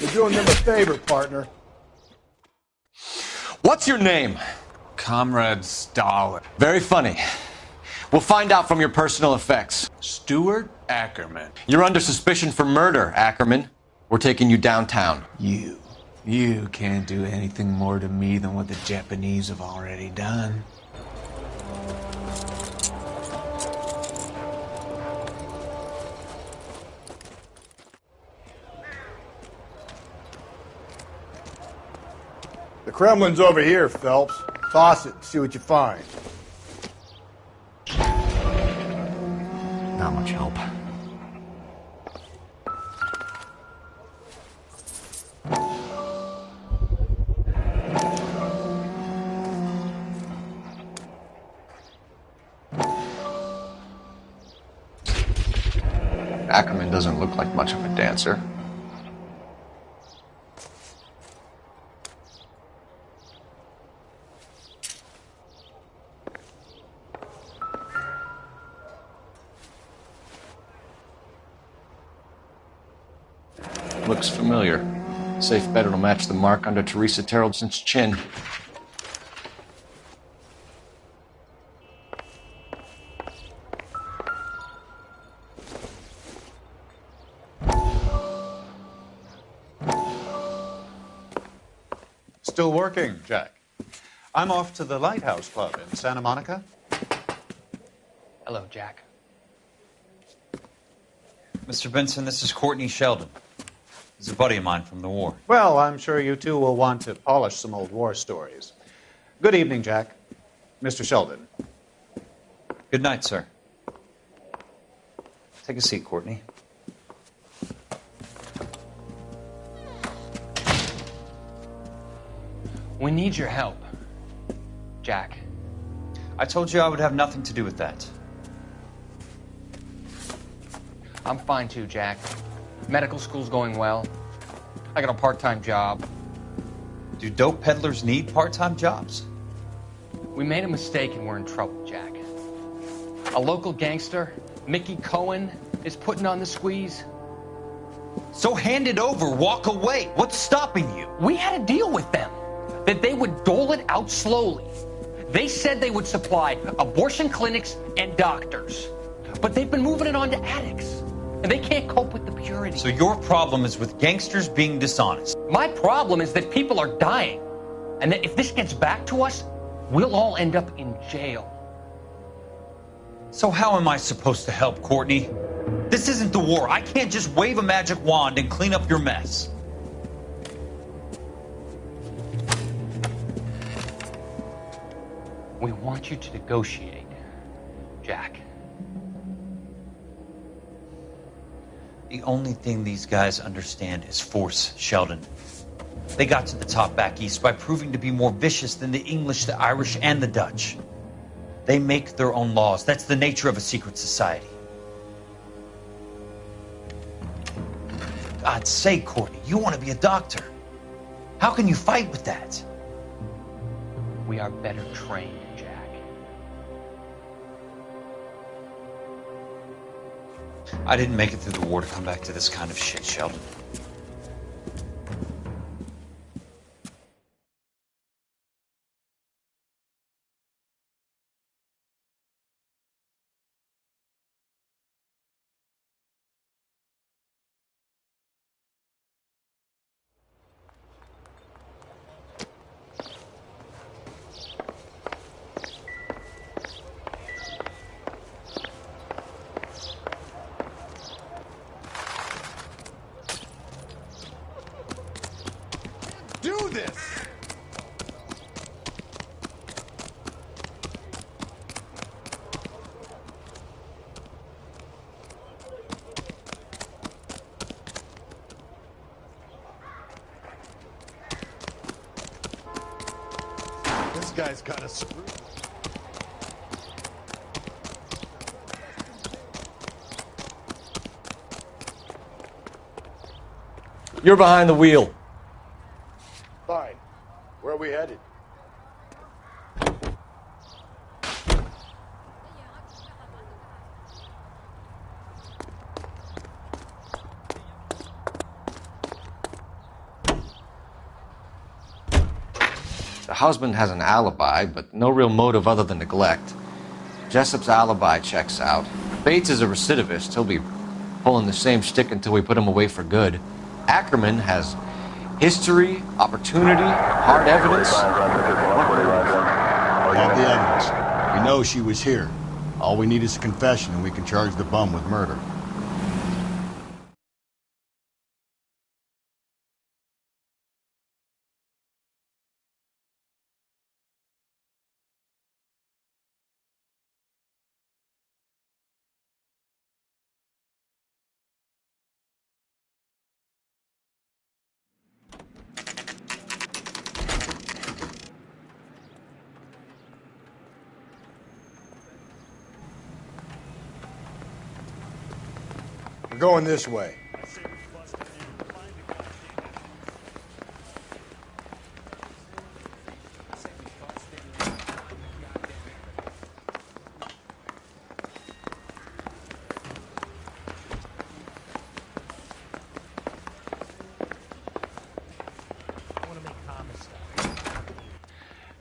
You're doing them a favor, partner. What's your name? Comrade Stalin. Very funny. We'll find out from your personal effects. Stuart Ackerman. You're under suspicion for murder, Ackerman. We're taking you downtown. You can't do anything more to me than what the Japanese have already done. The Kremlin's over here, Phelps. Toss it and see what you find. Not much help. Ackerman doesn't look like much of a dancer. Looks familiar. Safe bet it'll match the mark under Teresa Terrelson's chin. Still working, Jack. I'm off to the Lighthouse Club in Santa Monica. Hello, Jack. Mr. Benson, this is Courtney Sheldon. He's a buddy of mine from the war. Well, I'm sure you two will want to polish some old war stories. Good evening, Jack. Mr. Sheldon. Good night, sir. Take a seat, Courtney. We need your help, Jack. I told you I would have nothing to do with that. I'm fine too, Jack. Medical school's going well. I got a part-time job. Do dope peddlers need part-time jobs? We made a mistake and we're in trouble, Jack. A local gangster, Mickey Cohen, is putting on the squeeze. So hand it over, walk away. What's stopping you? We had a deal with them that they would dole it out slowly. They said they would supply abortion clinics and doctors, but they've been moving it on to addicts, and they can't cope with the purity. So your problem is with gangsters being dishonest. My problem is that people are dying, and that if this gets back to us, we'll all end up in jail. So how am I supposed to help, Courtney? This isn't the war. I can't just wave a magic wand and clean up your mess. We want you to negotiate, Jack. The only thing these guys understand is force, Sheldon. They got to the top back east by proving to be more vicious than the English, the Irish, and the Dutch. They make their own laws. That's the nature of a secret society. For God's sake, Courtney, you want to be a doctor. How can you fight with that? We are better trained, Jack. I didn't make it through the war to come back to this kind of shit, Sheldon. Do this! This guy's got a screw. You're behind the wheel. Fine. Where are we headed? The husband has an alibi, but no real motive other than neglect. Jessup's alibi checks out. Bates is a recidivist. He'll be pulling the same shtick until we put him away for good. Ackerman has history, opportunity, hard evidence. We have the evidence. We know she was here. All we need is a confession, and we can charge the bum with murder. We're going this way.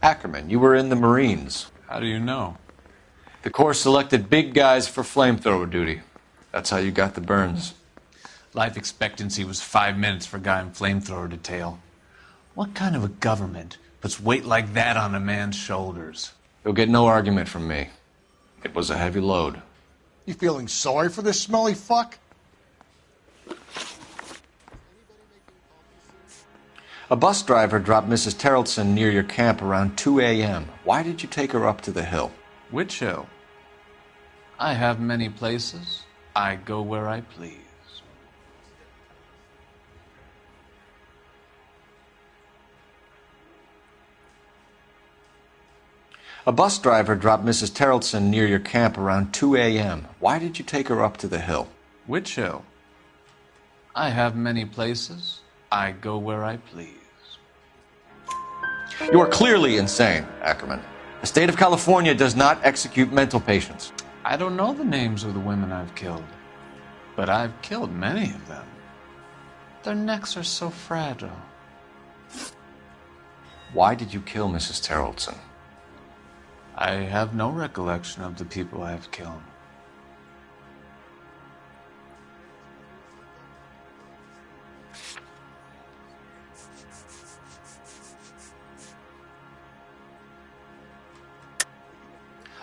Ackerman, you were in the Marines. How do you know? The Corps selected big guys for flamethrower duty. That's how you got the burns. Life expectancy was 5 minutes for a guy in flamethrower detail. What kind of a government puts weight like that on a man's shoulders? You'll get no argument from me. It was a heavy load. You feeling sorry for this smelly fuck? A bus driver dropped Mrs. Terrelson near your camp around 2 a.m. Why did you take her up to the hill? Which hill? I have many places. I go where I please. A bus driver dropped Mrs. Terrelson near your camp around 2 a.m. Why did you take her up to the hill? Which hill? I have many places. I go where I please. You are clearly insane, Ackerman. The state of California does not execute mental patients. I don't know the names of the women I've killed, but I've killed many of them. Their necks are so fragile. Why did you kill Mrs. Terrelson? I have no recollection of the people I have killed.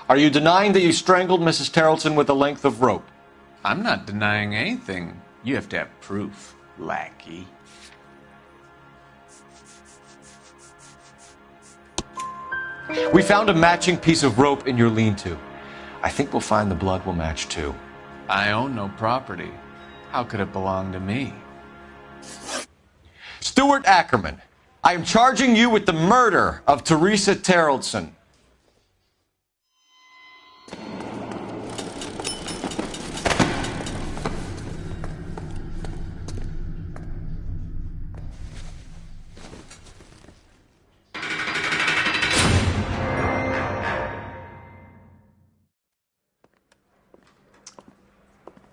Are you denying that you strangled Mrs. Terrelson with a length of rope? I'm not denying anything. You have to have proof, lackey. We found a matching piece of rope in your lean-to. I think we'll find the blood will match too. I own no property. How could it belong to me? Stuart Ackerman, I am charging you with the murder of Teresa Terrelson.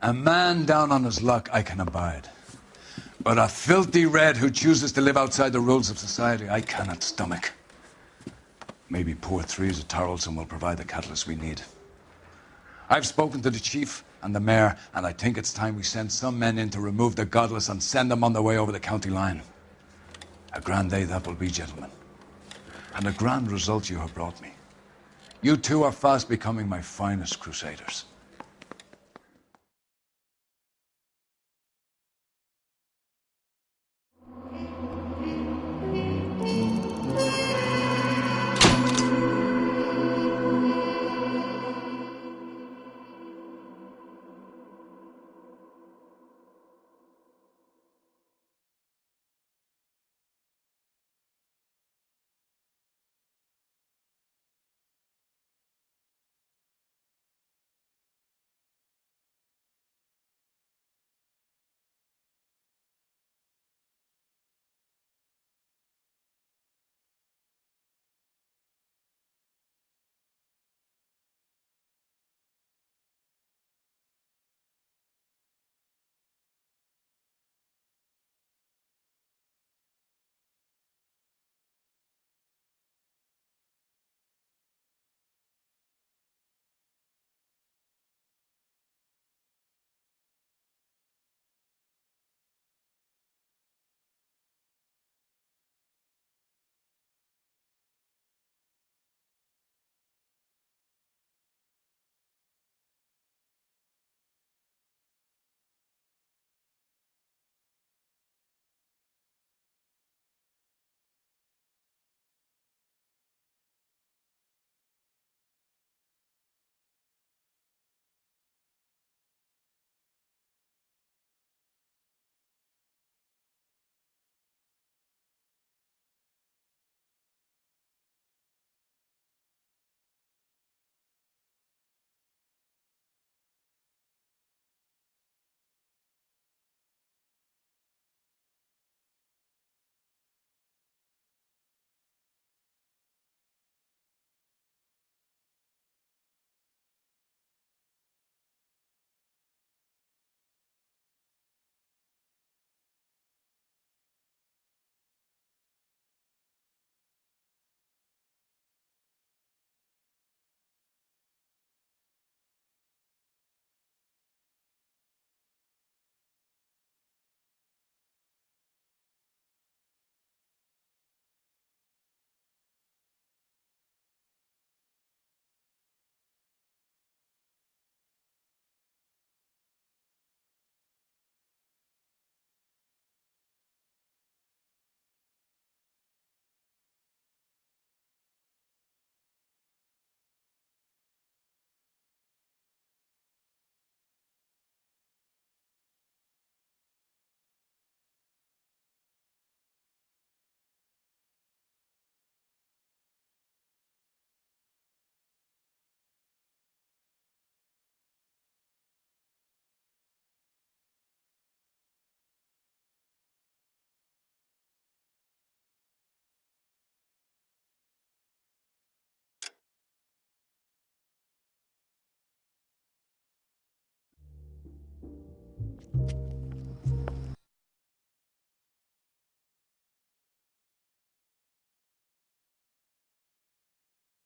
A man down on his luck I can abide. But a filthy red who chooses to live outside the rules of society I cannot stomach. Maybe poor Threes of Tarleton will provide the catalyst we need. I've spoken to the chief and the mayor, and I think it's time we send some men in to remove the godless and send them on their way over the county line. A grand day that will be, gentlemen. And a grand result you have brought me. You two are fast becoming my finest crusaders.